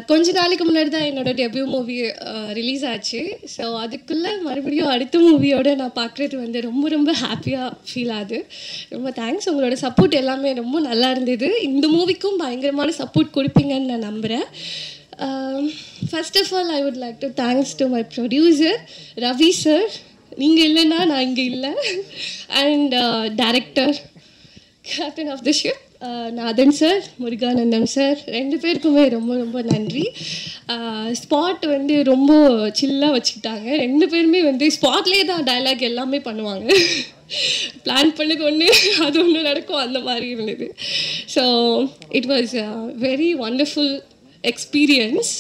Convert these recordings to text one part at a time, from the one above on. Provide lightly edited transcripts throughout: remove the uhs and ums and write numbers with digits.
கொஞ்ச நாளைக்கு முன்னாடி தான் என்னோட டெபியூ மூவி ரிலீஸ் ஆச்சு. ஸோ அதுக்குள்ளே மறுபடியும் அடுத்த மூவியோட நான் பார்க்குறது வந்து ரொம்ப ரொம்ப ஹாப்பியாக ஃபீல் ஆகுது. ரொம்ப தேங்க்ஸ். உங்களோட சப்போர்ட் எல்லாமே ரொம்ப நல்லா இருந்தது. இந்த மூவிக்கும் பயங்கரமான சப்போர்ட் கொடுப்பீங்கன்னு நான் நம்புகிறேன். First of all I would like to thanks to my producer Ravi sir. நீங்கள் இல்லைன்னா நான் இங்கே இல்லை. And director, captain of the ship Nathan sir, Muruganandam sir, 2 பேருக்குமே ரொம்ப ரொம்ப நன்றி. ஸ்பாட் வந்து ரொம்ப சில்லாக வச்சுக்கிட்டாங்க. 2 பேருமே வந்து ஸ்பாட்லேயே தான் டைலாக் எல்லாமே பண்ணுவாங்க. பிளான் பண்ணது ஒன்று, அது ஒன்று நடக்கும், அந்த மாதிரி இருந்தது. So it was very wonderful experience.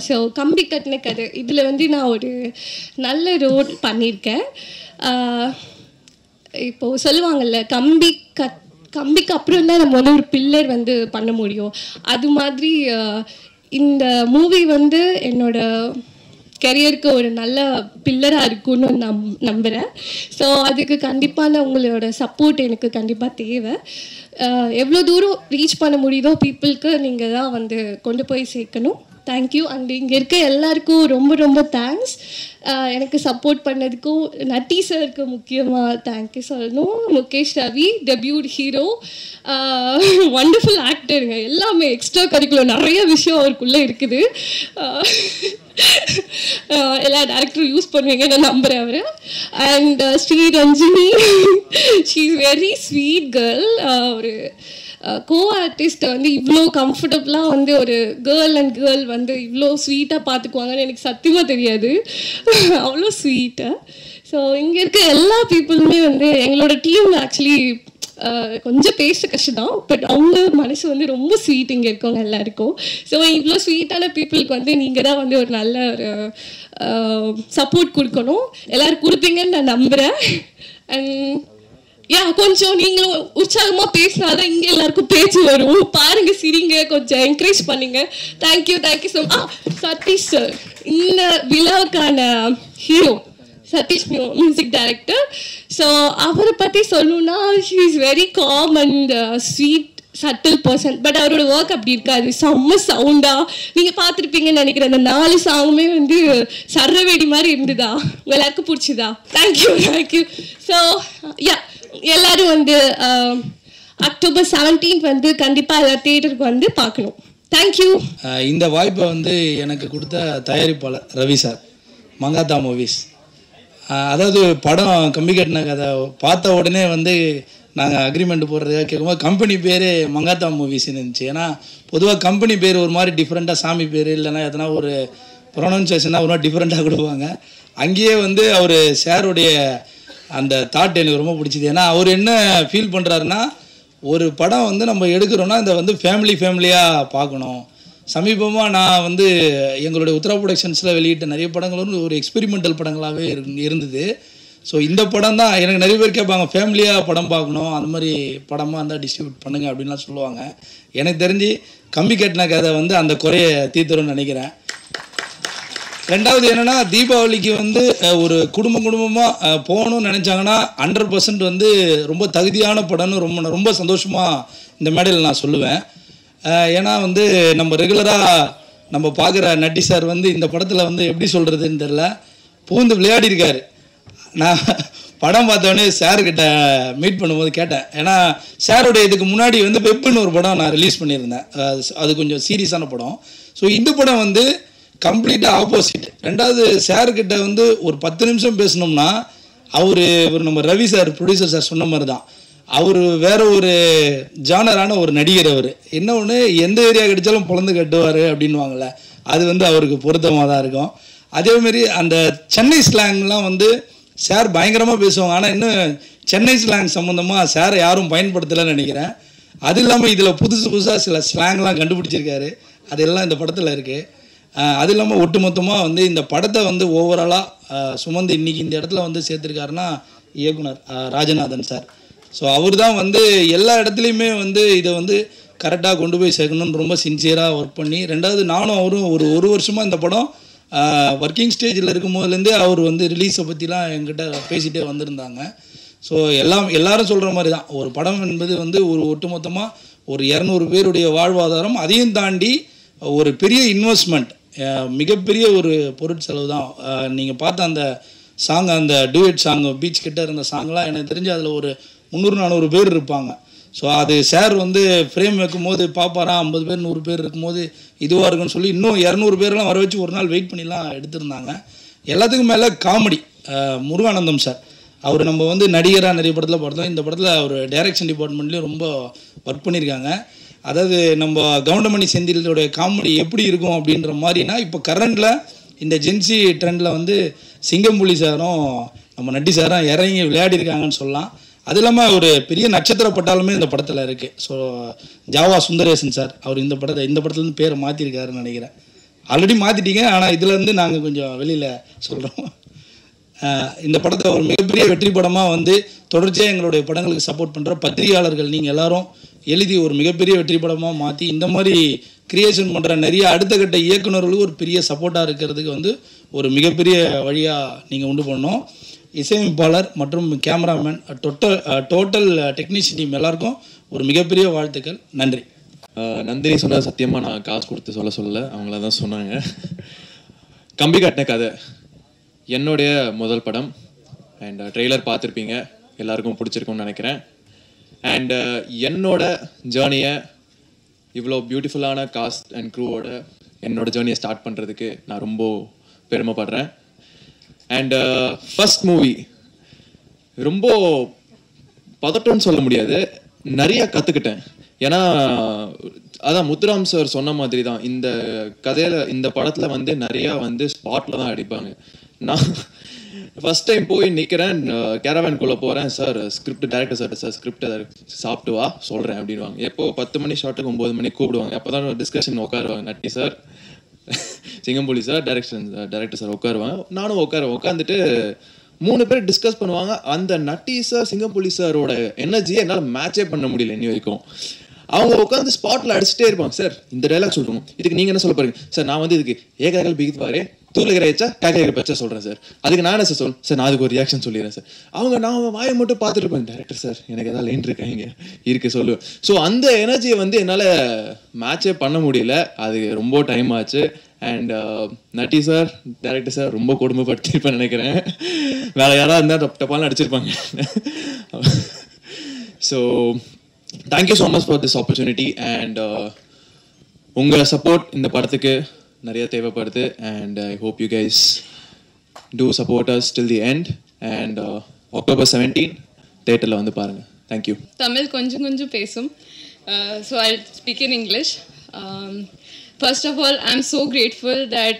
So கம்பி கட்டின கதை இதில் வந்து நான் ஒரு நல்ல ரோல் பண்ணியிருக்கேன். இப்போது சொல்லுவாங்கள்ல, கம்பிக்கு அப்புறம் தான் நம்ம வந்து ஒரு பில்லர் வந்து பண்ண முடியும். அது மாதிரி இந்த மூவி வந்து என்னோட கெரியருக்கு ஒரு நல்ல பில்லராக இருக்கும்னு நம்புகிறேன். ஸோ அதுக்கு கண்டிப்பான உங்களோட சப்போர்ட் எனக்கு கண்டிப்பாக தேவை. எவ்வளோ தூரம் ரீச் பண்ண முடியுதோ பீப்புளுக்கு நீங்கள் தான் வந்து கொண்டு போய் சேர்க்கணும். தேங்க்யூ. அண்ட் இங்கே இருக்க எல்லாருக்கும் ரொம்ப ரொம்ப தேங்க்ஸ். எனக்கு சப்போர்ட் பண்ணதுக்கும் நட்டி சாருக்கு முக்கியமாக தேங்க்யூ சொல்லணும். Mukesh Ravi, debut hero, wonderful ஆக்டருங்க. எல்லாமே எக்ஸ்ட்ரா கரிக்குலர் நிறைய விஷயம் அவருக்குள்ளே இருக்குது. எல்லா டேரக்டரும் யூஸ் பண்ணுவீங்க நான் நம்புகிறேன் அவர். And Sriranjani, she is very sweet girl. ஒரு கோ ஆர்டிஸ்ட்டை வந்து இவ்வளோ கம்ஃபர்டபுளாக வந்து ஒரு கேர்ள் வந்து இவ்வளோ ஸ்வீட்டாக பார்த்துக்குவாங்கன்னு எனக்கு சத்தியமாக தெரியாது. அவ்வளோ ஸ்வீட்டாக. ஸோ இங்கே இருக்க எல்லா பீப்புளுமே வந்து எங்களோட டீம் ஆக்சுவலி கொஞ்சம் பேச கஷ்டம் தான், பட் அவங்க மனசு வந்து ரொம்ப ஸ்வீட் இங்கே இருக்கவங்க எல்லாருக்கும். ஸோ இவ்வளோ ஸ்வீட்டான பீப்புளுக்கு வந்து நீங்கள் தான் வந்து ஒரு நல்ல ஒரு சப்போர்ட் கொடுக்கணும். எல்லோரும் கொடுப்பீங்கன்னு நான் நம்புகிறேன். அண்ட் கொஞ்சம் நீங்களும் உற்சாகமாக பேசினாதான் இங்கே எல்லாருக்கும் பேச்சு வரும். பாருங்க, சிரிங்க, கொஞ்சம் என்கரேஜ் பண்ணுங்க. Thank you so much. Sathish sir, இந்த விழாவுக்கான hero Sathish, music director. So அவரை பற்றி சொல்லணும்னா, she is very calm and sweet subtle person. But அவரோட ஒர்க் அப்படி இருக்காது. செம்ம சவுண்டாக நீங்கள் பார்த்துருப்பீங்கன்னு நினைக்கிறேன். அந்த 4 சாங்குமே வந்து சர்ரவேடி மாதிரி இருந்ததா? உங்கள் எல்லாருக்கும் பிடிச்சதா? தேங்க்யூ. ஸோ எல்லாரும் வந்து அக்டோபர் 17 வந்து கண்டிப்பாக எல்லா தியேட்டருக்கு வந்து பார்க்கணும். தேங்க்யூ. இந்த வாய்ப்பை வந்து எனக்கு கொடுத்த தயாரிப்பாளர் ரவி சார், மங்காத்தா மூவிஸ். அதாவது படம் கம்பி கட்டின கதை பார்த்த உடனே வந்து நாங்கள் அக்ரிமெண்ட் போடுறதுக்காக கேட்கும்போது கம்பெனி பேர் மங்காத்தா மூவிஸ்ன்னு இருந்துச்சு. ஏன்னா பொதுவாக கம்பெனி பேர் ஒரு மாதிரி டிஃப்ரெண்ட்டாக, சாமி பேர் இல்லைன்னா எதனா ஒரு ப்ரொனன்சியேஷனாக ஒரு மாதிரி டிஃப்ரெண்ட்டாக கொடுப்பாங்க. அங்கேயே வந்து அவர் சாருடைய அந்த தாட் எனக்கு ரொம்ப பிடிச்சிது. ஏன்னா அவர் என்ன ஃபீல் பண்ணுறாருன்னா, ஒரு படம் வந்து நம்ம எடுக்கிறோன்னா இந்த வந்து ஃபேமிலியாக பார்க்கணும். சமீபமாக நான் வந்து எங்களுடைய உத்தரா ப்ரொடக்ஷன்ஸில் வெளியிட்ட நிறைய படங்களும் ஒரு எக்ஸ்பெரிமெண்டல் படங்களாகவே இருந்தது. ஸோ இந்த படம் தான் எனக்கு நிறைய பேர் கேட்பாங்க, ஃபேமிலியாக படம் பார்க்கணும், அந்த மாதிரி படமாக இருந்தால் டிஸ்ட்ரிபியூட் பண்ணுங்கள் அப்படின்லாம் சொல்லுவாங்க. எனக்கு தெரிஞ்சு கம்பி கட்டின கதை வந்து அந்த குறையை தீர்த்துரும்னு நினைக்கிறேன். ரெண்டாவது என்னென்னா, தீபாவளிக்கு வந்து ஒரு குடும்பமாக போகணும்னு நினச்சாங்கன்னா 100% வந்து ரொம்ப தகுதியான படம்னு ரொம்ப சந்தோஷமாக இந்த மேடையில் நான் சொல்லுவேன். ஏன்னா வந்து நம்ம ரெகுலராக நம்ம பார்க்குற நட்டி சார் வந்து இந்த படத்தில் வந்து எப்படி சொல்கிறதுன்னு தெரில, பூந்து விளையாடி இருக்காரு. நான் படம் பார்த்தோடனே சார்கிட்ட மீட் பண்ணும்போது கேட்டேன். ஏன்னா சாருடைய இதுக்கு முன்னாடி வந்து வெப்புன்னு ஒரு படம் நான் ரிலீஸ் பண்ணியிருந்தேன். அது கொஞ்சம் சீரியஸான படம். ஸோ இந்த படம் வந்து கம்ப்ளீட்டாக ஆப்போசிட். ரெண்டாவது சார்கிட்ட வந்து ஒரு 10 நிமிஷம் பேசணும்னா அவர் நம்ம ரவி சார், ப்ரொடியூசர் சார் சொன்ன மாதிரி தான், அவர் வேற ஒரு ஜானரான ஒரு நடிகர். அவர் என்ன ஒன்று, எந்த ஏரியா கிடைச்சாலும் பொழந்து கட்டுவார் அப்படின்வாங்கள்ல, அது வந்து அவருக்கு பொருத்தமாக தான் இருக்கும். அதேமாரி அந்த சென்னை ஸ்லாங்லாம் வந்து சார் பயங்கரமாக பேசுவாங்க. ஆனால் இன்னும் சென்னை ஸ்லாங் சம்மந்தமாக சாரை யாரும் பயன்படுத்தலைன்னு நினைக்கிறேன். அது இல்லாமல் இதில் புதுசாக சில ஸ்லாங்லாம் கண்டுபிடிச்சிருக்காரு. அதெல்லாம் இந்த படத்தில் இருக்குது. அது இல்லாமல் ஒட்டுமொத்தமாக வந்து இந்த படத்தை வந்து ஓவராலாக சுமந்து இன்றைக்கி இந்த இடத்துல வந்து சேர்த்துருக்காருன்னா இயக்குனர் ராஜநாதன் சார். ஸோ அவர் தான் வந்து எல்லா இடத்துலையுமே வந்து இதை வந்து கரெக்டாக கொண்டு போய் சேர்க்கணும்னு ரொம்ப சின்சியராக ஒர்க் பண்ணி, ரெண்டாவது நானும் அவரும் ஒரு வருஷமாக இந்த படம் ஒர்க்கிங் ஸ்டேஜில் இருக்கும் போதுலேருந்தே அவர் வந்து ரிலீஸை பற்றிலாம் என்கிட்ட பேசிகிட்டே வந்திருந்தாங்க. ஸோ எல்லாரும் சொல்கிற மாதிரி தான், ஒரு படம் என்பது வந்து ஒரு ஒட்டுமொத்தமாக ஒரு 200 பேருடைய வாழ்வாதாரம், அதையும் தாண்டி ஒரு பெரிய இன்வெஸ்ட்மெண்ட், மிகப்பெரிய ஒரு பொருட்செலவு தான். நீங்கள் பார்த்த அந்த சாங், அந்த டூயட் சாங் பீச் கிட்ட இருந்த சாங்லாம் எனக்கு தெரிஞ்சு அதில் ஒரு 300-400 பேர் இருப்பாங்க. ஸோ அது சார் வந்து ஃப்ரேம் வைக்கும் போது பார்ப்பாரா 50 பேர் 100 பேர் இருக்கும்போது இதுவாக இருக்குன்னு சொல்லி இன்னும் 200 பேர்லாம் வர வச்சு ஒரு நாள் வெயிட் பண்ணிலாம் எடுத்திருந்தாங்க. எல்லாத்துக்கும் மேலே காமெடி முருகானந்தம் சார். அவர் நம்ம வந்து நடிகராக நிறைய படத்தில் பார்த்தோம். இந்த படத்தில் அவர் டைரக்ஷன் டிபார்ட்மெண்ட்லேயும் ரொம்ப ஒர்க் பண்ணியிருக்காங்க. அதாவது நம்ம கவுண்டமணி செந்திலோடைய காமெடி எப்படி இருக்கும் அப்படின்ற மாதிரினா இப்போ கரண்டில் இந்த ஜென்சி ட்ரெண்டில் வந்து சிங்கம்புலி சாரும் நம்ம நட்டி சாரும் இறங்கி விளையாடிருக்காங்கன்னு சொல்லலாம். அது இல்லாமல் ஒரு பெரிய நட்சத்திர பட்டாலுமே இந்த படத்தில் இருக்குது. ஸோ ஜாவா சுந்தரேசன் சார் அவர் இந்த படத்துலேருந்து பேரை மாற்றிருக்காருன்னு நினைக்கிறேன். ஆல்ரெடி மாற்றிட்டீங்க, ஆனால் இதுலேருந்து நாங்கள் கொஞ்சம் வெளியில் சொல்கிறோம். இந்த படத்தை ஒரு மிகப்பெரிய வெற்றி படமாக வந்து தொடர்ச்சியாக எங்களுடைய படங்களுக்கு சப்போர்ட் பண்ணுற பத்திரிகையாளர்கள் நீங்கள் எல்லாரும் எழுதி ஒரு மிகப்பெரிய வெற்றி படமாக மாற்றி இந்த மாதிரி கிரியேஷன் பண்ணுற நிறைய அடுத்த கட்ட இயக்குநர்களுக்கு ஒரு பெரிய சப்போர்ட்டாக இருக்கிறதுக்கு வந்து ஒரு மிகப்பெரிய வழியாக நீங்கள் உண்டு பண்ணோம். இசையமைப்பாளர் மற்றும் கேமராமேன் டோட்டல் டெக்னீஷியன் டீம் எல்லாருக்கும் ஒரு மிகப்பெரிய வாழ்த்துக்கள். நன்றி. நந்தினி சொன்னது சத்தியமாக நான் காசு கொடுத்து சொல்லலை, அவங்கள தான் சொன்னாங்க. கம்பி கட்டின கதை என்னுடைய முதல் படம். அண்ட் ட்ரெய்லர் பார்த்துருப்பீங்க, எல்லாருக்கும் பிடிச்சிருக்கும்னு நினைக்கிறேன். அண்ட் என்னோட ஜேர்னியை இவ்வளோ பியூட்டிஃபுல்லான காஸ்ட் அண்ட் க்ரூவோட என்னோட ஜேர்னியை ஸ்டார்ட் பண்ணுறதுக்கு நான் ரொம்ப பெருமைப்படுறேன். அண்ட் ஃபர்ஸ்ட் மூவி ரொம்ப பதட்டம்னு சொல்ல முடியாது, நிறைய கற்றுக்கிட்டேன். ஏன்னா அதான் முத்துராம் சார் சொன்ன மாதிரி தான் இந்த கதையில் இந்த படத்தில் வந்து நிறையா வந்து ஸ்பாட்டில் தான் அடிப்பாங்க. நான் ஃபர்ஸ்ட் டைம் போய் நிற்கிறேன், கேரவேன்குள்ளே போகிறேன். Sir script director sir script சாப்பிட்டு வா சொல்கிறேன் அப்படின்வாங்க. எப்போ 10 மணி ஷார்ட்டுக்கு 9 மணிக்கு கூப்பிடுவாங்க. அப்போ தான் டிஸ்கஷன் உட்காருவாங்க. Natty sir, Singampuli sir, director sir உட்காருவாங்க. நானும் உட்காந்துட்டு 3 பேர் டிஸ்கஸ் பண்ணுவாங்க. அந்த நட்டி சார் சிங்கம்புலி சாரோட எனர்ஜியை என்னால் மேட்சே பண்ண முடியல இன்னி வரைக்கும். அவங்க உட்காந்து ஸ்பாட்டில் அடிச்சுட்டே இருப்பாங்க. சார் இந்த டைலாக் சொல்கிறோம், இதுக்கு நீங்கள் என்ன சொல்ல போறீங்க சார்? நான் வந்து இதுக்கு ஏகாகல் பிகித் பாரு தூளுகிற வச்சா கேட்க பச்சா சொல்கிறேன் சார். அதுக்கு நான் என்ன சார் சொல்லுவேன் சார், நான் அதுக்கு ஒரு ரியாக்ஷன் சொல்லிடுறேன் சார். அவங்க நான் வாயை மட்டும் பார்த்துட்டு இருப்பேன். டைரக்டர் சார் எனக்கு எதாவது லைன் இருக்காங்க இருக்கு சொல்லுவேன். ஸோ அந்த எனர்ஜியை வந்து என்னால் மேட்சே பண்ண முடியல. அது ரொம்ப டைம் ஆச்சு. And Natty sir, director sir ரொம்ப கொடுமைப்படுத்திருப்பேன் நினைக்கிறேன். வேற யாராவது இருந்தால் டப்பாலாம் அடிச்சிருப்பாங்க. So thank you so much for this opportunity. And உங்கள் சப்போர்ட் இந்த படத்துக்கு நிறைய தேவைப்படுது. And I hope you guys to support us till the end. And October 17 தேட்டரில் வந்து பாருங்கள். தேங்க்யூ. தமிழ் கொஞ்சம் பேசும். So I'll speak in English. First of all, I'm so grateful that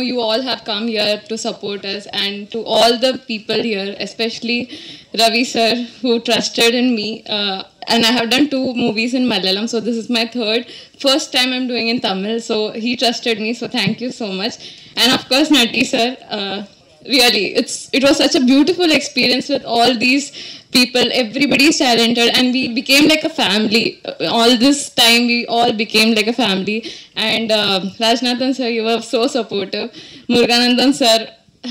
you all have come here to support us, and to all the people here, especially Ravi sir who trusted in me. And I have done 2 movies in Malayalam, so this is my first time I'm doing in Tamil. So he trusted me, so thank you so much. And of course, Natti sir. Really, it was such a beautiful experience with all these people. Everybody is talented, and we became like a family. All this time, we all became like a family. And Rajnathan sir, you were so supportive. Muruganandan sir,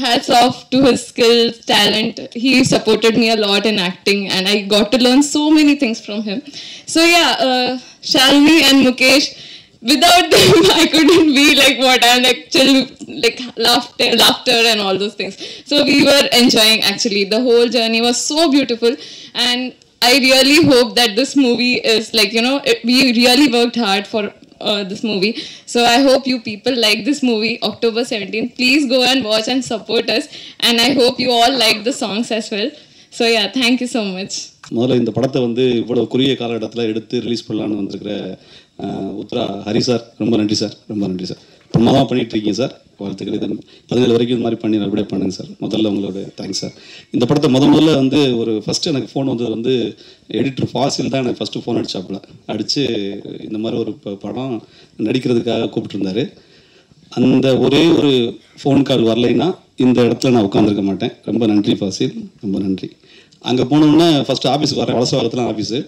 hats off to his skills, talent. He supported me a lot in acting, and I got to learn so many things from him. So yeah, Shalini and Mukesh, without them I couldn't be like what I'm like, chill, like laughter and all those things. So we were enjoying, actually the whole journey was so beautiful. And I really hope that this movie is like, we really worked hard for this movie. So I hope you people like this movie. October 17th, please go and watch and support us. And I hope you all like the songs as well. So yeah, thank you so much. முதல்ல இந்த படத்தை வந்து இவ்வளோ குறுகிய காலகட்டத்தில் எடுத்து release பண்ணலான்னு வந்திருக்கிற உத்ரா ஹரி சார், ரொம்ப நன்றி சார். ரொம்ப நன்றி சார். பிரமாதமாக பண்ணிகிட்ருக்கீங்க சார். வாழ்த்துக்கள். இது 17 வரைக்கும் இது மாதிரி பண்ணி நல்லபடியாக பண்ணுங்க சார். முதல்ல உங்களோட தேங்க்ஸ் சார். இந்த படத்தை முதல்ல வந்து ஒரு ஃபஸ்ட்டு எனக்கு ஃபோன் வந்து எடிட்டர் ஃபாசில் தான் எனக்கு ஃபஸ்ட்டு ஃபோன் அடித்தாப்புல அடித்து இந்த மாதிரி ஒரு படம் நடிக்கிறதுக்காக கூப்பிட்டுருந்தாரு. அந்த ஒரே ஒரு ஃபோன் கால் வரலைன்னா இந்த இடத்துல நான் உட்காந்துருக்க மாட்டேன். ரொம்ப நன்றி ஃபாசில், ரொம்ப நன்றி. அங்கே போனோன்னா ஃபஸ்ட்டு ஆஃபீஸுக்கு வரேன். வலசவாகத்தில் ஆஃபீஸு.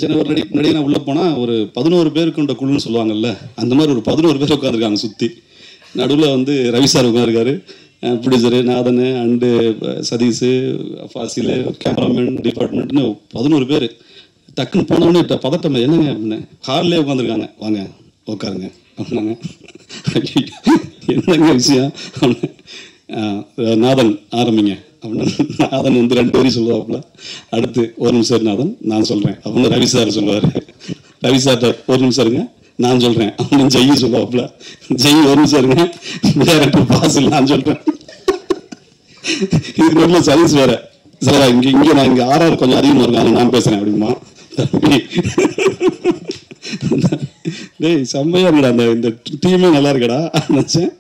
சின்ன ஒரு நடிகை நான் உள்ளே போனால் ஒரு 11 பேருக்குன்ற குழுன்னு சொல்லுவாங்கல்ல, அந்த மாதிரி ஒரு 11 பேர் உட்காந்துருக்காங்க சுற்றி. நடுவில் வந்து ரவி சார் உட்காந்துருக்காரு, producer Nathan and Sathish, Fazil, cameraman டிபார்ட்மெண்ட்னு 11 பேர். டக்குன்னு போனோடனே பதட்டம், என்னங்க அப்படின்னு. ஹாலிலே உட்காந்துருக்காங்க. வாங்க உட்காருங்க அப்படின்னாங்க. என்னங்க விஷயம் அப்படின்னு, நாதன் ஆரம்பிங்க அப்படின்னு. நாதன் வந்து 2 வரி சொல்லுவாப்புல. அடுத்து ஒரு நிமிஷம் நாதன் நான் சொல்கிறேன் அப்படின்னு ரவி சார் சொல்லுவார். ரவி சார்கிட்ட ஒரு நிமிஷம் இருங்க நான் சொல்கிறேன் அப்படின்னு ஜெய் சொல்லுவாப்புல. ஜெய் ஒரு நிமிஷம் இருங்க டேரக்டர் பாசில் நான் சொல்கிறேன். இதுக்கு நல்ல சர்வீஸ் வேறு சார். இங்கே நான் இங்கே ஆர்ஆர் கொஞ்சம் அதிகமாக இருக்கும் நான் பேசுகிறேன் அப்படிமா. டேய் செம்மையா இருக்கடா, அந்த இந்த டீமே நல்லா இருக்கடா நினச்சேன்.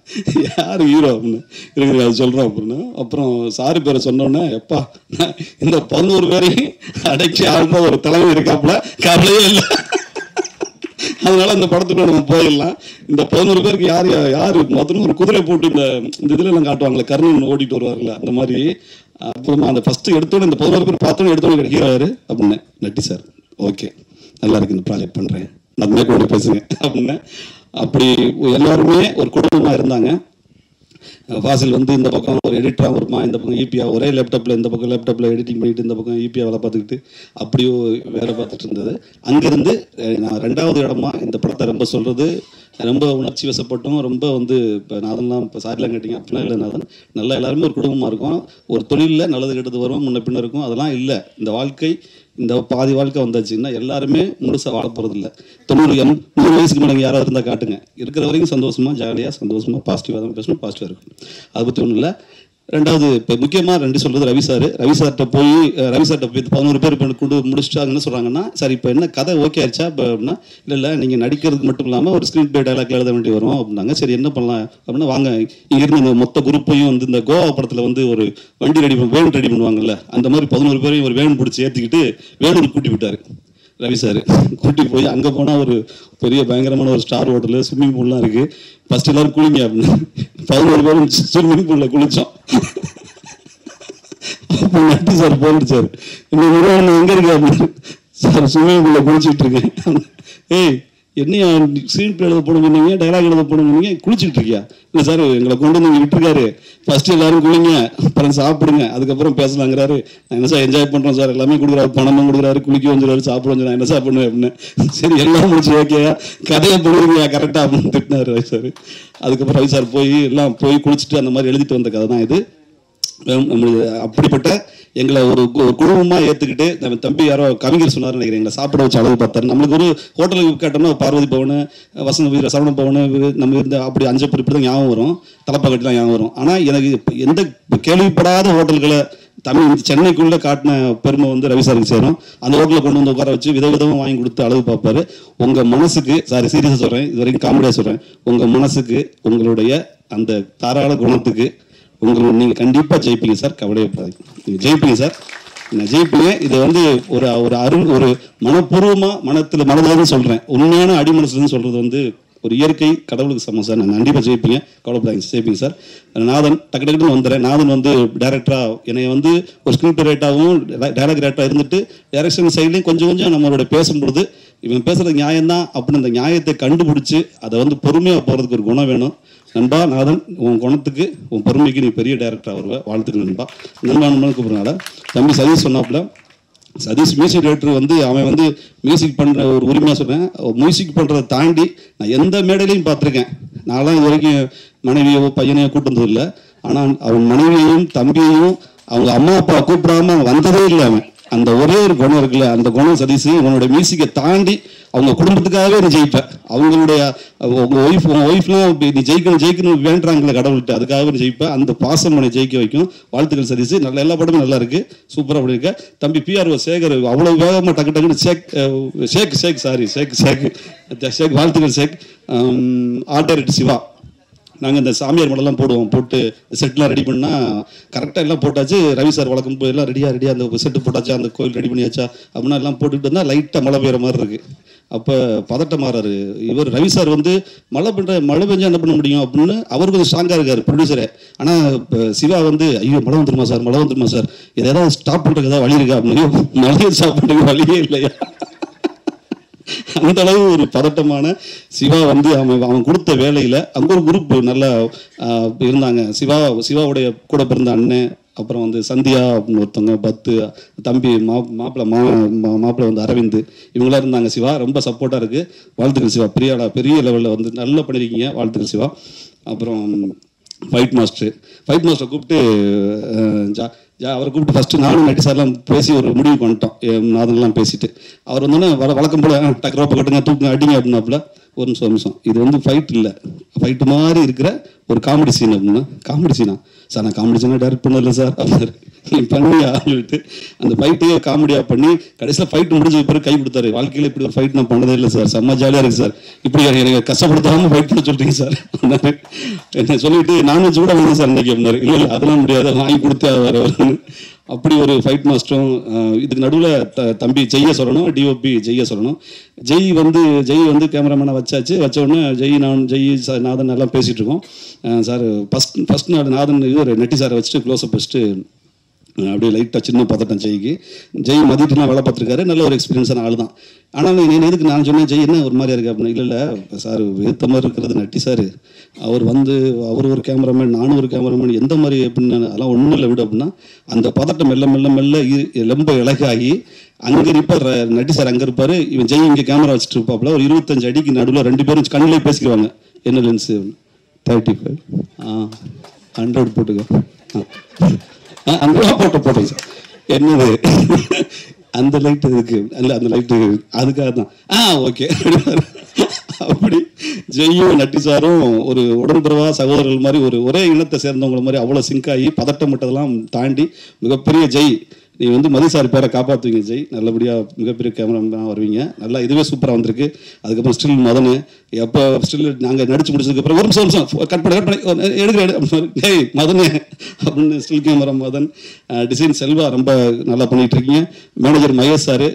யார் ஹீரோ அப்படின்னு இருக்குது அது சொல்கிறோம் அப்படின்னு. அப்புறம் சாரி பேரை சொன்னோன்னே எப்பா இந்த 11 பேரையும் அடைச்சி ஆழ்ந்த ஒரு தலைமை இருக்காப்புல, கவலையே இல்லை. அதனால அந்த படத்துக்கு நம்ம போயிடலாம். இந்த 11 பேருக்கு யார் யார் மொத்தம் ஒரு குதிரை போட்டு இந்த இதில் எல்லாம் காட்டுவாங்களே, கர்ணன் ஓடிட்டு வருவார்ல அந்த மாதிரி. அப்புறமா அந்த ஃபர்ஸ்ட் எடுத்தோன்னே இந்த 11 பேர் பார்த்தோன்னே எடுத்தோன்னே கிடைக்கிறாரு அப்படின்னு. நட்டி சார் ஓகே நல்லா இருக்கு இந்த ப்ராஜெக்ட் பண்ணுறேன் நான் மேற்கொண்டு பேசுங்க அப்படின்னு. அப்படி எல்லாருமே ஒரு குடும்பமாக இருந்தாங்க. வாசல் வந்து இந்த பக்கம் ஒரு எடிட்டராக வருமா, இந்த பக்கம் ஈபியா ஒரே லேப்டாப்பில் இந்த பக்கம் லேப்டாப்பில் எடிட்டிங் பண்ணிட்டு இந்த பக்கம் ஈபியா வேலை பார்த்துக்கிட்டு அப்படியோ வேலை பார்த்துட்டு இருந்தது. அங்கேருந்து நான் 2வது இடமா இந்த படத்தை ரொம்ப சொல்கிறது, ரொம்ப உணர்ச்சி வசப்பட்டோம். ரொம்ப வந்து இப்போ நாதன்லாம் இப்போ சாரிலாம் கேட்டிங்க அப்படிலாம் இல்லை. நாதன் நல்லா எல்லாருமே ஒரு குடும்பமாக இருக்கும். ஒரு தொழிலில் நல்லது கெட்டது வரும், முன்ன பின்ன இருக்கும், அதெல்லாம் இல்லை. இந்த வாழ்க்கை இந்த பாதி வாழ்க்கை வந்தாச்சுன்னா எல்லாருமே முழுசாக வாழ போகிறது இல்லை. 90 வயசுக்கு மேலே யாராவது இருந்தால் காட்டுங்க. இருக்கிற வரைக்கும் சந்தோஷமாக ஜாலியாக சந்தோஷமாக பாசிட்டிவாக தான் பேசணும், பாசிட்டிவாக இருக்கும். அதை பற்றி ஒன்றும் இல்லை. 2வது இப்போ முக்கியமாக 2 சொல்கிறது ரவி சார்கிட்ட போய் 11 பேர் கொண்டு முடிச்சுட்டு என்ன சொல்கிறாங்கன்னா, சார் இப்போ என்ன கதை ஓகே ஆயிடுச்சா இப்போ அப்படின்னா, இல்லை நீங்கள் நடிக்கிறதுக்கு மட்டும் இல்லாமல் ஒரு ஸ்க்ரீன் பிளே டைலாக் எழுத வேண்டி வரும் அப்படின்னாங்க. சரி என்ன பண்ணலாம் அப்படின்னா, வாங்க இங்கேருந்து இந்த மொத்த குரூப்பையும் வந்து இந்த கோவா படத்தில் வந்து ஒரு வண்டி வேன் ரெடி பண்ணுவாங்கல்ல, அந்த மாதிரி 11 பேரையும் ஒரு வேன் பிடிச்சி ஏற்றிக்கிட்டு வேலூர் கூட்டி விட்டார் ரவி சார். கூட்டி போய் அங்கே போனால் ஒரு பெரிய பயங்கரமான ஒரு ஸ்டார் ஹோட்டலு, ஸ்விம்மிங் பூல்லாம் இருக்குது. ஃபர்ஸ்ட் எல்லாரும் குளிங்க அப்படின்னு 11 பேரும் ஸ்விம்மிங் பூலில் குளித்தோம். அப்போ நட்டி சார் போயிடுச்சார், இந்த நிறுவனம் எங்கே இருக்கு அப்படின்னு. சார் ஸ்விம்மிங் பூலில் குளிச்சுட்டு இருக்கேன். ஏய் என்னையா ஸ்க்ரீன் பிளே எழுத போனீங்க, டைலாக் எழுத போனீங்க, குளிச்சுட்டு இருக்கியா? இல்லை சார் எங்களை கொண்டு வந்து விட்டுருக்காரு, ஃபர்ஸ்ட் எல்லாரும் குளிங்க அப்புறம் சாப்பிடுங்க அதுக்கப்புறம் பேசலாங்கிறாரு. நான் என்ன சார் என்ஜாய் பண்ணுறோம் சார், எல்லாமே கொடுக்குறாரு, பணமும் கொடுக்குறாரு, குளிக்க வந்துடுறாரு, சாப்பிட வந்து நான் என்ன சார் பண்ணுவேன் அப்படின்னு. சரி எல்லாம் முடிச்சு ஓகேயா கதையை போடுவீங்க கரெக்டாக அப்படின்னு திட்டினார் ரவி சார். அதுக்கப்புறம் ரவி சார் போய் எல்லாம் போய் குளிச்சுட்டு அந்த மாதிரி எழுதிட்டு வந்த கதை தான் இது. நம்மளுக்கு அப்படிப்பட்ட எங்களை ஒரு குடும்பமாக ஏற்றுக்கிட்டு நம்ம தம்பி யாரோ கவிஞர் சொன்னார் நினைக்கிறேன், எங்களை சாப்பிட வச்சு அளவு பார்த்தாரு. நம்மளுக்கு ஒரு ஹோட்டலுக்கு கேட்டோம்னா பார்வதி பவன், வசந்த வீர சரவண பவன், நம்ம இருந்த அப்படி அஞ்சப்பூர் இப்படி தான் ஞாபகம் வரும், தலப்பாக்கட்டிலாம் ஞாபகம் வரும். ஆனால் எனக்கு எந்த கேள்விப்படாத ஹோட்டல்களை சென்னைக்குள்ளே காட்டின பெருமை வந்து ரவி சாருக்கு சேரும். அந்த ஹோட்டலில் கொண்டு வந்து உட்கார வச்சு விதவிதமாக வாங்கி கொடுத்து அளவு பார்ப்பாரு. உங்கள் மனசுக்கு, சாரி சீரியஸாக சொல்கிறேன், இது வரைக்கும் காமெடியாக சொல்கிறேன், உங்கள் மனசுக்கு உங்களுடைய அந்த தாராள குணத்துக்கு நீங்கள் கண்டிப்பாக ஜெயிப்பீங்க சார், கவலையப்படாதீங்க, நீங்கள் ஜெயிப்பீங்க சார், நான் ஜெயிப்பீங்க. இது வந்து ஒரு ஒரு மனப்பூர்வமாக மனதில்தான் சொல்கிறேன், உண்மையான அடிமனசுலன்னு சொல்கிறது வந்து ஒரு இயற்கை கடவுளுக்கு சமம் சார். நான் கண்டிப்பாக ஜெயிப்பீங்க, கவலைப்படாதீங்க, ஜெயிப்பீங்க சார். நாதன் டக்கு டக்குன்னு வந்துடுறேன். நாதன் வந்து டைரக்டராக என்னை வந்து ஒரு ஸ்கிரிப்ட் ரைட்டாகவும் டைலாக் ரைட்டாக இருந்துட்டு டைரக்ஷன் சைட்லையும் கொஞ்சம் கொஞ்சம் நம்மளோட பேசும்பொழுது இவன் பேசுகிறது நியாயம்தான் அப்படின்னு அந்த நியாயத்தை கண்டுபிடிச்சி அதை வந்து பொறுமையாக போகிறதுக்கு ஒரு குணம் வேணும். நண்பா நாதன், உன் குணத்துக்கு உன் பொறுமைக்கு நீ பெரிய டைரக்டராக வருவ, வாழ்த்துக்கு நண்பா. நண்பா கூப்பிட்றனால தம்பி சதீஷ் சொன்னாப்புல, சதீஷ் மியூசிக் டைரக்டர் வந்து அவன் வந்து மியூசிக் பண்ணுற ஒரு உரிமையாக சொல்கிறேன். மியூசிக் பண்ணுறதை தாண்டி நான் எந்த மேடையிலையும் பார்த்துருக்கேன். நான்லாம் இது வரைக்கும் மனைவியோ பையனையோ கூப்பிட்டது இல்லை. ஆனால் அவன் மனைவியையும் தம்பியையும் அவங்க அம்மா அப்பா கூப்பிடாம வந்ததே இல்லை. அவன் அந்த ஒரே ஒரு குணம் இருக்குல்ல, அந்த குணம் சதீஷ். உன்னோட மியூசிக்கை தாண்டி அவங்க குடும்பத்துக்காகவே நீ ஜெயிப்பேன். அவங்களுடைய உங்கள் ஒய்ஃப்லாம் நீ ஜெயிக்கணும் வேண்டாங்களே கடவுள்கிட்ட, அதுக்காகவே நீ ஜெயிப்பேன். அந்த பாசம் உன்னை ஜெயிக்க வைக்கும். வாழ்த்துக்கள் சதீஷ். நல்ல எல்லா படமும் நல்லா இருக்கு, சூப்பராக அப்படி இருக்க. தம்பி பிஆர்ஓ சேகர் அவ்வளோ வேகமாக டக்கு டக்குன்னு ஷேக் வாழ்த்துக்கள் ஷேக். ஆர்ட் டைரக்டர் சிவா, நாங்கள் இந்த சாமியார் மடலாம் போடுவோம், போட்டு செட்லாம் ரெடி பண்ணால் கரெக்டாக எல்லாம் போட்டாச்சு. ரவி சார் வழக்கம் போய் எல்லாம் ரெடியாக அந்த செட்டு போட்டாச்சா, அந்த கோயில் ரெடி பண்ணியாச்சா அப்படின்னா எல்லாம் போட்டுக்கிட்டு வந்தால் லைட்டாக மழை பெய்கிற மாதிரி இருக்குது. அப்போ பதட்டம் மாறாரு இவர். ரவி சார் வந்து மழை பெஞ்சா என்ன பண்ண முடியும் அப்படின்னு அவர் கொஞ்சம் ஸ்ட்ராங்காக இருக்கார் ப்ரொடியூசரே. ஆனால் இப்போ சிவா வந்து ஐயோ மழை வந்துருமா சார், எதாவது ஸ்டாப் பண்ணுறதுக்கு ஏதாவது வழி இருக்கா அப்படின்னு. மழையை ஸ்டாப் பண்ணுறதுக்கு வழியே இல்லையா? அந்த அளவு ஒரு பதட்டமான சிவா வந்து அவன் கொடுத்த வேலையில் அங்கே ஒரு குரூப் நல்லா இருந்தாங்க. சிவாவுடைய கூட பிறந்த அண்ணன் அப்புறம் வந்து சந்தியா அப்படின்னு ஒருத்தவங்க, பத்து தம்பி, மாப்பிள்ளை வந்து அரவிந்த், இவங்களாம் இருந்தாங்க. சிவா ரொம்ப சப்போர்ட்டாக இருக்குது. வாழ்த்துக்கள் சிவா, பெரிய லெவலில் வந்து நல்லா பண்ணியிருக்கீங்க, வாழ்த்துக்கள் சிவா. அப்புறம் ஃபைட் மாஸ்டர் கூப்பிட்டு அவரை கூப்பிட்டு ஃபஸ்ட்டு நானும் நட்டி சார்லாம் பேசி ஒரு முடிவுக்கு வந்துட்டோம். நாதன்லாம் பேசிட்டு அவர் வந்தோன்னே வழக்கம் போல் டக்கு ரோப்பை கட்டுங்க, தூக்குங்க, அடிங்க அப்படின்னாப்புல. ஒரு நிமிஷம் இது வந்து ஃபைட் இல்லை, ஃபைட்டு மாதிரி இருக்கிற ஒரு காமெடி சீன் அப்படின்னா. காமெடி சீனா சார்? நான் காமெடி சீனாக டைரக்ட் பண்ணதில்லை சார் அப்படின்னாரு. நீ பண்ணி ஆகிட்டு அந்த ஃபைட்டையே காமெடியாக பண்ணி கடைசியில் ஃபைட்டு முடிஞ்ச பிறகு கை கொடுத்தாரு. வாழ்க்கையில் இப்படி ஒரு ஃபைட் நான் பண்ணதே இல்லை சார், செம்ம ஜாலியாக இருக்குது சார், இப்படி எனக்கு கஷ்டப்படுத்தாமல் ஃபைட் பண்ண சொல்கிறீங்க சார் அப்படின்னாரு. என்ன சொல்லிட்டு நான்வெஜ் கூட வந்து சார் இன்றைக்கி அப்படின்னாரு. இல்லை அதெல்லாம் முடியாது, வாங்கி கொடுத்தே வர. அப்படி ஒரு ஃபைட் மாஸ்டரும். இதுக்கு நடுவில் தம்பி ஜெய்யை சொல்லணும், டிஓபி ஜெய்யை சொல்லணும். ஜெய் வந்து கேமராமேனை வச்ச உடனே நாதன் எல்லாம் பேசிகிட்டு இருக்கோம். சார் ஃபஸ்ட் நாள் நாதன் ஒரு நெட்டி சாரை வச்சுட்டு க்ளோஸ்அப் வச்சுட்டு அப்படியே லைட்டாக சின்ன பதட்டம் ஜெய் மதிட்டுலாம் வேலை பார்த்துருக்காரு, நல்ல ஒரு எக்ஸ்பீரியன்ஸான ஆள் தான். ஆனால் எதுக்கு நான் சொன்னேன் ஜெய் என்ன ஒரு மாதிரியா இருக்கு அப்படின்னு. இல்லை சார் வேத்த மாதிரி இருக்கிறது நட்டி சார், அவர் ஒரு கேமராமேன், நானும் ஒரு கேமராமேன், எந்த மாதிரி அப்படின்னு அதெல்லாம் ஒன்றும் இல்லை விடு அப்படின்னா. அந்த பதட்டம் மெல்ல ரொம்ப இலகாகி அங்கே இருப்பார் நட்டி சார், அங்கே இருப்பார், இவன் ஜெய் இங்கே கேமரா வச்சுட்டு இருப்பாப்புல. ஒரு 25 அடிக்கு நடுவில் 2 பேரும் கண்ணிலே பேசிக்குவாங்க. என்ன லென்ஸு 35 100 போட்டுக்க அந்த போட்டேன் சார். என்னது அந்த லைட்டு இருக்கு, இல்லை அந்த லைட்டு அதுக்காக தான். ஓகே. அப்படி ஜெய்யும் நட்டி சாரும் ஒரு உடன்பிறவா சகோதரர்கள் மாதிரி, ஒரே இனத்தை சேர்ந்தவங்க மாதிரி அவ்வளோ சிங்க் ஆகி பதட்டம் விட்டதெல்லாம் தாண்டி மிகப்பெரிய ஜெய். நீ வந்து மதி சார் பேரை காப்பாற்றுவீங்க ஜெய், நல்லபடியாக மிகப்பெரிய கேமராமேனாக வருவீங்க. நல்லா இதுவே சூப்பராக வந்திருக்கு. அதுக்கப்புறம் ஸ்டில் மதன், எப்போ ஸ்டில் நாங்கள் நடிச்சு முடிச்சதுக்கப்புறம் ஒரு நிமிஷம் கட் பண்ணி எடுக்கிறேன் ஹேய் மதனே அப்படின்னு still camera Madan. Design Selva ரொம்ப நல்லா பண்ணிகிட்டு இருக்கீங்க. மேனேஜர் மகேஷ் சார்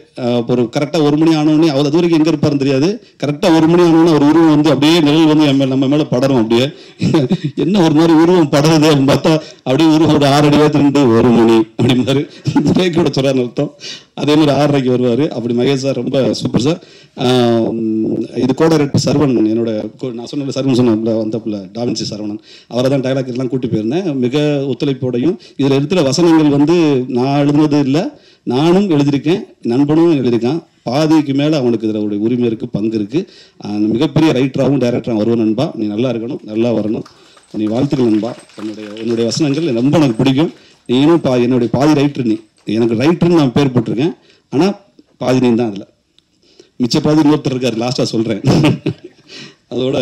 ஒரு கரெக்டாக 1 மணி ஆனோடனே, அவர் அது வரைக்கும் எங்கே இருப்பாருன்னு தெரியாது, கரெக்டாக 1 மணி ஆனோடனே ஒரு உருவம் வந்து அப்படியே நிழல் வந்து நம்ம மேலே படரும். அப்படியே என்ன ஒரு மாதிரி உருவம் படுறது அப்படின்னு பார்த்தா அப்படியே உருவம் ஒரு 6 அடி வேத்து 1 மணி அப்படி மாதிரி பிரேக்கோட சொல்கிறான்னு அர்த்தம். அதே மாதிரி 6:30க்கு வருவார். அப்படி மகேஷ் சார் ரொம்ப சூப்பர் சார். இது கோடைரக்டர் சரவணன், என்னோட நான் சொன்ன சரவணன் சொன்ன வந்தப்பில் டாவின்சி சரவணன், அவரை தான் டைலாக் எல்லாம் கூட்டி போயிருந்தேன். மிக ஒத்துழைப்போடையும் இதில் இருக்கிற வசனங்கள் வந்து நான் எழுதுனது இல்லை, நானும் எழுதியிருக்கேன், நண்பனும் எழுதியிருக்கான். பாதிக்கு மேலே அவனுக்கு இதில் உரிமை இருக்குது, பங்கு இருக்குது. மிகப்பெரிய ரைட்டராகவும் டைரக்டராகவும் வருவேன் நண்பா. நீ நல்லா இருக்கணும், நல்லா வரணும். நீ வாழ்த்துக்கள் நண்பா. என்னுடைய வசனங்கள் ரொம்ப எனக்கு பிடிக்கும். நீனும் என்னுடைய பாதி ரைட்டர். நீ எனக்கு ரைட்டர்னு நான் பேர் போட்டிருக்கேன், ஆனால் பாதி நீ தான் அதில், மிச்ச பாதி இன்னொருத்தர் இருக்கார், லாஸ்ட்டாக சொல்கிறேன். அதோட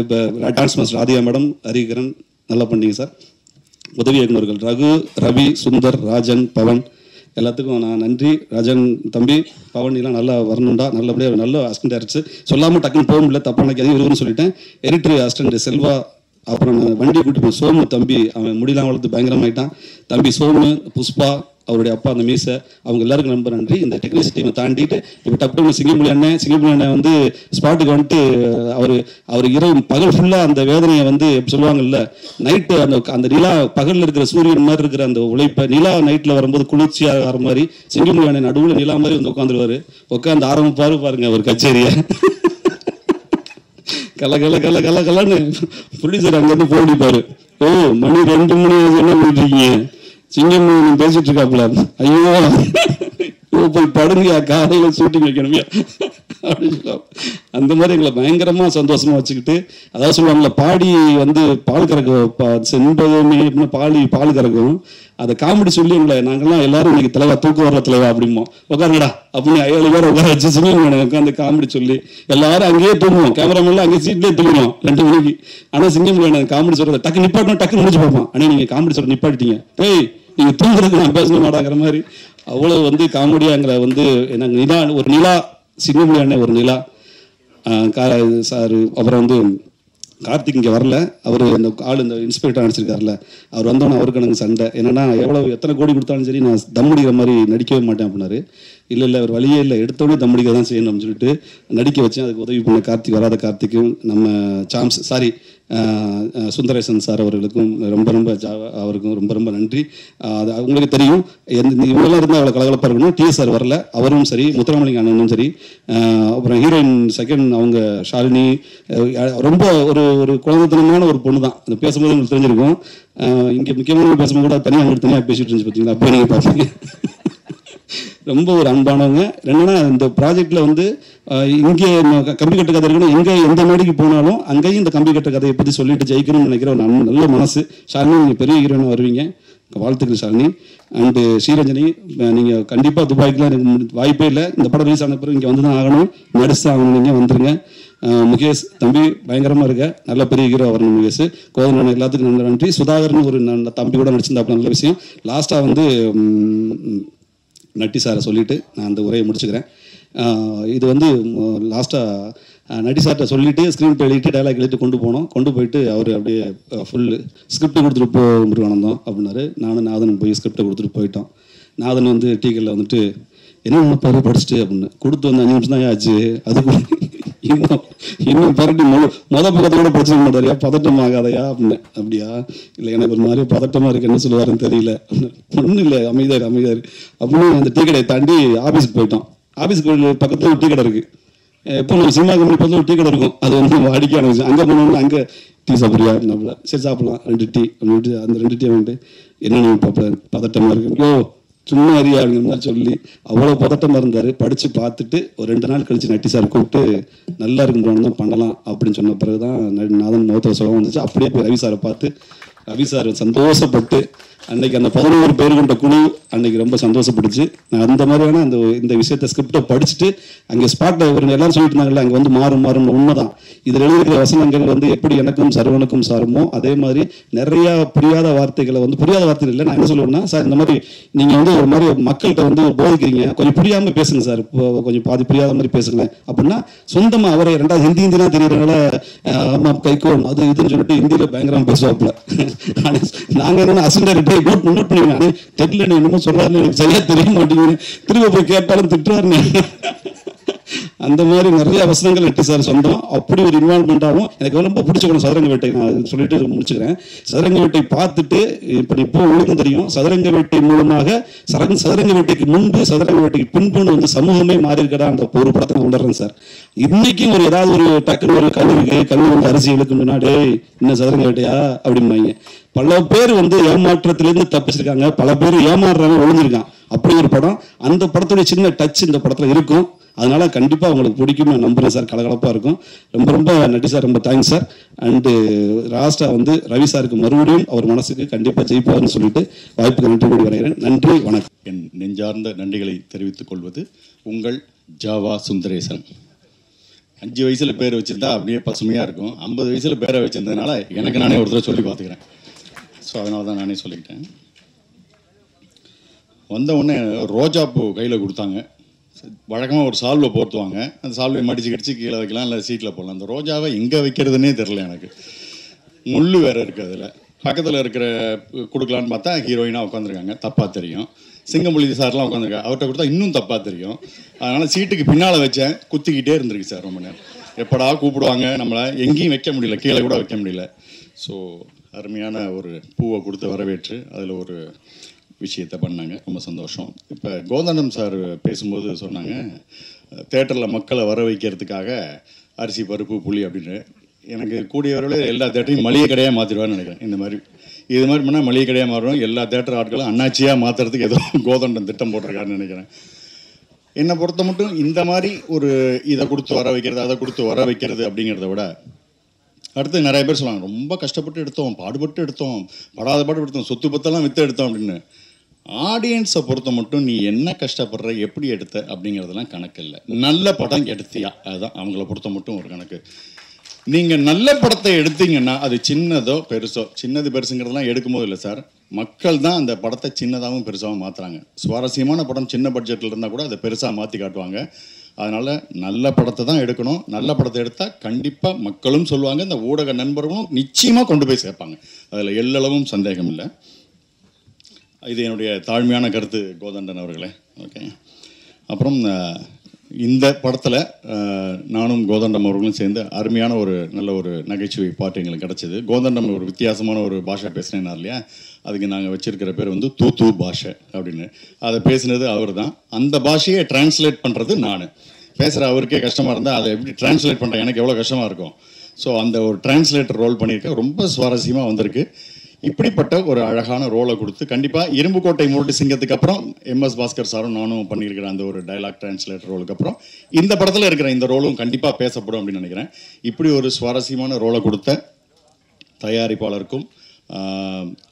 இப்போ dance master Radhika madam, Hariharan நல்லா பண்ணீங்க சார். உதவி இயக்குநர்கள் ரகு, ரவி, சுந்தர், ராஜன், பவன், எல்லாத்துக்கும் நான் நன்றி. ராஜன் தம்பி, பவன் எல்லாம் நல்லா வரணுண்டா, நல்லபடியாக நல்ல அசிஸ்டன்ட் டைரக்டர். சொல்லாமல் டக்குன்னு போக முடியல, தப்பாக நினைக்காது இவருன்னு சொல்லிட்டேன். Editor assistant Selva. அப்புறம் நான் வண்டியை கூட்டி போய் சோமு தம்பி, அவன் முடியலாம் வளர்த்து பயங்கரமாயிட்டான். தம்பி சோமு, புஷ்பா, அவருடைய அப்பா அந்த மீசை, அவங்க எல்லாருக்கும் ரொம்ப நன்றி. இந்த டெக்னீஷியன் டீமை தாண்டிட்டு இப்போ டப்பு சிங்கமொழி அண்ணன் வந்து ஸ்பாட்டுக்கு வந்துட்டு அவர் இரவு பகல் ஃபுல்லாக அந்த வேதனையை வந்து சொல்லுவாங்கல்ல, நைட்டு அந்த நிலா பகலில் இருக்கிற சூரியன் மாதிரி இருக்கிற அந்த உழைப்பை நிலா நைட்டில் வரும்போது குளிர்ச்சியாக வர மாதிரி சிங்கமொழி அண்ணன் நடுவில் நிலா மாதிரி வந்து உட்காந்துருவார். உட்காந்து பாருங்க அவர் கச்சேரியை கலன்னு ப்ரொடியூசர் அங்கேருந்து போடிப்பாரு. மணி 2 மணி என்ன பண்ணிட்டு இருக்கீங்க, சிங்கம் பேசிட்டு இருக்காப்புல, ஐயோ போய் படுங்கயா, காலையில் ஷூட்டிங் வைக்கணுமையா அப்படின்னு சொல்லுவாங்க. அந்த மாதிரி எங்களை பயங்கரமாக சந்தோஷமாக வச்சுக்கிட்டு, அதாவது சொல்லுவாங்களே பாடி வந்து பால் கறக்கும், செண்பகமே பால் கறக்கும், அதை காமெடி சொல்லி எங்களை நாங்கள்லாம் எல்லாரும் இன்னைக்கு தலைவா தூக்கம் வர்ற தலைவா அப்படிமோ, உட்காருங்கடா அப்படின்னு 7 பேர் உட்கார வச்சு சிங்கம் உட்காந்து காமெடி சொல்லி எல்லாரும் அங்கேயே தூங்குவோம். கேமராமேன்லாம் அங்கேயே சீட்லேயே தூங்குவோம் 2 மணிக்கு. ஆனால் சிங்கம் காமெடி சொல்கிறத டக்கு நிப்பாட்டணும், டக்கு முடிச்சு பார்ப்போம். ஆனால் நீங்கள் காமெடி சொல்கிற நிப்பாட்டிட்டீங்க, ஏய் நீங்கள் தூங்குறதுக்கு நான் பேச மாட்டாங்கிற மாதிரி அவ்வளோ வந்து காமெடியாக எங்களை வந்து நாங்கள் ஒரு நிலா, சிங்கமொழி அண்ணன் ஒரு நிலா சார். அப்புறம் வந்து கார்த்திக் இங்கே வரல, அவர் அந்த இந்த இன்ஸ்பெக்டர் நடிச்சிருக்காருல்ல, அவர் வந்தோன்னே அவருக்கு எனக்கு சண்டை. என்னன்னா எத்தனை கோடி கொடுத்தாலும் சரி நான் தம் அடிக்கிற மாதிரி நடிக்கவே மாட்டேன் அப்படின்னாரு. இல்லை அவர் வழியே இல்லை, எடுத்தோடனே தம் அடிக்க தான் செய்யணும்னு சொல்லிட்டு நடிக்க வச்சேன். அதுக்கு உதவி பண்ண கார்த்திக், வராத கார்த்திக்கும், நம்ம சுந்தரேசன் சார் அவர்களுக்கும் அவருக்கும் ரொம்ப நன்றி. அது அவங்களுக்கு தெரியும், இவங்கெல்லாம் இருந்தால் அவ்வளோ கலகலப்பாக இருக்கணும். டிஎஸ்ஆர் வரல, அவரும் சரி, முத்துராமலிங்க அண்ணனும் சரி. அப்புறம் ஹீரோயின் செகண்ட் அவங்க ஷாலினி, ரொம்ப ஒரு ஒரு குழந்தைத்தனமான ஒரு பொண்ணு தான். அது பேசும்போது உங்களுக்கு தெரிஞ்சிருக்கும். இங்கே முக்கியமான பேசும்போது கூட தனியாக பேசிட்டு இருந்துச்சு பார்த்தீங்களா, அப்போ நீங்கள் பார்ப்பீங்க. ரொம்ப ஒரு அன்பானவங்க. என்னன்னா இந்த ப்ராஜெக்ட்ல வந்து இங்கே கம்பி கட்ட கதை இருக்கணும், எங்கே எந்த மேடைக்கு போனாலும் அங்கேயும் இந்த கம்பி கட்ட கதையை பற்றி சொல்லிட்டு ஜெயிக்கணும்னு நினைக்கிற ஒரு நல்ல மனசு. ஷாலினி, நீங்கள் பெரிய ஹீரோயினாக வருவீங்க, வாழ்த்துக்கள் ஷாலினி. அண்டு ஸ்ரீரஞ்சனி, நீங்கள் கண்டிப்பாக துபாய்க்குலாம் எனக்கு வாய்ப்பே இல்லை. இந்த படம் ரிலீஸ் ஆன பிறகு இங்கே வந்து தான் ஆகணும், நடிச்சு தான் ஆகணும், நீங்கள் வந்துருங்க. முகேஷ் தம்பி பயங்கரமாக இருக்க, நல்ல பெரிய ஹீரோ வரணும் முகேஷ். கோதன் எல்லாத்துக்கும் நல்ல நன்றி. சுதாகர்னு ஒரு நல்ல தம்பி கூட நடிச்சிருந்தாப்புல, நல்ல விஷயம். லாஸ்ட்டாக வந்து நட்டி சாரை சொல்லிவிட்டு நான் அந்த உரையை முடிச்சுக்கிறேன். இது வந்து லாஸ்ட்டாக நட்டி சார்கிட்ட சொல்லிவிட்டு ஸ்க்ரீன் பிளே எழுதிட்டு டைலாக் எழுதிட்டு கொண்டு போயிட்டு அவர் அப்படியே ஃபுல்லு ஸ்கிரிப்ட் கொடுத்துட்டு முருகானந்தம் அப்படின்னாரு. நாதன் போய் ஸ்கிரிப்டை கொடுத்துட்டு போயிட்டோம். நாதன் வந்து டீக்கரில் வந்துட்டு என்ன நினைப்பாரு படிச்சுட்டு அப்படின்னு கொடுத்து வந்து 5 நிமிஷம் தான் ஆச்சு. அதுக்கு இன்னும் பரட்டி மொதல் பக்கத்தோட படிச்சுக்க மாட்டாரியா, பதட்டம் ஆகாதையா அப்படின்னு. அப்படியா, இல்லை எனக்கு ஒரு மாதிரி பதட்டமாக இருக்கு, என்ன சொல்லுவாருன்னு தெரியல. ஒன்றும் இல்லை, அமைதியார் அப்படின்னு அந்த டீ கடையை தாண்டி ஆஃபீஸுக்கு போயிட்டோம். ஆஃபீஸுக்கு பக்கத்தில் ஒரு டீ கடை இருக்குது. எப்போ நம்ம சினிமா கம்பெனி பக்கத்தில் ஒரு டீ கடை இருக்கும், அது வந்து வாடிக்கையான விஷயம். அங்கே போனோம்னா அங்கே டீ சாப்பிட்றியா அப்படின்னா, சரி சாப்பிட்லாம் 2 டீ அப்படின்ட்டு அந்த 2 டீ வந்துட்டு என்ன பார்ப்ப பதட்டமாக இருக்கு, சும்மா அறியாதுன்னு சொல்லி அவ்வளோ பதட்டமாக இருந்தார். படித்து பார்த்துட்டு ஒரு 2 நாள் கழிச்சு நட்டி சார் கூப்பிட்டு நல்லா இருக்குன்னு தான் பண்ணலாம் அப்படின்னு சொன்ன பிறகு தான் நாதன் முகத்தில் சொல்ல வந்துச்சு. அப்படியே போய் ரவி சாரை பார்த்து ரவி சார் சந்தோஷப்பட்டு அன்னைக்கு அந்த 11 பேர் கொண்ட குழு அன்னைக்கு ரொம்ப சந்தோஷப்பட்டுச்சு. நான் அந்த மாதிரியான இந்த விஷயத்தை ஸ்கிரிப்டை படிச்சுட்டு அங்கே ஸ்பாட்டில் எல்லாரும் சொல்லிட்டு இருந்தாங்கல்ல, அங்கே வந்து மாறும் உண்மைதான். இதில் எழுதியிருக்கிற வசனங்கள் வந்து எப்படி எனக்கும் சரவணுக்கும் சாருமோ அதே மாதிரி நிறையா புரியாத வார்த்தைகளை வந்து புரியாத வார்த்தைகள் இல்லை. நான் என்ன சொல்லுவேன்னா, சார் இந்த மாதிரி நீங்கள் வந்து ஒரு மாதிரி மக்கள்கிட்ட வந்து போதிக்கிறீங்க, கொஞ்சம் புரியாமல் பேசுங்க சார், கொஞ்சம் பாதி புரியாத மாதிரி பேசுங்க அப்படின்னா சொந்தமாக அவரை 2வது ஹிந்திலாம் தெரியறதுனால அம்மா கைக்கோள் அது இதுன்னு சொல்லிட்டு ஹிந்தியில் பயங்கரமாக பேசுவாப்புல. நாங்கள் என்ன அசிஸ்டன்ட் நோட் பண்ணிடுவேன், தெரியல நீ என்னமோ சொல்றாரு எனக்கு சரியா தெரிய மாட்டேங்குது, திரும்ப போய் கேட்டாலும் திட்டுறாருன்னு. அந்த மாதிரி நிறைய வசனங்கள் நட்டி சார் சொந்தம். அப்படி ஒரு இன்வால்மெண்ட் ஆகும். எனக்கு ரொம்ப பிடிச்ச சதுரங்க வேட்டை நான் சொல்லிட்டு முடிச்சுக்கிறேன். சதுரங்க வேட்டை பார்த்துட்டு இப்போ உங்களுக்கும் தெரியும், சதுரங்க வேட்டை மூலமாக சதுரங்க வேட்டைக்கு முன்பு சதுரங்க வேட்டைக்கு பின்புன்னு வந்து சமூகமே மாறி இருக்கடா அந்த ஒரு படத்தை நான் உணர்றேன் சார். இன்னைக்கும் ஒரு ஏதாவது ஒரு டக்குன்னு ஒரு கல்வி வந்து அரசியலுக்கு முன்னாடி இன்னும் சதுரங்க வேட்டையா அப்படின்னாங்க. பல பேர் வந்து ஏமாற்றத்திலேருந்து தப்பிச்சிருக்காங்க, பல பேர் ஏமாறுறாங்க, ஒழிஞ்சிருக்கான். அப்படி ஒரு படம். அந்த படத்துடைய சின்ன டச் இந்த படத்தில் இருக்கும். அதனால கண்டிப்பாக உங்களுக்கு பிடிக்கும் நான் நம்புறேன் சார். கலகலப்பாக இருக்கும். ரொம்ப நன்றி சார், ரொம்ப தேங்க்ஸ் சார். அண்டு லாஸ்ட்டாக வந்து ரவி சாருக்கு மறுபடியும் அவர் மனசுக்கு கண்டிப்பாக ஜெயிப்பார்னு சொல்லிட்டு வாய்ப்புக்கு நன்றி கூடி வரைகிறேன். நன்றி, வணக்கம். என் நெஞ்சார்ந்த நன்றிகளை தெரிவித்துக் கொள்வது உங்கள் ஜாவா சுந்தரேசன். 5 வயசில் பேர் வச்சுருந்தா அப்படியே பசுமையாக இருக்கும். 50 வயசில் பேரை வச்சுருந்ததுனால எனக்கு நானே ஒருத்தர் சொல்லி பார்த்துக்கிறேன். ஸோ அதனால தான் நானே சொல்லிக்கிட்டேன். வந்த உடனே ரோஜா பூ கையில் கொடுத்தாங்க. வழக்கமாக ஒரு சால்வை போர்த்துவாங்க, அந்த சால்வை மடிச்சு கடிச்சு கீழே வைக்கலாம், இல்லை சீட்டில் போடலாம். அந்த ரோஜாவை எங்கே வைக்கிறதுனே தெரில எனக்கு. முள் வேறு இருக்குது அதில். பக்கத்தில் இருக்கிற கொடுக்கலான்னு பார்த்தா ஹீரோயினாக உட்காந்துருக்காங்க, தப்பாக தெரியும். சிங்கம்புலி சார்லாம் உட்காந்துருக்காங்க, அவர்கிட்ட கொடுத்தா இன்னும் தப்பாக தெரியும். அதனால் சீட்டுக்கு பின்னால் வச்சேன், குத்திக்கிட்டே இருந்திருக்கு சார் ரொம்ப நேரம். எப்படா கூப்பிடுவாங்க நம்மளை, எங்கேயும் வைக்க முடியல, கீழே கூட வைக்க முடியல. ஸோ அருமையான ஒரு பூவை கொடுத்து வரவேற்று அதில் ஒரு விஷயத்தை பண்ணாங்க, ரொம்ப சந்தோஷம். இப்போ கோதண்டம் சார் பேசும்போது சொன்னாங்க, தேட்டரில் மக்களை வர வைக்கிறதுக்காக அரிசி பருப்பு புளி அப்படின்னு. எனக்கு கூடியவர்களே எல்லா தேட்டரையும் மளிகை கடையாக மாற்றிடுவான்னு நினைக்கிறேன். இது மாதிரி பண்ணால் மளிகை கடையாக மாறும். எல்லா தேட்டர் ஆட்களும் அண்ணாச்சியாக மாற்றுறதுக்கு ஏதோ கோதண்டம் திட்டம் போட்டிருக்காருன்னு நினைக்கிறேன். என்னை பொறுத்த மட்டும் இந்த மாதிரி ஒரு இதை கொடுத்து வர வைக்கிறது, அதை கொடுத்து வர வைக்கிறது அப்படிங்கிறத விட அடுத்து நிறைய பேர் சொல்லுவாங்க, ரொம்ப கஷ்டப்பட்டு எடுத்தோம், பாடுபட்டு எடுத்தோம், படாத பாடுபட்டு எடுத்தோம், சொத்து பத்தெல்லாம் விற்று எடுத்தோம் அப்படின்னு. ஆடியன்ஸை பொறுத்த மட்டும் நீ என்ன கஷ்டப்படுற, எப்படி எடுத்த அப்படிங்கிறதெல்லாம் கணக்கு இல்லை. நல்ல படம் எடுத்தியா, அதுதான் அவங்கள பொறுத்த மட்டும் ஒரு கணக்கு. நீங்கள் நல்ல படத்தை எடுத்தீங்கன்னா அது சின்னதோ பெருசோ, சின்னது பெருசுங்கிறதெல்லாம் எடுக்கும்போது இல்லை சார், மக்கள் தான் அந்த படத்தை சின்னதாகவும் பெருசாகவும் மாற்றுறாங்க. சுவாரஸ்யமான படம் சின்ன பட்ஜெட்டில் இருந்தால் கூட அதை பெருசாக மாற்றி காட்டுவாங்க. அதனால் நல்ல படத்தை தான் எடுக்கணும். நல்ல படத்தை எடுத்தால் கண்டிப்பாக மக்களும் சொல்லுவாங்க, இந்த ஊடக நண்பர்களும் நிச்சயமாக கொண்டு போய் சேர்ப்பாங்க. அதில் எல்லளவும் சந்தேகம் இல்லை. இது என்னுடைய தாழ்மையான கருத்து கோதண்டன் அவர்களே. ஓகே. அப்புறம் இந்த படத்தில் நானும் கோதண்டம் அவர்களும் சேர்ந்து அருமையான ஒரு நல்ல ஒரு நகைச்சுவை பாட்டு எங்களுக்கு கிடச்சிது. கோதண்டம் ஒரு வித்தியாசமான ஒரு பாஷை பேசுனேன்னா இல்லையா, அதுக்கு நாங்கள் வச்சுருக்கிற பேர் வந்து தூ பாஷை அப்படின்னு. அதை பேசுனது அவர் தான். அந்த பாஷையை டிரான்ஸ்லேட் பண்ணுறது நான். பேசுகிற அவருக்கே கஷ்டமாக இருந்தால் அதை எப்படி டிரான்ஸ்லேட் பண்ணுறேன், எனக்கு எவ்வளோ கஷ்டமாக இருக்கும். ஸோ அந்த ஒரு டிரான்ஸ்லேட்டர் ரோல் பண்ணியிருக்கேன். ரொம்ப சுவாரஸ்யமாக வந்திருக்கு. இப்படிப்பட்ட ஒரு அழகான ரோலை கொடுத்து கண்டிப்பாக இரும்புக்கோட்டை முரட்டு சிங்கத்துக்கு அப்புறம் MS பாஸ்கர் சாரும் நானும் பண்ணியிருக்கிற அந்த ஒரு டைலாக் டிரான்ஸ்லேட்டர் ரோலுக்கு அப்புறம் இந்த படத்தில் இருக்கிற இந்த ரோலும் கண்டிப்பாக பேசப்படும் அப்படின்னு நினைக்கிறேன். இப்படி ஒரு சுவாரஸ்யமான ரோலை கொடுத்த தயாரிப்பாளருக்கும்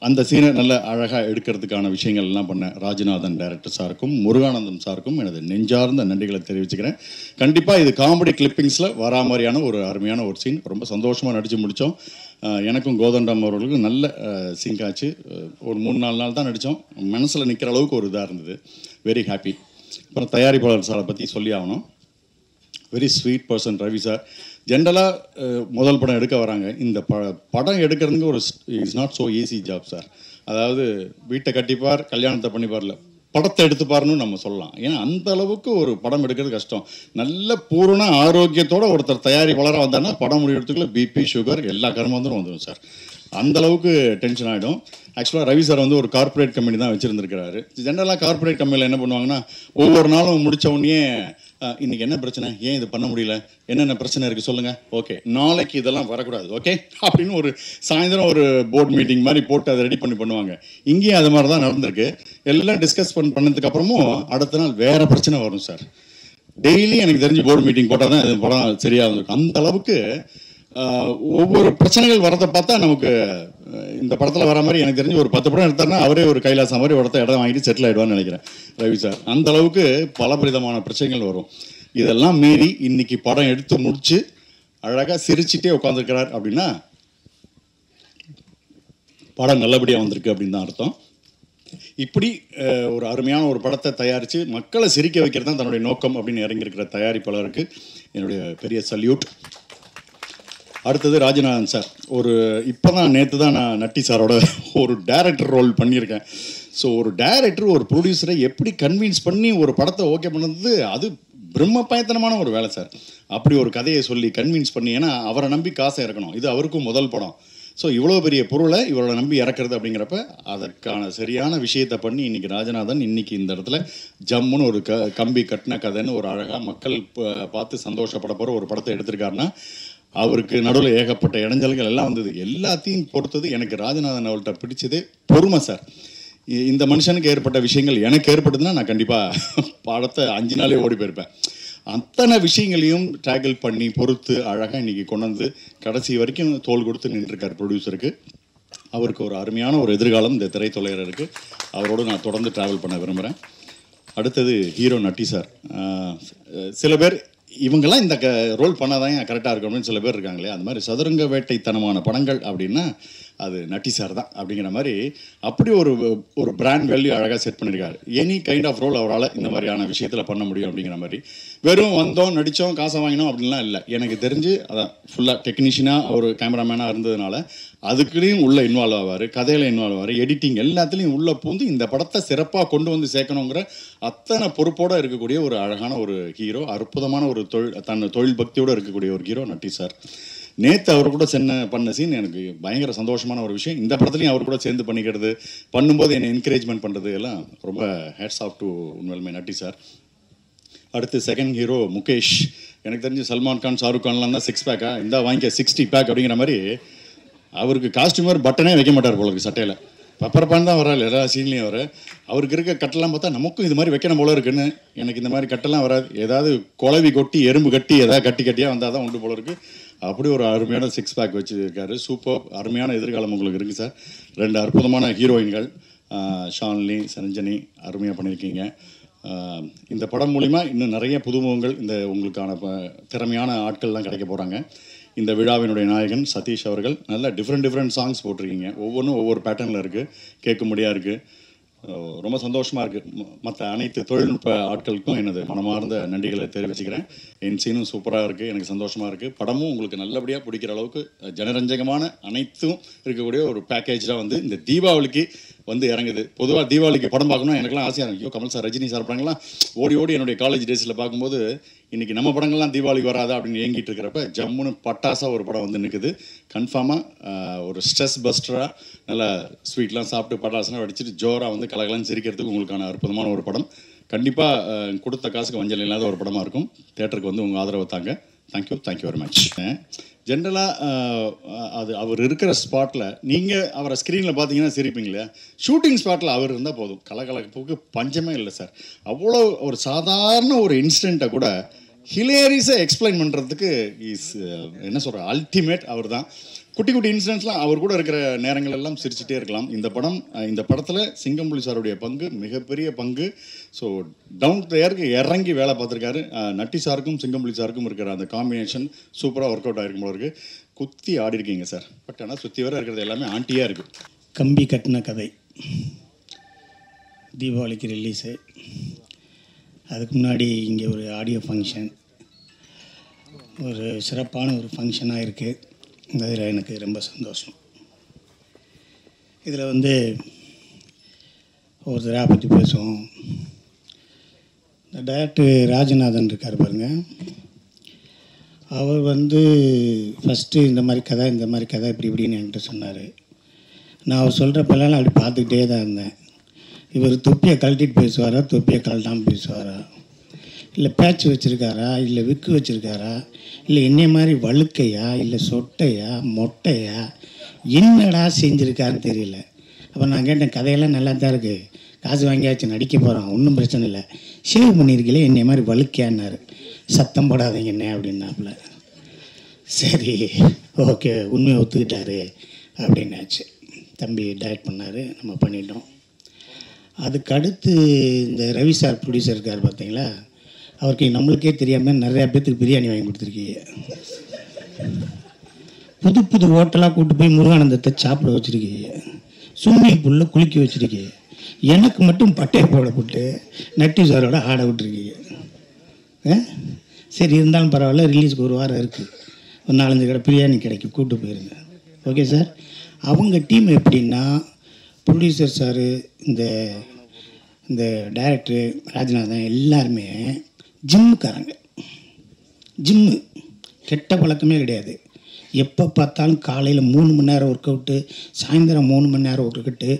அந்த சீனை நல்ல அழகாக எடுக்கிறதுக்கான விஷயங்கள் எல்லாம் பண்ண ராஜநாதன் டைரக்டர் சாருக்கும் முருகானந்தம் சாருக்கும் எனது நெஞ்சார்ந்த நன்றிகளை தெரிவிச்சுக்கிறேன். கண்டிப்பாக இது காமெடி கிளிப்பிங்ஸில் வரா மாதிரியான ஒரு அருமையான ஒரு சீன். ரொம்ப சந்தோஷமாக நடித்து முடித்தோம். எனக்கும் கோதண்டம் அவர்களுக்கும் நல்ல சிங்க் ஆச்சு. ஒரு 3-4 நாள் தான் நடித்தோம். மனசில் நிற்கிற அளவுக்கு ஒரு இதாக இருந்தது. Very happy. அப்புறம் தயாரிப்பாளர் சாரை பற்றி சொல்லி ஆகணும். Very sweet person Ravi sir. ஜென்ரலாக முதல் படம் எடுக்க வராங்க. இந்த படம் எடுக்கிறதுக்கு ஒரு it's not so easy job sir. அதாவது வீட்டை கட்டிப்பார், கல்யாணத்தை பண்ணிப்பார்ல, படத்தை எடுத்துப்பார்னு நம்ம சொல்லலாம். ஏன்னா அந்த அளவுக்கு ஒரு படம் எடுக்கிறது கஷ்டம். நல்ல பூரண ஆரோக்கியத்தோட ஒருத்தர் தயாரிப்பாளராக வந்தாருன்னா படம் முடிக்கிறதுக்குள்ள பிபி சுகர் எல்லா கர்மந்தும் வந்துடும் சார். அந்த அளவுக்கு டென்ஷன் ஆகிடும். ஆக்சுவலாக ரவி சார் வந்து ஒரு கார்ப்பரேட் கம்பெனி தான் வச்சுருந்துருக்கிறாரு. ஜென்ரலாக கார்ப்பரேட் கம்பெனியில் என்ன பண்ணுவாங்கன்னா, ஒவ்வொரு நாளும் முடித்த உடனே இன்றைக்கி என்ன பிரச்சனை, ஏன் இது பண்ண முடியல, என்னென்ன பிரச்சனை இருக்குது சொல்லுங்கள், ஓகே நாளைக்கு இதெல்லாம் வரக்கூடாது, ஓகே அப்படின்னு ஒரு சாயந்தரம் ஒரு போர்ட் மீட்டிங் மாதிரி போட்டு அதை ரெடி பண்ணுவாங்க. இங்கேயும் அது மாதிரி தான் நடந்திருக்கு. எல்லாம் டிஸ்கஸ் பண்ணதுக்கு அப்புறமும் அடுத்த நாள் வேறு பிரச்சனை வரும் சார். டெய்லி எனக்கு தெரிஞ்சு போர்டு மீட்டிங் போட்டால் தான் இது படம் சரியாக இருந்திருக்கும். அந்த அளவுக்கு ஒவ்வொரு பிரச்சனைகள் வரதை பார்த்தா நமக்கு இந்த படத்தில் வர மாதிரி எனக்கு தெரிஞ்சு ஒரு 10 படம் எடுத்தாருன்னா அவரே ஒரு கைலாசம் மாதிரி இடம் வாங்கிட்டு செட்டில் ஆகிடுவான்னு நினைக்கிறேன் ரவி சார். அந்த அளவுக்கு பலவிதமான பிரச்சனைகள் வரும். இதெல்லாம் மீறி இன்னைக்கு படம் எடுத்து முடிச்சு அழகாக சிரிச்சுட்டே உட்காந்துருக்கிறார் அப்படின்னா படம் நல்லபடியாக வந்திருக்கு அப்படின்னு தான் அர்த்தம். இப்படி ஒரு அருமையான ஒரு படத்தை தயாரித்து மக்களை சிரிக்க வைக்கிறது தான் தன்னுடைய நோக்கம் அப்படின்னு இறங்கியிருக்கிற தயாரிப்பாளருக்கு என்னுடைய பெரிய சல்யூட். அடுத்தது ராஜநாதன் சார். இப்போ தான் நேற்று தான் நான் நட்டி சாரோட ஒரு டைரக்டர் ரோல் பண்ணியிருக்கேன். ஸோ ஒரு டைரக்டர் ஒரு ப்ரொடியூசரை எப்படி கன்வின்ஸ் பண்ணி ஒரு படத்தை ஓகே பண்ணது, அது பிரம்மபயத்தனமான ஒரு வேலை சார். அப்படி ஒரு கதையை சொல்லி கன்வின்ஸ் பண்ணி, ஏன்னா அவரை நம்பி காசை இறக்கணும், இது அவருக்கும் முதல் படம். ஸோ இவ்வளோ பெரிய பொருளை இவரோட நம்பி இறக்குறது அப்படிங்கிறப்ப அதற்கான சரியான விஷயத்தை பண்ணி இன்றைக்கி ராஜநாதன் இன்றைக்கி இந்த இடத்துல ஜம்முன்னு ஒரு கம்பி கட்டின கதைன்னு ஒரு அழகாக மக்கள் பார்த்து சந்தோஷப்பட போகிற ஒரு படத்தை எடுத்திருக்காருன்னா அவருக்கு நடுவில் ஏகப்பட்ட இடைஞ்சல்கள் எல்லாம் வந்தது. எல்லாத்தையும் பொறுத்தது எனக்கு ராஜநாதன் அவர்கிட்ட பிடிச்சது பொறுமை சார். இந்த மனுஷனுக்கு ஏற்பட்ட விஷயங்கள் எனக்கு ஏற்பட்டதுன்னா நான் கண்டிப்பாக படத்தை 5 நாளே ஓடி போயிருப்பேன். அத்தனை விஷயங்களையும் டேக்கிள் பண்ணி பொறுத்து அழகாக இன்றைக்கி கொண்டு வந்து கடைசி வரைக்கும் தோள் கொடுத்து நின்றுருக்கார் ப்ரொடியூசருக்கு. அவருக்கு ஒரு அருமையான ஒரு எதிர்காலம் இந்த திரைத்துறையில் இருக்குது. அவரோடு நான் தொடர்ந்து ட்ராவல் பண்ண விரும்புகிறேன். அடுத்தது ஹீரோ நட்டி சார். சில பேர் இவங்கெல்லாம் இந்த ரோல் பண்ணாதான் கரெக்டாக இருக்கும் அப்படின்னு சில பேர் இருக்காங்களே, அந்த மாதிரி சதுரங்க வேட்டைத்தனமான படங்கள் அப்படின்னா அது நட்டி சார் தான் அப்படிங்கிற மாதிரி அப்படி ஒரு பிராண்ட் வேல்யூ அழகாக செட் பண்ணியிருக்காரு. எனி கைண்ட் ஆஃப் ரோல் அவரால் இந்த மாதிரியான விஷயத்தில் பண்ண முடியும் அப்படிங்கிற மாதிரி. வெறும் வந்தோம் நடித்தோம் காசை வாங்கினோம் அப்படின்லாம் இல்லை. எனக்கு தெரிஞ்சு அதான் ஃபுல்லாக டெக்னீஷியனாக ஒரு கேமராமேனாக இருந்ததுனால அதுக்குள்ளேயும் உள்ளே இன்வால்வ் ஆவார், கதையில் இன்வால்வ் ஆவார், எடிட்டிங் எல்லாத்துலேயும் உள்ளே பூந்து இந்த படத்தை சிறப்பாக கொண்டு வந்து சேர்க்கணுங்கிற அத்தனை பொறுப்போடு இருக்கக்கூடிய ஒரு அழகான ஒரு ஹீரோ, அற்புதமான ஒரு தொழில் பக்தியோடு இருக்கக்கூடிய ஒரு ஹீரோ நட்டி சார். நேற்று அவர் கூட பண்ண சீன் எனக்கு பயங்கர சந்தோஷமான ஒரு விஷயம். இந்த படத்துலையும் அவர் கூட சேர்ந்து பண்ணிக்கிறது, பண்ணும்போது என்னை என்கரேஜ்மெண்ட் பண்ணுறது எல்லாம் ரொம்ப ஹேட்ஸ் ஆஃப் டு உண்மையிலுமே நட்டி சார். அடுத்து செகண்ட் ஹீரோ முகேஷ். எனக்கு தெரிஞ்சு சல்மான் கான் ஷாருக் கான்லாம் தான் 6 பேக்கா இந்த வாங்கிக்க 60 பேக் அப்படிங்கிற மாதிரி அவருக்கு காஸ்டியூமர் பட்டனே வைக்க மாட்டார் போல இருக்கு சட்டையில். பப்பரப்பான் தான் வராது எல்லா சீன்லேயும் வர. அவருக்கு இருக்க கட்டெல்லாம் பார்த்தா நமக்கும் இது மாதிரி வைக்கணும் போல இருக்குன்னு. எனக்கு இந்த மாதிரி கட்டெல்லாம் வராது. ஏதாவது குழவி கொட்டி எறும்பு கட்டி ஏதாவது கட்டியாக வந்தால் தான் உண்டு போல இருக்குது. அப்படி ஒரு அருமையான 6 பேக் வச்சுருக்காரு. சூப்பர் அருமையான எதிர்காலம் உங்களுக்கு இருக்குது சார். 2 அற்புதமான ஹீரோயின்கள் ஷாலினி சரஞ்சனி அருமையாக பண்ணியிருக்கீங்க. இந்த படம் மூலிமா இன்னும் நிறைய புதுமுகங்கள் இந்த உங்களுக்கான திறமையான ஆட்கள்லாம் கிடைக்க போகிறாங்க. இந்த விழாவினுடைய நாயகன் சதீஷ் அவர்கள் நல்ல டிஃப்ரெண்ட் சாங்ஸ் போட்டிருக்கீங்க. ஒவ்வொன்றும் ஒவ்வொரு பேட்டர்னில் இருக்குது, கேட்கும்படியாக இருக்குது. ரொம்ப சந்தோஷமாக இருக்குது. மற்ற அனைத்து தொழில்நுட்ப ஆட்களுக்கும் எனது மனமார்ந்த நன்றிகளை தெரிவிச்சுக்கிறேன். என் சீனும் சூப்பராக இருக்குது, எனக்கு சந்தோஷமாக இருக்குது. படமும் உங்களுக்கு நல்லபடியாக பிடிக்கிற அளவுக்கு ஜனரஞ்சகமான அனைத்தும் இருக்கக்கூடிய ஒரு பேக்கேஜாக வந்து இந்த தீபாவளிக்கு வந்து இறங்குது. பொதுவாக தீபாவளிக்கு படம் பார்க்கணும் எனக்குலாம் ஆசையாக இருக்கும். ஐயோ கமல் சார் ரஜினி சார் படங்கள்லாம் ஓடி என்னுடைய காலேஜ் டேஸில் பார்க்கும்போது இன்றைக்கி நம்ம படங்கள்லாம் தீபாவளிக்கு வராதா அப்படின்னு ஏங்கிட்டு இருக்கிறப்ப ஜம்முன்னு பட்டாசாக ஒரு படம் வந்து நிற்குது. கன்ஃபார்மாக ஒரு ஸ்ட்ரெஸ் பஸ்டராக நல்லா ஸ்வீட்லாம் சாப்பிட்டு பட்டாசுலாம் வெடிச்சிட்டு ஜோராக வந்து கலகலன்னு சிரிக்கிறதுக்கு உங்களுக்கான அற்புதமான ஒரு படம். கண்டிப்பாக கொடுத்த காசுக்கு வஞ்சல் இல்லாத ஒரு படமாக இருக்கும். தேட்டருக்கு வந்து உங்கள் ஆதரவை தாங்க. Thank you very much. ஜென்ரலாக அது அவர் இருக்கிற ஸ்பாட்டில் நீங்கள் அவரை ஸ்க்ரீனில் பார்த்தீங்கன்னா சிரிப்பீங்களே, ஷூட்டிங் ஸ்பாட்டில் அவர் இருந்தால் போதும், கலகலப்புக்கு பஞ்சமே இல்லை சார். அவ்வளோ ஒரு சாதாரண ஒரு இன்சிடெண்ட்டை கூட ஹிலேரியஸாக எக்ஸ்பிளைன் பண்ணுறதுக்கு என்ன சொல்கிற அல்டிமேட் அவர் தான். குட்டி குட்டி இன்சிடென்ட்ஸ்லாம் அவர் கூட இருக்கிற நேரங்கள் எல்லாம் சிரிச்சுட்டே இருக்கலாம். இந்த படத்தில் சிங்கம்புலி சாருடைய பங்கு மிகப்பெரிய பங்கு. ஸோ டவுன் டு ஏருக்கு இறங்கி வேலை பார்த்துருக்காரு. நட்டி சாருக்கும் சிங்கம்புலி சாருக்கும் இருக்கிற அந்த காம்பினேஷன் சூப்பராக ஒர்க் அவுட் ஆகிருக்கும் போல இருக்குது. குத்தி ஆடி இருக்கீங்க சார். பட் ஆனால் சுற்றி வர இருக்கிறது எல்லாமே ஆண்டியாக இருக்குது. கம்பி கட்டின கதை தீபாவளிக்கு ரிலீஸு. அதுக்கு முன்னாடி இங்கே ஒரு ஆடியோ ஃபங்க்ஷன், ஒரு சிறப்பான ஒரு ஃபங்க்ஷனாக இருக்குது. அதில் எனக்கு ரொம்ப சந்தோஷம். இதில் ஒருத்தராக பற்றி பேசுவோம். இந்த டைரக்டர் ராஜநாதன் இருக்கார் பாருங்க, அவர் ஃபஸ்ட்டு இந்த மாதிரி கதை இப்படி இப்படின்னு என்கிட்ட சொன்னார். நான் அவர் சொல்கிறப்பெல்லாம் அப்படி பார்த்துக்கிட்டே தான் இருந்தேன். இவர் தொப்பியை கழட்டிட்டு பேசுவாரா, தொப்பியை கழட்டாமல் பேசுவாரா, இல்லை பேட்ச் வச்சுருக்காரா, இல்லை விக்கு வச்சுருக்காரா, இல்லை என்னை மாதிரி வழுக்கையா, இல்லை சொட்டையா, மொட்டையா, என்னடா செஞ்சுருக்காருன்னு தெரியல. அப்போ நான் கேட்டேன், கதையெல்லாம் நல்லா தான் இருக்குது, காசு வாங்கியாச்சு, நடிக்க போகிறோம், ஒன்றும் பிரச்சனை இல்லை, ஷேவ் பண்ணியிருக்கீங்களே என்னை மாதிரி வழுக்கையான்னாரு. சத்தம் போடாதீங்க என்ன அப்படின்னாப்புல. சரி ஓகே, உண்மையை ஒத்துக்கிட்டாரு அப்படின்னாச்சு. தம்பி டைரக்ட் பண்ணார், நம்ம பண்ணிட்டோம். அதுக்கடுத்து இந்த ரவி சார் ப்ரொடியூசர் இருக்கார் பார்த்தீங்களா, அவருக்கு நம்மளுக்கே தெரியாமல் நிறையா பேர்த்துக்கு பிரியாணி வாங்கி கொடுத்துருக்கீங்க. புது புது ஹோட்டலாக கூப்பிட்டு போய் முருகானந்தத்தை சாப்பிட வச்சுருக்கீங்க, ஸ்விம்மிங் பூலில் குளிக்க வச்சுருக்கீங்க, எனக்கு மட்டும் பட்டையை போட போட்டு நட்டி சாரோட ஆட விட்டுருக்கீங்க. சரி இருந்தாலும் பரவாயில்ல, ரிலீஸுக்கு ஒரு வாரம் இருக்குது, ஒரு 4-5 கடை பிரியாணி கிடைக்கும், கூப்பிட்டு போயிருங்க. Okay sir. அவங்க டீம் எப்படின்னா, ப்ரொடியூசர் சார், இந்த டைரக்டரு ராஜநாதன் எல்லாருமே ஜிம்முக்காரங்க. ஜிம்மு கெட்ட பழக்கமே கிடையாது. எப்போ பார்த்தாலும் காலையில் 3 மணி நேரம் ஒர்க் அவுட்டு, சாயந்தரம் 3 மணி நேரம் ஒர்க் அவுட்டு.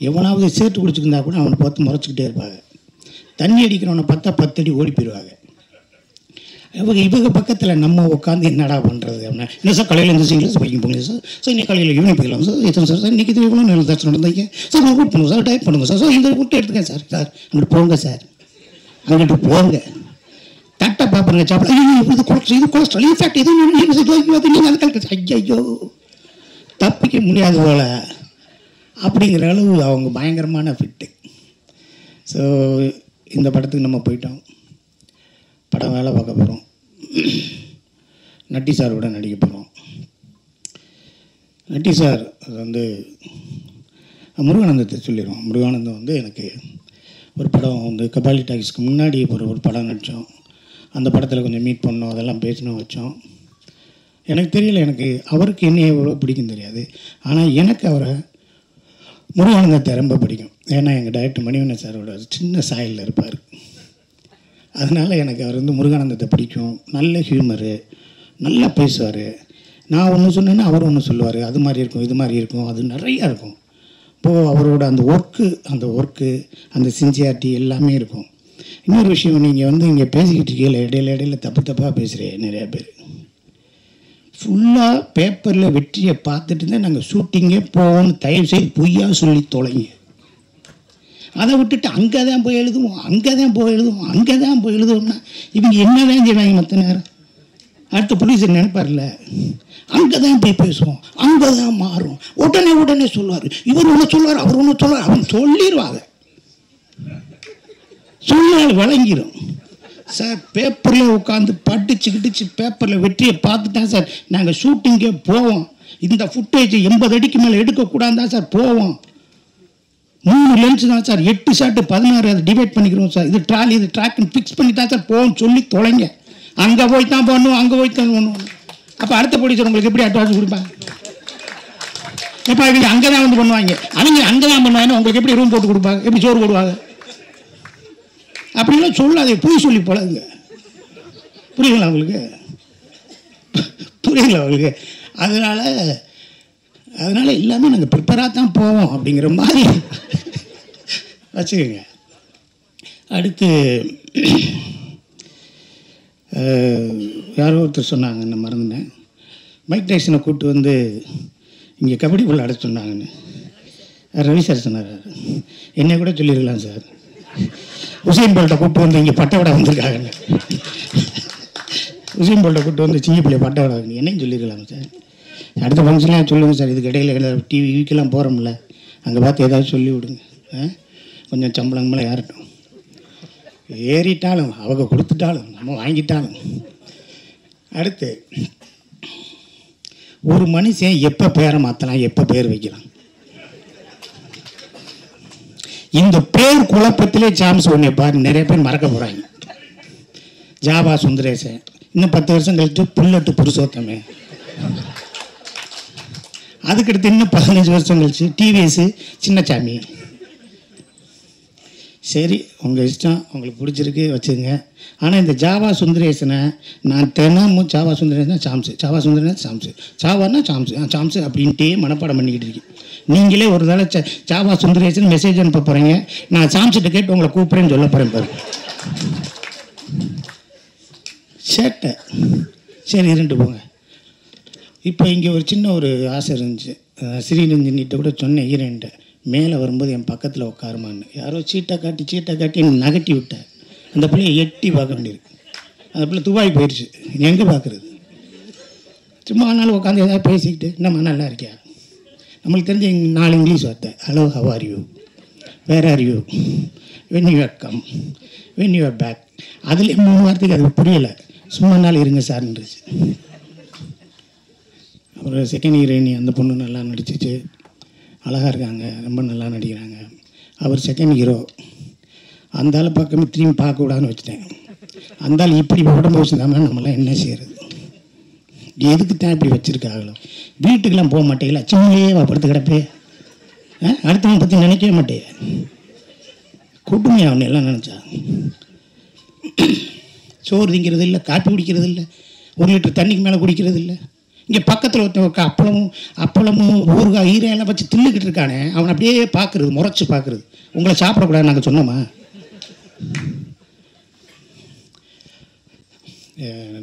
எவனாவது சேர்த்து குடிச்சிருந்தா கூட அவனை பார்த்து முறைச்சிக்கிட்டே இருப்பாங்க. தண்ணி அடிக்கிறவனை பார்த்தா 10 அடி ஓடி போயிடுவாங்க. இவங்க பக்கத்தில் நம்ம உட்காந்து என்னடா பண்ணுறது அப்படின்னா, இல்லை சார் காலையில் இந்த இங்கிலீஷ் படிக்க போங்க சார், சார் இன்னைக்கு காலையில் ஈவினிங் போயிடலாம் சார், எத்தனை சார் இன்றைக்கி இது எவ்வளோ நேரம் தச்சு நடந்தீங்க சார், நான் ரூட் பண்ணுங்க சார், டைப் பண்ணுங்க சார், சார் இந்த ரூட் எடுத்துக்கேன் சார், சார் அங்கிட்டு போங்க சார், அங்கிட்டு போங்க, தட்டை பார்ப்பங்க சாப்பிட, இது கொலஸ்ட்ரால் இன்ஃபேக்ட் இது நீங்கள் ஐயோ தப்பிக்க முடியாது போல அப்படிங்கிற அளவு அவங்க பயங்கரமான ஃபிட்டு. ஸோ இந்த படத்துக்கு நம்ம போயிட்டோம், படம் வேலை பார்க்க போகிறோம், நட்டி சாரோட நடிக்க போகிறோம். நட்டி சார் அது முருகானந்தத்தை சொல்லிடுவோம். முருகானந்தம் எனக்கு ஒரு படம் கபாலி டாக்ஸ்க்கு முன்னாடி ஒரு படம் நடித்தோம். அந்த படத்தில் கொஞ்சம் மீட் பண்ணோம், அதெல்லாம் பேசணும் வச்சோம். எனக்கு தெரியல, எனக்கு அவருக்கு என்ன எவ்வளோ பிடிக்கும் தெரியாது, ஆனால் எனக்கு அவரை முருகானந்தத்தை ரொம்ப பிடிக்கும். ஏன்னா எங்கள் டைரக்டர் மணிவண்ணன் சாரோட சின்ன சாயலில் இருப்பார். அதனால் எனக்கு அவர் முருகானந்தத்தை பிடிக்கும். நல்ல ஹியூமரு, நல்லா பேசுவார். நான் ஒன்று சொன்னேன்னா அவர் ஒன்று சொல்லுவார், அது மாதிரி இருக்கும், இது மாதிரி இருக்கும், அது நிறையா இருக்கும். இப்போது அவரோட அந்த ஒர்க்கு அந்த சின்சியாரிட்டி எல்லாமே இருக்கும். இன்னொரு விஷயம், நீங்கள் இங்கே பேசிக்கிட்டு இருக்கீங்கள, இடையில தப்பாக பேசுகிறேன். நிறையா பேர் ஃபுல்லாக பேப்பரில் வெற்றியை பார்த்துட்டு தான் நாங்கள் ஷூட்டிங்கே போவோம்னு தயவு செய்து பொய்யா சொல்லி தொலைங்க. அதை விட்டுட்டு அங்கே தான் போய் எழுதுவோம்னா இவங்க என்ன தான் செய்வாங்க மற்ற நேரம்? அடுத்த ப்ரொடியூசர் நினைப்பார்ல, அங்கே தான் போய் பேசுவோம், அங்கே தான் மாறும், உடனே சொல்லுவார், இவர் ஒன்று சொல்லுவார், அவர் ஒன்று சொல்லுவார், அவன் சொல்லிடுவாங்க, சொன்னால் விளங்கிடும் சார். பேப்பரில் உட்காந்து படிச்சுக்கிட்டு பேப்பரில் வெற்றியை பார்த்துட்டேன் சார் நாங்கள் ஷூட்டிங்கே போவோம். இந்த ஃபுட்டேஜ் 80 அடிக்கு மேலே எடுக்கக்கூடாது தான் சார் போவோம். 3 லென்ஸ் தான் சார், 8 ஷாட்டு 16, அதை டிவைட் பண்ணிக்கிறோம் சார். இது ட்ராலி, இது ட்ராக்னு ஃபிக்ஸ் பண்ணி தான் சார் போவோம் சொல்லி தொலைங்க. அங்கே போய் தான் பண்ணுவோம். அப்போ அடுத்த ப்ரொடியூசர் உங்களுக்கு எப்படி அட்வான்ஸ் கொடுப்பாங்க? எப்போ இவங்க அங்கே தான் பண்ணுவாங்க, அவங்க அங்கே தான் பண்ணுவாங்க, உங்களுக்கு எப்படி ரூம் போட்டு கொடுப்பாங்க, எப்படி சோறு போடுவாங்க? அப்படிலாம் சொல்லாதே, போய் சொல்லி பழகுங்க. புரியுங்களா உங்களுக்கு? அதனால் எல்லாமே நாங்கள் ப்ரிப்பராக தான் போவோம் அப்படிங்கிற மாதிரி வச்சுக்கோங்க. அடுத்து யாரோ ஒருத்தர் சொன்னாங்க, நான் மறந்துட்டேன், மைக் டைசனை கூப்பிட்டு வந்து இங்கே கபடி விளையாட சொன்னாங்கன்னு ரவி சார் சொன்னார். என்னை கூட சொல்லியிருக்கலாம் சார். உசைன் போல்ட்டை கூப்பிட்டு வந்து இங்கே பட்டை விட வந்திருக்காங்கன்னு. உசைன் போல்ட்டை கூப்பிட்டு வந்து சின்ன பிள்ளை பட்டை விட என்னையும் சொல்லியிருக்கலாம் சார். அடுத்த ஃபங்க்ஷன்லாம் சொல்லுங்கள் சார். இதுக்கு இடையில டிவி வீக்கெல்லாம் போகிறோம்ல, அங்கே பார்த்து ஏதாவது சொல்லி விடுங்க. கொஞ்சம் சம்பளங்களாம் ஏறட்டும். ஏறிட்டாலும் அவங்க கொடுத்துட்டாலும் நம்ம வாங்கிட்டாலும். அடுத்து, ஒரு மனுஷன் எப்போ பேரை மாற்றலாம், எப்போ பேர் வைக்கலாம்? இந்த பேர் குழப்பத்திலே சாம்ஸ் ஒன்று பாரு, நிறைய பேர் மறக்க போகிறாங்க. ஜாவா சுந்தரேசன், இன்னும் 10 வருஷம் கழிச்சு புல்லட்டு புருஷோத்தமே. அதுக்கடுத்து இன்னும் 15 வருஷம் கழிச்சு டிவிஎஸ் சின்னசாமி. சரி, உங்கள் இஷ்டம், உங்களுக்கு பிடிச்சிருக்கு வச்சுங்க. ஆனால் இந்த ஜாவா சுந்தரேசனை நான் தினமும் ஜாவா சுந்தரேசனா சாம்ஸு, ஜாவா சுந்தரேசன் சாம்ஸு, ஜாவானா சாம்ஸு, சாம்ஸு அப்படின்ட்டே மனப்பாடம் பண்ணிக்கிட்டு இருக்கேன். நீங்களே ஒரு தடவை ஜாவா சுந்தரேசன் மெசேஜ் அனுப்ப போகிறீங்க, நான் சாம்ஸிட்ட கேட்டு உங்களை கூப்பிட்றேன்னு சொல்ல போகிறேன் பாரு. சேட்டை. சரி, இருந்துட்டு போங்க. இப்போ இங்கே ஒரு சின்ன ஒரு ஆசை இருந்துச்சு. ஸ்ரீரஞ்சனிட்ட கூட சொன்னேன் ஹீரோயின்ட்ட, மேலே வரும்போது என் பக்கத்தில் உட்காருமான்னு. யாரோ சீட்டை காட்டி நகட்டி விட்டேன். அந்த பிள்ளையை எட்டி பார்க்க வேண்டியிருக்கு. அந்த பிள்ளை துபாய் போயிடுச்சு. எங்கே பார்க்குறது? சும்மா ஆனாலும் உட்காந்து ஏதாவது பேசிக்கிட்டு, என்னம்மா நல்லா இருக்கியா? நம்மளுக்கு தெரிஞ்ச 4 இங்கிலீஷ் வார்த்தை. Hello, how are you, where are you, when you are come, when you are back. அதுலேயே 3 வார்த்தைக்கு அது புரியலை. சும்மா நாள் இருங்க சார்ன்றுச்சு. அப்புறம் செகண்ட் ஹீரோயினி, அந்த பொண்ணு நல்லா நடிச்சிச்சு, அழகாக இருக்காங்க, ரொம்ப நல்லா நடிக்கிறாங்க. அவர் செகண்ட் ஹீரோ. அந்த ஆள் பக்கமே திரும்பி பார்க்கக்கூடாதுன்னு வச்சுட்டேன். அந்த ஆள் இப்படி உடம்பு வச்சுருந்தாமல் நம்மளாம் என்ன செய்கிறது? எதுக்கு தான் இப்படி வச்சுருக்காங்களோ? வீட்டுக்கெல்லாம் போக மாட்டேங்களா? சின்னலே படுத்து கிடப்பே. அடுத்தவங்க பற்றி நினைக்கவே மாட்டேன். கூட்டுமையா அவனை எல்லாம் நினச்சா. சோறு திங்கிறது இல்லை, காப்பி குடிக்கிறது இல்லை, 1 லிட்டர் தண்ணிக்கு மேலே குடிக்கிறது இல்லை. இங்கே பக்கத்தில் ஒருத்தன் அப்பளமும் ஊறுகாய் ஈரையெல்லாம் வச்சு தின்னுக்கிட்டு இருக்கானே, அவன் அப்படியே பார்க்குறது, முறைச்சி பார்க்குறது. உங்களை சாப்பிடக்கூடாது நாங்கள் சொன்னோமா?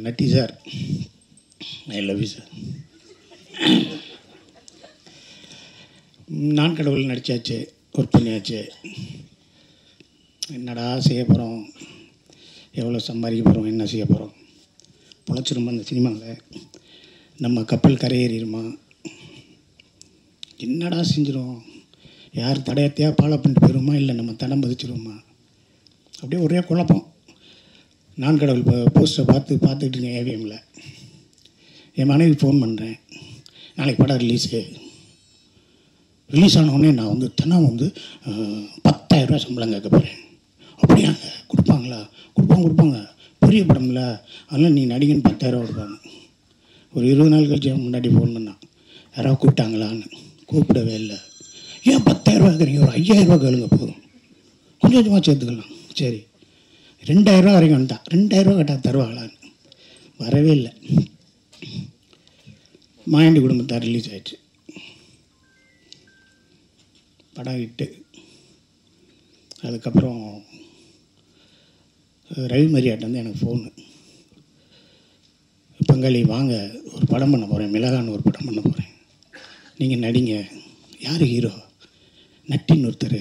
Natty sir, I love you sir. நான் கடவுள் நடித்தாச்சு, ஒர்க் பண்ணியாச்சு. என்னடா செய்ய போகிறோம், எவ்வளோ சம்பாதிக்க போகிறோம், என்ன செய்ய போகிறோம்? பொழைச்சிருமா அந்த சினிமாவில்? நம்ம கப்பல் கரையேறிடுமா? என்னடா செஞ்சிடும்? யார் தடையத்தையாக ஃபாலோ பண்ணிட்டு போயிடுமா, இல்லை நம்ம தடம் பதிச்சிடுவோமா? அப்படியே ஒரே குழப்பம். நான் கடவுள் போஸ்டரை பார்த்துக்கிட்டு இருக்கேன் ஏவிஎம்மில். என் மனைவி ஃபோன் பண்ணுறேன், நாளைக்கு படம் ரிலீஸ் ஆனவுடனே நான் வந்து தினம் வந்து 10,000 ரூபா சம்பளம் கேட்க போகிறேன். அப்படியாங்க? கொடுப்பாங்களா? கொடுப்பாங்க. பெரிய படம்ல, அதெல்லாம் நீ நடிகன்னு 10,000 ரூபா கொடுப்பாங்க. ஒரு 20 நாள் கழிச்சு முன்னாடி ஃபோன் பண்ணான், யாராவது கூப்பிட்டாங்களான்னு. கூப்பிடவே இல்லை. ஏன் 10,000 ரூபா கேட்குறீங்க? ஒரு 5,000 ரூபா கேளுங்க போதும், கொஞ்சம் கொஞ்சமாக சேர்த்துக்கலாம். சரி, 2,000 ரூபா வரைக்கும் வந்துட்டான். 2,000 ரூபா கேட்டால் தருவாங்களான்னு. வரவே இல்லை. மாயாண்டி குடும்பத்தார் ரிலீஸ் ஆயிடுச்சு. படம் ஹிட்டு. அதுக்கப்புறம் ரவி மரியாட்ட வந்து எனக்கு ஃபோனு, பங்காளி வாங்க, ஒரு படம் பண்ண போகிறேன், மிளகான்னு ஒரு படம் பண்ண போகிறேன், நீங்கள் நடிங்க. யார் ஹீரோ? நட்டின்னு ஒருத்தர்,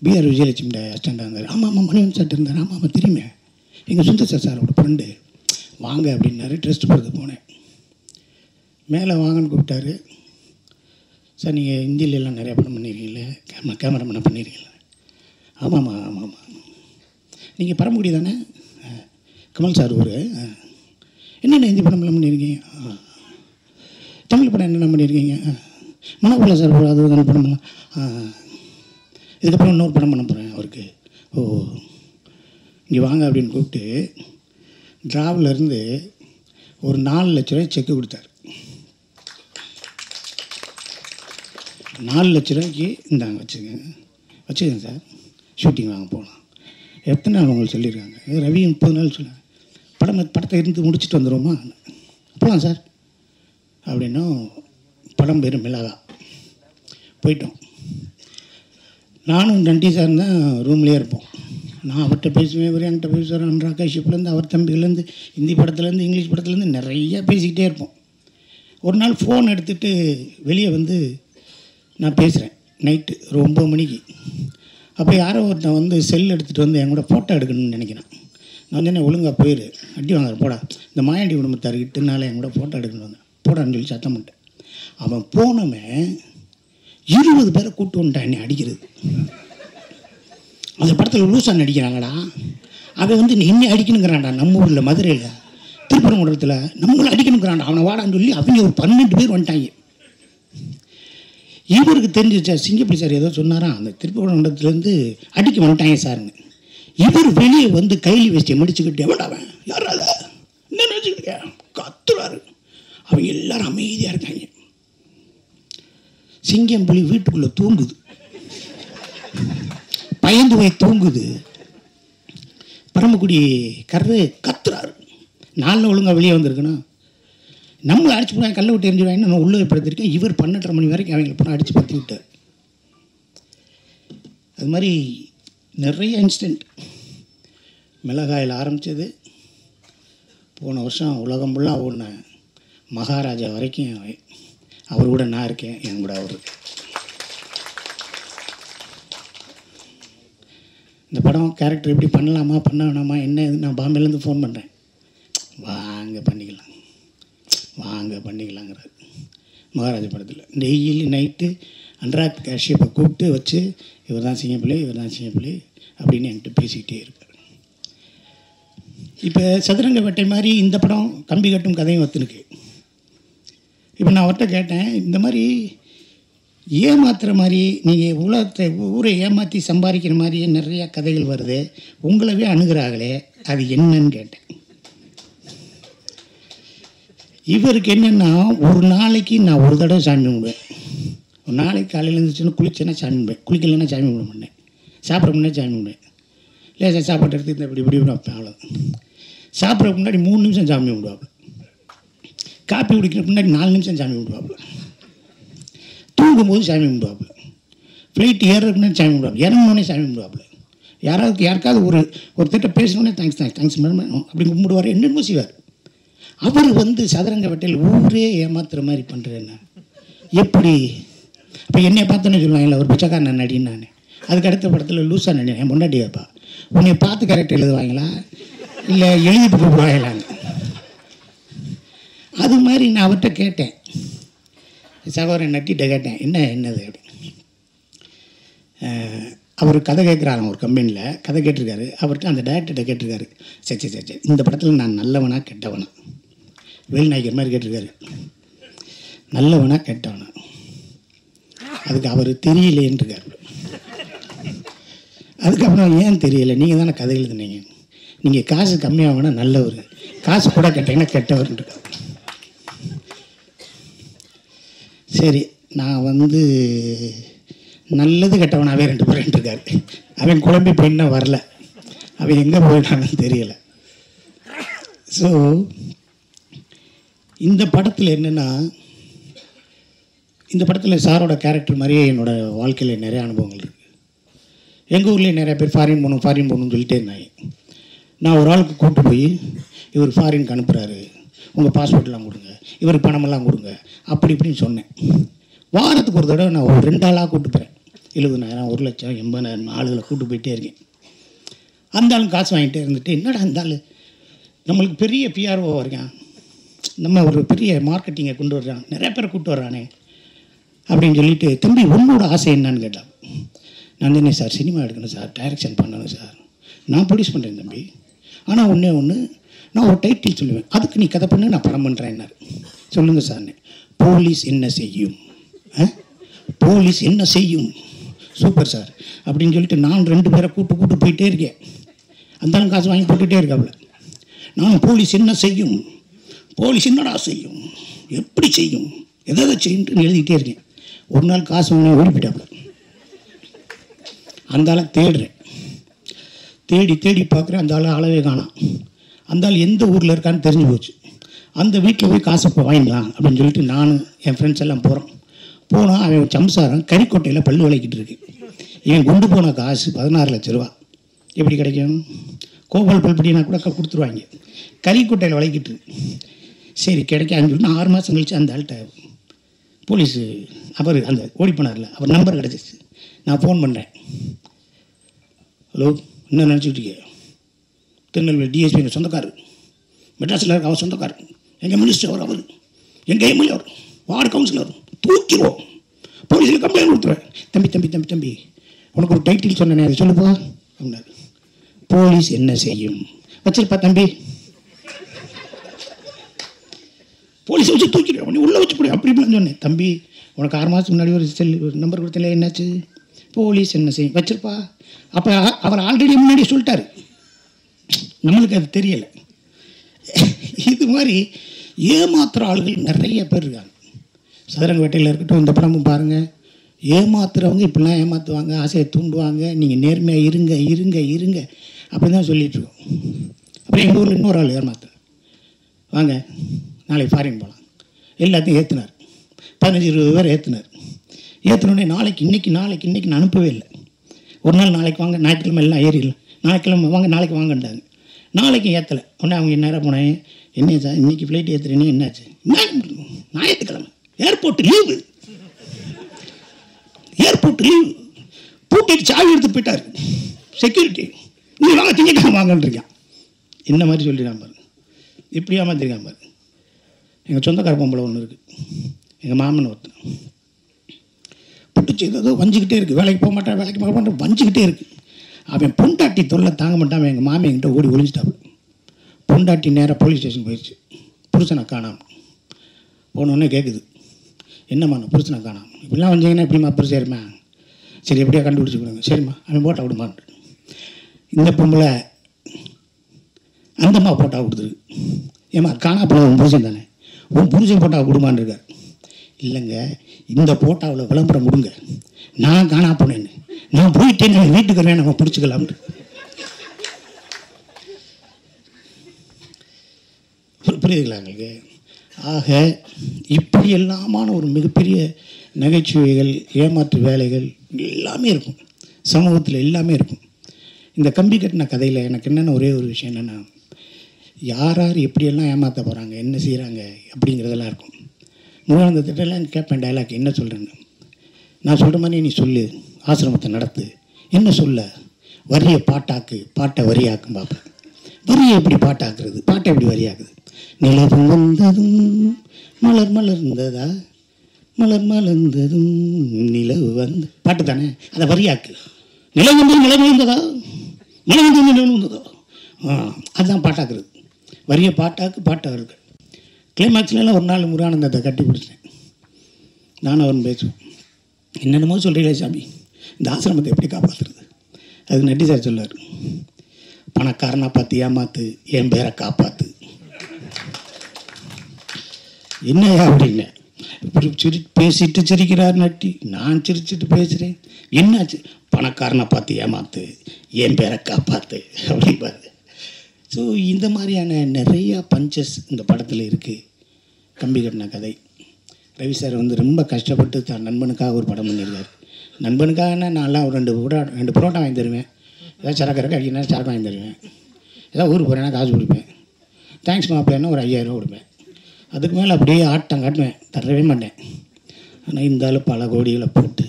பிஆர் விஜயலட்சுமியோட அசிஸ்டண்டாக இருந்தார். ஆமாம், மணிவன் சார் இருந்தார். ஆமாம் தெரியுமே, எங்கள் சுந்தர் சாரோட ஃப்ரெண்டு. வாங்க அப்படின்னாரு. ட்ரெஸ்ட் போகிறது போனேன். மேலே வாங்கன்னு கூப்பிட்டாரு. சார், நீங்கள் ஹிந்திலெலாம் நிறையா படம் பண்ணியிருக்கீங்களே, கேமராமேனை பண்ணியிருக்கீங்களா? ஆமாம்மா. நீங்கள் பரமக்குடி தானே? கமல் சார் ஊர். என்னென்ன ஹிந்தி படம்லாம் பண்ணியிருக்கீங்க? தமிழ் படம் என்னென்ன பண்ணியிருக்கீங்க? மனோபல சார் அது தானே படம்லாம். இதுக்கப்புறம் இன்னொரு படம் பண்ண போகிறேன் அவருக்கு. ஓ, இங்கே வாங்க அப்படின்னு கூப்பிட்டு டிராவிலேருந்து ஒரு 4 லட்ச ரூபாய் செக்கு கொடுத்தாரு. 4 லட்ச ரூபாய்க்கு இந்தாங்க வச்சுக்கோங்க சார், ஷூட்டிங் வாங்க போகலாம். எத்தனை நாள் உங்களுக்கு சொல்லியிருக்காங்க? ரவி 30 நாள் சொன்னாங்க. படத்தை இருந்து முடிச்சுட்டு வந்துடுவோமா? போகலாம் சார் அப்படின்னா. படம் பேர் மிளகா. போயிட்டோம். நானும் நண்டி சார் தான் ரூம்லேயே இருப்போம். நான் அவர்கிட்ட பேசுவேன், இவர் என்கிட்ட பேசுவார். அன்றாக்கா ஷிப்லேருந்து, அவர் தம்பிலேருந்து, ஹிந்தி படத்துலேருந்து, இங்கிலீஷ் படத்துலேருந்து நிறையா பேசிக்கிட்டே இருப்போம். ஒரு நாள் ஃபோன் எடுத்துகிட்டு வெளியே வந்து நான் பேசுகிறேன் நைட்டு ஒரு 9 மணிக்கு. அப்போ யாரோ ஒருத்தன் வந்து செல் எடுத்துகிட்டு வந்து என் கூட ஃபோட்டோ எடுக்கணும்னு நினைக்கிறான். நான் வந்து என்ன ஒழுங்காக போயிடு, அடி வாங்குற போடா, இந்த மாயாண்டி குடும்பத்தார்கிட்டனால என் கூட ஃபோட்டோ எடுக்கணும் வந்தேன், போடான்னு சொல்லி சத்தம் பண்ணிட்டேன். அவன் போனவன் 20 பேரை கூப்பிட்டு வந்துட்டான் என்னை அடிக்கிறது. அந்த படத்தில் லூசாக நடிக்கிறாங்கடா. அவன் வந்து என்னை அடிக்கணுங்கிறான்டா. நம்ம ஊரில் மதுரையில் திருப்பரங்குன்றத்தில் நம்மளை அடிக்கணுங்கிறான்டா. அவனை வாடான்னு சொல்லி அவங்க ஒரு 12 பேர் வந்துட்டாங்க. இவருக்கு தெரிஞ்சிச்சா சிங்கப்பள்ளி சார் ஏதோ சொன்னாரா, அந்த திருப்பரங்குன்றத்துலேருந்து அடிக்க வந்துட்டாங்க சார்னு. இவர் வெளியே வந்து கைலி வேஷ்டியை முடிச்சுக்கிட்டு எவடாவன் யாரால என்ன வச்சுக்கிட்டே கத்துறாரு. அவங்க எல்லாரும் அமைதியாக இருக்காங்க. சிங்கம் புலி வீட்டுக்குள்ளே தூங்குது, பயந்து போய் தூங்குது. பரமக்குடி கரு கத்துறாரு. நாளில் ஒழுங்காக வெளியே வந்திருக்குன்னா நம்மளை அடிச்சு போய் கல்லை விட்டு எரிஞ்சுவாங்க. நான் உள்ளே படுத்திருக்கேன். இவர் 12:30 மணி வரைக்கும் அவங்களை போனால் அடித்து பற்றி விட்டார். அது மாதிரி நிறைய இன்சிடெண்ட். மிளகாயில் ஆரம்பித்தது போன வருஷம் உலகம் ஃபுல்லாக ஓடின மகாராஜா வரைக்கும் அவர் கூட நான் இருக்கேன், என் கூட அவர். இந்த படம் கேரக்டர் எப்படி பண்ணலாமா பண்ண வேணாமா என்ன இது நான் பாம்பேலேருந்து ஃபோன் பண்ணுறேன். வாங்க பண்ணிக்கலாங்கிறார். மகாராஜா படத்தில் டெய்லி நைட்டு அனுராக் காஷ்யப்பை கூப்பிட்டு வச்சு இவர் தான் சிங்கப்பிள்ளை அப்படின்னு என்கிட்ட பேசிக்கிட்டே இருக்கார். இப்போ சதுரங்க வேட்டை மாதிரி இந்த படம் கம்பி கட்டும் கதையும் ஒத்துனுக்கு. இப்போ நான் அவர்கிட்ட கேட்டேன், இந்த மாதிரி ஏமாத்துகிற மாதிரி நீங்கள் உலகத்தை ஊரை ஏமாற்றி சம்பாதிக்கிற மாதிரியே நிறையா கதைகள் வருது, உங்களவே அணுகிறாங்களே அது என்னன்னு கேட்டேன். இவருக்கு என்னென்னா, ஒரு நாளைக்கு நான் ஒரு தடவை சாமி கும்பிடுவேன். ஒரு நாளைக்கு காலையில் இருந்துச்சுன்னா குளிச்சேன்னா சாமி கும்பிடுவேன், குளிக்கலைன்னா சாமி கும்பிட மாட்டேன், சாப்பிட முன்னாடி சாமி கும்பிடுவேன். லேசாக சாப்பாடு எடுத்து இந்த இப்படி வைப்பேன், அவ்வளோ. சாப்பிட்ற முன்னாடி 3 நிமிஷம் சாமி கும்பிடுவாப்புல. காப்பி குடிக்கிற முன்னாடி 4 நிமிஷம் சாமி கும்பிடுவாப்புல. தூங்கும்போது சாமி கும்பிடுவாப்புல. ஃப்ளைட் ஏறுறதுக்கு முன்னாடி சாமி கும்பிடுவாப்புல. இறங்கினோடனே சாமி கும்பிடுவாப்புல. யாருக்காவது ஒருத்தட்ட பேசணுன்னே தேங்க்ஸ் மேடம் அப்படி கும்பிடுவார். என்னென்னமோ செய்வார். அவர் வந்து சதுரங்க வேட்டையில் ஊரே ஏமாத்துற மாதிரி பண்ணுறேன்னா எப்படி? இப்போ என்னை பார்த்தோன்னே சொல்லுவாங்கல்ல ஒரு பிச்சைக்காரன் நடின்னு. நான் அதுக்கு அடுத்த படத்தில் லூஸாக நடி என் முன்னாடி வைப்பா. உன்னை பார்த்து கேரக்டர் எழுதுவாங்களா இல்லை எழுதிட்டு கூப்பிடுவாங்களான்னு. அது மாதிரி நான் அவர்கிட்ட கேட்டேன், சகோதரன் நட்டிகிட்ட கேட்டேன் என்னது அப்படி. அவர் கதை கேட்குறாரு, ஒரு கம்பெனியில் கதை கேட்டிருக்காரு. அவர்கிட்ட அந்த டேரக்டர்கிட்ட கேட்டிருக்காரு, சரி இந்த படத்தில் நான் நல்லவனா கெட்டவனா, வேல்நாயகர் மாதிரி கேட்டிருக்காரு, நல்லவனா கெட்டவனா. அதுக்கு அவர் தெரியலேன்றிருக்காரு. அதுக்கப்புறம் ஏன் தெரியலை, நீங்கள் தானே கதை எழுதுனீங்க, நீங்கள் காசு கம்மியாகனா நல்லவர், காசு கூட கேட்டீங்கன்னா கெட்டவர்ன்றிருக்காரு. சரி, நான் வந்து நல்லது கெட்டவனாகவே 2 பேர் இருக்காரு. அவன் குழம்பி போயின்னா வரல, அவன் எங்கே போயிட்டான்னு தெரியலை. ஸோ இந்த படத்தில் என்னென்னா, இந்த படத்தில் சாரோட கேரக்டர் மாதிரியே என்னோடய வாழ்க்கையில் நிறைய அனுபவங்கள் இருக்குது. எங்கள் ஊர்லேயே நிறைய பேர் ஃபாரின் போகணுன்னு சொல்லிட்டே இருந்தாங்க. நான் ஒரு ஆளுக்கு கூப்பிட்டு போய் இவர் ஃபாரினுக்கு அனுப்புகிறாரு, உங்கள் பாஸ்போர்ட்லாம் கொடுங்க, இவர் பணமெல்லாம் கொடுங்க அப்படி இப்படின்னு சொன்னேன். வாரத்துக்கு ஒரு தடவை நான் ஒரு 2 ஆளாக கூப்பிட்டு போகிறேன். 70,000 1 லட்சம் 80,000 ஆளுகளை கூப்பிட்டு போயிட்டே இருக்கேன். அந்த ஆளும் காசு வாங்கிட்டே இருந்துட்டு, என்னடா அந்த ஆள் நம்மளுக்கு பெரிய பிஆர்ஓ இருக்கான், நம்ம ஒரு பெரிய மார்க்கெட்டிங்கை கொண்டு வர்றான், நிறைய பேரை கூப்பிட்டு வர்றானே அப்படின்னு சொல்லிட்டு, தம்பி உன்னோட ஆசை என்னன்னு கேட்டான். நான் என்ன சார் சினிமா எடுக்கணும் சார், டைரக்ஷன் பண்ணணும் சார், நான் ப்ரொடியூஸ் பண்ணுறேன் தம்பி, ஆனால் ஒன்று நான் ஒரு டைட்டில் சொல்லுவேன், அதுக்கு நீ கதை பண்ணு நான் படம் பண்ணுறேன்னாரு. சொல்லுங்கள் சார்னு. போலீஸ் என்ன செய்யும், போலீஸ் என்ன செய்யும், சூப்பர் சார் அப்படின்னு சொல்லிட்டு நான் 2 பேரை கூப்பிட்டு போயிட்டே இருக்கேன். அந்தாலும் காசு வாங்கி போட்டுகிட்டே இருக்காப்புல. நான் போலீஸ் என்ன செய்யும், போலீஸ் என்னடா செய்யும், எப்படி செய்யும், எதை செய்யும்னு எழுதிக்கிட்டே இருக்கேன். ஒரு நாள் காசு வாங்கி ஓடி போயிட்டாப்புல. அந்த ஆளை தேடுறேன், தேடி பார்க்குறேன், அந்த ஆளை அளவே காணாம். அந்த ஆள் எந்த ஊரில் இருக்கான்னு தெரிஞ்சு போச்சு. அந்த வீட்டில் போய் காசை வாங்கிக்கலாம் அப்படின்னு சொல்லிட்டு நானும் என் ஃப்ரெண்ட்ஸ் எல்லாம் போனால் அவன் சம்சாரம் கறிக்கோட்டையில் பல்லு விளக்கிட்டு இருக்கு. இவன் கொண்டு போன காசு 16 லட்ச ரூபா. எப்படி கிடைக்கும்? கோபால் பல்படினா கூட கொடுத்துருவாங்க. கறிக்கோட்டையில் விளக்கிட்டு சரி கிடைக்காதுன்னு சொல்லிட்டு 6 மாதம் கழிச்சு அந்த ஆள்கிட்ட போலீஸு அவர் அந்த ஓடி போனார்ல அவர் நம்பர் கிடச்சிச்சு. நான் ஃபோன் பண்ணுறேன். ஹலோ, என்ன நினச்சிக்கிட்டீங்க? திருநெல்வேலி டிஎஸ்பி எங்கள் சொந்தக்காரர், மெட்ராஸில் அவர் சொந்தக்காரர், எங்கள் மினிஸ்டர் அவர், எங்கள் எம்எல்ஏ அவர், வார்டு கவுன்சிலர், தூக்கிடுவோம், போலீஸில் கம்ப்ளைண்ட் கொடுத்துருவேன். தம்பி தம்பி தம்பி தம்பி உனக்கு ஒரு டைட்டில் சொன்னேன், அதை சொல்லுப்பா அப்படின்னாரு. போலீஸ் என்ன செய்யும்? வச்சிருப்பா தம்பி, போலீஸை வச்சு தூக்கிடுவேன், நீ உள்ளே வச்சு போடு அப்படி இப்படின்னு சொன்னேன். தம்பி உனக்கு 6 மாதத்துக்கு முன்னாடி ஒரு நம்பர் கொடுத்தல, என்னாச்சு? போலீஸ் என்ன செய்யும்? வச்சிருப்பா. அப்போ அவர் ஆல்ரெடி முன்னாடி சொல்லிட்டாரு, நம்மளுக்கு அது தெரியலை. இது மாதிரி ஏமாத்துகிற ஆளுகள் நிறைய பேர் இருக்காங்க. சதுரங்கவேட்டையில் இருக்கட்டும், இந்த படமும் பாருங்கள். ஏமாத்துறவங்க இப்படிலாம் ஏமாற்றுவாங்க, ஆசையை தூண்டுவாங்க, நீங்கள் நேர்மையாக இருங்க இருங்க இருங்க அப்படி தான் சொல்லிகிட்ருக்கோம். அப்புறம் எங்கள் ஊரில் இன்னொரு ஆள் ஏமாத்துறேன், வாங்க நாளைக்கு ஃபாரின் போகலாம், எல்லாத்தையும் ஏற்றுனார். 15-20 பேர் ஏற்றுனார். ஏற்றினோடனே இன்னைக்கு நான் அனுப்பவே இல்லை. ஒரு நாள் நாளைக்கு வாங்க, ஞாயிற்றுக்கிழமை எல்லாம் ஏறிடலாம், ஞாயிற்றுக்கிழமை வாங்க நாளைக்கு வாங்கன்றாங்க. நாளைக்கு ஏற்றலை. உடனே அவங்க நேராக போனேன், என்ன சார் இன்றைக்கி ஃப்ளைட் ஏற்றுறீங்க, என்னாச்சு? ஞாயிற்றுக்கிழமை ஏர்போர்ட்டு லீவு, ஏர்போர்ட் லீவு, பூட்டிட்டு சாவி எடுத்து போயிட்டார் செக்யூரிட்டி. நீ வாங்க திங்கக்கிழமை வாங்கன்றிருக்கான். இந்த மாதிரி சொல்லிடாம பாருங்க, இப்படி ஏமாத்திருக்காம பாருங்க. எங்கள் சொந்தக்கார பொம்பளை ஒன்று இருக்குது, எங்கள் மாமன் ஒருத்தன் பிடிச்சி ஏதோ வஞ்சிக்கிட்டே இருக்குது, வேலைக்கு போக மாட்டேன் வஞ்சிக்கிட்டே இருக்குது. அவன் பொண்டாட்டி தொல்லை தாங்க மாட்டான். எங்கள் மாமன் என்கிட்ட ஓடி ஒழிஞ்சிட்டாப்பு. பொண்டாட்டி நேராக போலீஸ் ஸ்டேஷன் போயிடுச்சு, புருஷனை காணாமல். போனோடனே கேட்குது, என்னம்மா நான் புருஷனை காணாமல், இப்படிலாம் வந்தீங்கன்னா எப்படிம்மா புருஷன் சரிம்மா, சரி எப்படியா கண்டுபிடிச்சி கொடுங்க, சரிம்மா அவன் போட்டா விடுமான். இந்த பொம்பளை அந்தம்மா போட்டா கொடுத்துரு, ஏம்மா காணா போன உன் புருஷன் தானே, உன் புருஷன் போட்டா விடுமான் இருக்கார். இல்லைங்க, இந்த போட்டாவில் விளம்பரம் கொடுங்க, நான் காணா போனேன்னு, நான் போயிட்டேன், நான் வீட்டுக்கு வரேன், நம்ம பிடிச்சிக்கலாம்னு. புரியுதுங்களா உங்களுக்கு? ஆக இப்படி எல்லாமான ஒரு மிகப்பெரிய நகைச்சுவைகள், ஏமாற்று வேலைகள் எல்லாமே இருக்கும், சமூகத்தில் எல்லாமே இருக்கும். இந்த கம்பி கட்டின கதையில் எனக்கு என்னென்ன ஒரே ஒரு விஷயம் என்னென்னா, யார் எப்படியெல்லாம் ஏமாற்ற போகிறாங்க, என்ன செய்கிறாங்க அப்படிங்கிறதெல்லாம் இருக்கும். முருகானந்த திட்டம்லாம் கேட்பேன், டைலாக் என்ன சொல்கிறேன்னு. நான் சொல்கிற மாதிரி நீ சொல்லு, ஆசிரமத்தை நடத்து, என்ன சொல்ல, வரியை பாட்டாக்கு, பாட்டை வரியாக்கும் பார்ப்பேன். வரியை எப்படி பாட்டாக்குறது, பாட்டை எப்படி வரியாக்குது? நிலவு வந்ததும் மலர் மலர்ந்ததா, மலர் மலர்ந்ததும் நிலவு வந்து, பாட்டு தானே, அதை வரியாக்கு. நிலவு வந்து மலர் விழுந்ததா, மலர் வந்து நிலவு விழுந்ததா, அதுதான் பாட்டாக்குறது. வரியை பாட்டாக்கு, பாட்டாக்கு. கிளைமேக்ஸ்லாம் ஒரு நாள் முருகானந்தத்தை கட்டி பிடிச்சேன், நானும் அவன் பேசுவோம். என்னென்னமோ சொல்கிறீங்களே சாமி, இந்த ஆசிரமத்தை எப்படி காப்பாற்றுறது? அதுக்கு நட்டி சார் சொல்லார், பணக்காரனா பார்த்து ஏமாத்து, என் பேரை காப்பாற்று. என்னையா அப்படின்னு இப்படி பேசிட்டு சிரிக்கிறார் நட்டி. நான் சிரிச்சுட்டு பேசுகிறேன், என்னாச்சு? பணக்காரனை பார்த்து ஏமாத்து, என் பேரை காப்பாற்று அப்படின்பாரு. ஸோ இந்த மாதிரியான நிறையா பஞ்சஸ் இந்த படத்தில் இருக்குது. கம்பி கட்டின கதை. ரவி சார் வந்து ரொம்ப கஷ்டப்பட்டு தான் நண்பனுக்காக ஒரு படம் பண்ணியிருக்காரு. நண்பனுக்காகனா நான்லாம் ஒரு 2 புரோட்டா வாங்கி தருவேன், ஏதாவது சரக்கு அடிக்கணும் சரக்கு வாங்கி தருவேன், ஏதாவது ஊருக்கு போகிறேன்னா காசு கொடுப்பேன், தேங்க்ஸ் மாப்பிள்ளைன்னா ஒரு 5000 கொடுப்பேன். அதுக்கு மேலே அப்படியே ஆட்டம் காட்டுவேன், தரவே மாட்டேன். ஆனால் இந்த ஆள் பல கோடிகளை போட்டு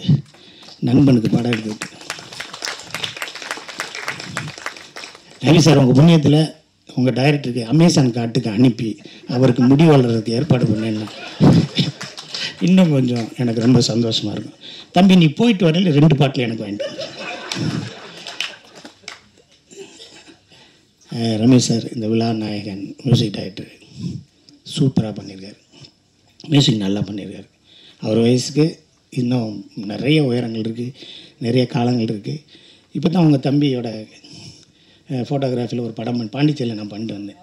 நண்பனுக்கு படம் எடுத்துக்கிட்டு, ரவி சார் உங்கள் புண்ணியத்தில் உங்கள் டைரக்டருக்கு அமேசான் காட்டுக்கு அனுப்பி அவருக்கு முடி வளர்கிறதுக்கு ஏற்பாடு பண்ணேன்னா இன்னும் கொஞ்சம் எனக்கு ரொம்ப சந்தோஷமாக இருக்கும். தம்பி நீ போயிட்டு வரையில் 2 பாட்டில் எனக்கு வாங்கிட்டு. ரமேஷ் சார் இந்த விழா நாயகன், மியூசிக் டைரக்டர் சூப்பராக பண்ணியிருக்காரு, மியூசிக் நல்லா பண்ணியிருக்காரு. அவர் வயசுக்கு இன்னும் நிறைய உயரங்கள் இருக்குது, நிறைய காலங்கள் இருக்குது. இப்போ தான் அவங்க தம்பியோட ஃபோட்டோகிராஃபியில் ஒரு படம் பாண்டிச்சேரியில் நான் பண்ணிட்டு வந்தேன்,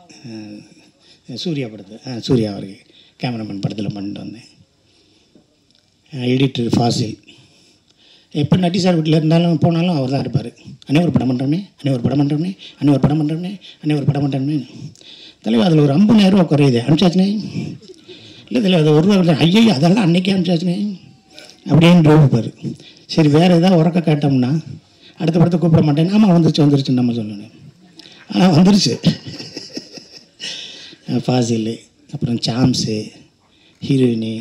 சூர்யா படத்தில், சூர்யா அவருக்கு கேமராமேன் படத்தில் பண்ணிட்டு வந்தேன். எடிட்டர் ஃபாசில் எப்போ நட்டி சார் வீட்டில் இருந்தாலும் போனாலும் அவர் தான் இருப்பார். அன்னே ஒரு படம் பண்ணுறோமே, அன்னே ஒரு படம் பண்ணுறோமே, அன்னே ஒரு படம் பண்ணுறோமே, அன்னே ஒரு படம் பண்ணுறோமே. தலைவர் அதில் ஒரு 50,000 ரூபா குறையுது, அனுப்பிச்சாச்சுனே. இல்லை தலைவர் அது 1 ரூபா, ஐயோ அதெல்லாம் அன்றைக்கே அனுப்பிச்சாச்சுனே அப்படின்னு இருப்பார். சரி வேறு ஏதாவது உறக்க கேட்டோம்னா அடுத்த படத்தை கூப்பிட மாட்டேன். ஆமாம் வந்துருச்சுன்னு நம்ம சொல்லணும், ஆனால் வந்துருச்சு. ஃபாசில் அப்புறம் சாம்ஸு, ஹீரோயினி,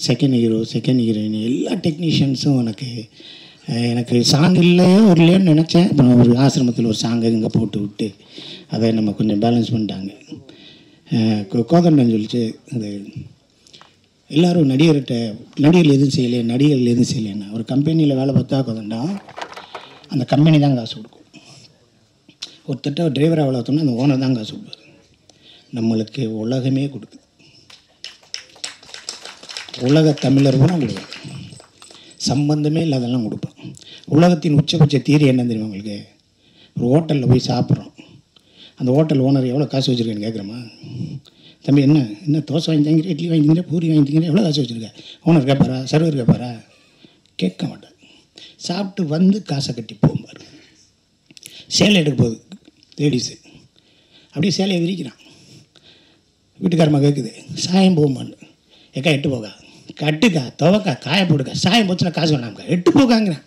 செகண்ட் ஹீரோ, செகண்ட் ஹீரோயினி, எல்லா டெக்னீஷியன்ஸும் எனக்கு சாங் இல்லையோ ஒரு இல்லையோன்னு நினச்சேன். அப்புறம் ஒரு ஆசிரமத்தில் ஒரு சாங்கை இங்கே போட்டு விட்டு அதை நம்ம கொஞ்சம் பேலன்ஸ் பண்ணிட்டாங்க. கோதண்டன் சொல்லிச்சு, அது எல்லோரும் நடிகர்கள் எதுவும் செய்யலைன்னா ஒரு கம்பெனியில் வேலை பார்த்தா கோதண்டா அந்த கம்பெனி தான் காசு கொடுக்கும். ஒருத்தட்ட டிரைவராக வேலை பார்த்தோம்னா அந்த ஓனர் தான் காசு கொடுப்பார். நம்மளுக்கு உலகமே கொடுக்குது. உலக தமிழர் கூட கொடுக்கும், சம்பந்தமே இல்லாதெல்லாம் கொடுப்போம். உலகத்தின் உச்சபட்ச தீரி என்ன தெரியுமா உங்களுக்கு? ஒரு ஹோட்டலில் போய் சாப்பிட்றோம், அந்த ஹோட்டல் ஓனர் எவ்வளோ காசு வச்சுருக்கேன்னு கேட்குறோமா? தம்பி என்ன தோசை வாங்கி தங்கிற, இட்லி வாங்கி தங்கிற, பூரி வாங்கி தங்கிற, எவ்வளோ காசு வச்சுருக்க? ஓனர் கேட்பாரா? சர்வர் கேட்பாரா? கேட்க மாட்டார். சாப்பிட்டு வந்து காசை கட்டி போகும்பார். சேலை எடுக்க போகுது லேடிஸு, அப்படியே சேலையை விரிக்கிறான். வீட்டுக்காரமாக கேட்குது, சாயம் போகுமான்னு. ஏக்கா எட்டு போகா, கட்டுக்கா, துவக்கா, காய போடுக்கா, சாயம் போச்சுன்னா காசு வேணாம்க்கா, எட்டு போகாங்கிறான்.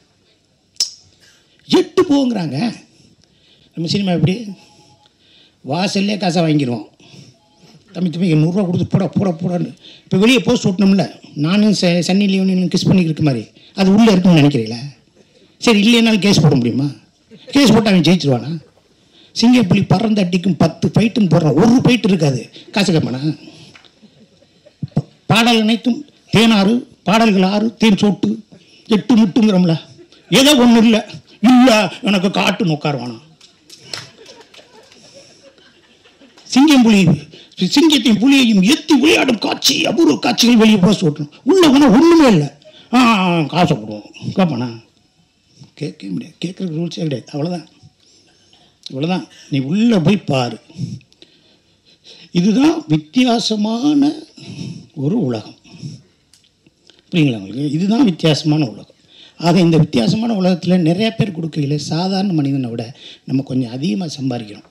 எட்டு போங்கிறாங்க. நம்ம சினிமா எப்படி வாசல்லே காசை வாங்கிடுவோம். தம்பி 100 கொடுத்து போடான்னு. இப்போ வெளியே போஸ்ட் ஓட்டணும்ல, நானும் சன்னி லியோனும் கிஸ் பண்ணிக்கிற மாதிரி அது உள்ளே இருக்குன்னு நினைக்கிறீங்களா? சரி, இல்லைனாலும் கேஸ் போட முடியுமா? கேஸ் போட்டு அவன் ஜெயிச்சிருவானா? சிங்கப்புலி பறந்து அடிக்கும் 10 ஃபைட்டுன்னு போடுறான், ஒரு ஃபைட்டு இருக்காது, காசு கேட்பானா? பாடல் அனைத்தும் தேனாறு, பாடல்கள் 6, தேன் சோட்டு 8 முட்டுங்கிறோம்ல, ஏதோ ஒன்றும் இல்லை எனக்கு காட்டு நோக்காருவானா? சிங்கத்தையும் புலியையும் எத்தி விளையாடும் காட்சி, அபூர்வ காட்சிகள் வெளியே போஸ்ட் ஓட்டணும். உள்ள போனால் ஒன்றுமே இல்லை, காசை போடுவோம், கேட்பானா? கேட்க முடியாது. கேட்குறதுக்கு ரூல்ஸே கிடையாது. இவ்வளோதான். நீ உள்ளே போய் பாரு. இதுதான் வித்தியாசமான ஒரு உலகம். புரியுங்களா உங்களுக்கு? இதுதான் வித்தியாசமான உலகம். ஆக இந்த வித்தியாசமான உலகத்தில் நிறைய பேர் கொடுக்கையில் சாதாரண மனிதனை விட நம்ம கொஞ்சம் அதிகமாக சம்பாதிக்கிறோம்.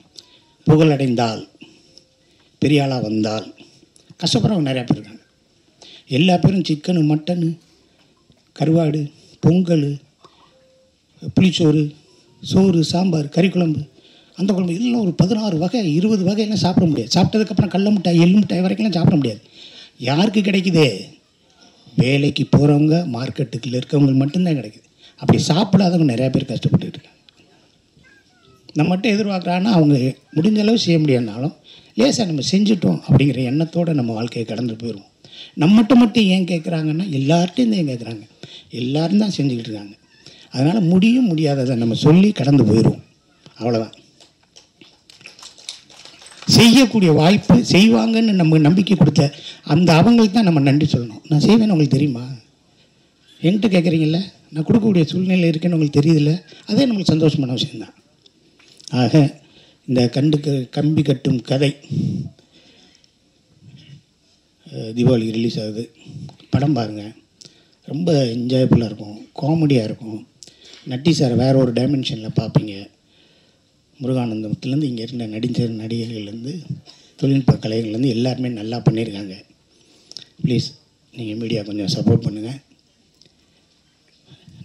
புகழடைந்தால், பெரிய ஆளாக வந்தால் கஷ்டப்படுறவங்க நிறையா பேர் இருக்காங்க. எல்லா பேரும் சிக்கனு, மட்டனு, கருவாடு, பொங்கல், புளிச்சோறு, சோறு, சாம்பார், கறி குழம்பு, அந்த குழம்பு, இதெல்லாம் ஒரு 16 வகை 20 வகையெல்லாம் சாப்பிட முடியாது. சாப்பிட்டதுக்கப்புறம் கடல மிட்டாய், எள்ளு மிட்டாய் வரைக்கும்லாம் சாப்பிட முடியாது. யாருக்கு கிடைக்குதே? வேலைக்கு போகிறவங்க, மார்க்கெட்டுக்குள்ள இருக்கவங்க மட்டும்தான் கிடைக்குது. அப்படி சாப்பிடாதவங்க நிறையா பேர் கஷ்டப்பட்டுட்டு இருக்காங்க. நம்ம மட்டும் எதிர்பார்க்குறாங்கன்னா அவங்க முடிஞ்ச அளவு செய்ய முடியாதுனாலும் லேசாக நம்ம செஞ்சுட்டோம் அப்படிங்கிற எண்ணத்தோடு நம்ம வாழ்க்கையை கடந்து போயிடுவோம். நம்மகிட்ட மட்டும் ஏன் கேட்குறாங்கன்னா எல்லார்ட்டையும் தான் ஏன் கேட்குறாங்க, எல்லோரும் தான் செஞ்சுக்கிட்டு இருக்காங்க. அதனால் முடியாததை நம்ம சொல்லி கடந்து போயிடுவோம். அவ்வளோதான். செய்யக்கூடிய வாய்ப்பு, செய்வாங்கன்னு நம்ம நம்பிக்கை கொடுத்த அந்த அவங்களுக்கு தான் நம்ம நன்றி சொல்லணும். நான் செய்வேன்னு உங்களுக்கு தெரியுமா? என்கிட்ட கேட்குறீங்கள, நான் கொடுக்கக்கூடிய சூழ்நிலை இருக்குன்னு உங்களுக்கு தெரியுதில்ல, அதே நம்மளுக்கு சந்தோஷமான விஷயந்தான். ஆக இந்த கம்பி கட்டும் கதை தீபாவளிக்கு ரிலீஸ் ஆகுது. படம் பாருங்கள், ரொம்ப என்ஜாயபுல்லாக இருக்கும், காமெடியாக இருக்கும். நட்டி சார் வேறு ஒரு டைமென்ஷனில் பார்ப்பீங்க. முருகானந்தத்துலேருந்து இங்கே இருந்த நடிகர்கள்லேருந்து தொழில்நுட்ப கலைகள்லேருந்து எல்லாருமே நல்லா பண்ணியிருக்காங்க. ப்ளீஸ் நீங்கள் மீடியா கொஞ்சம் சப்போர்ட் பண்ணுங்கள்.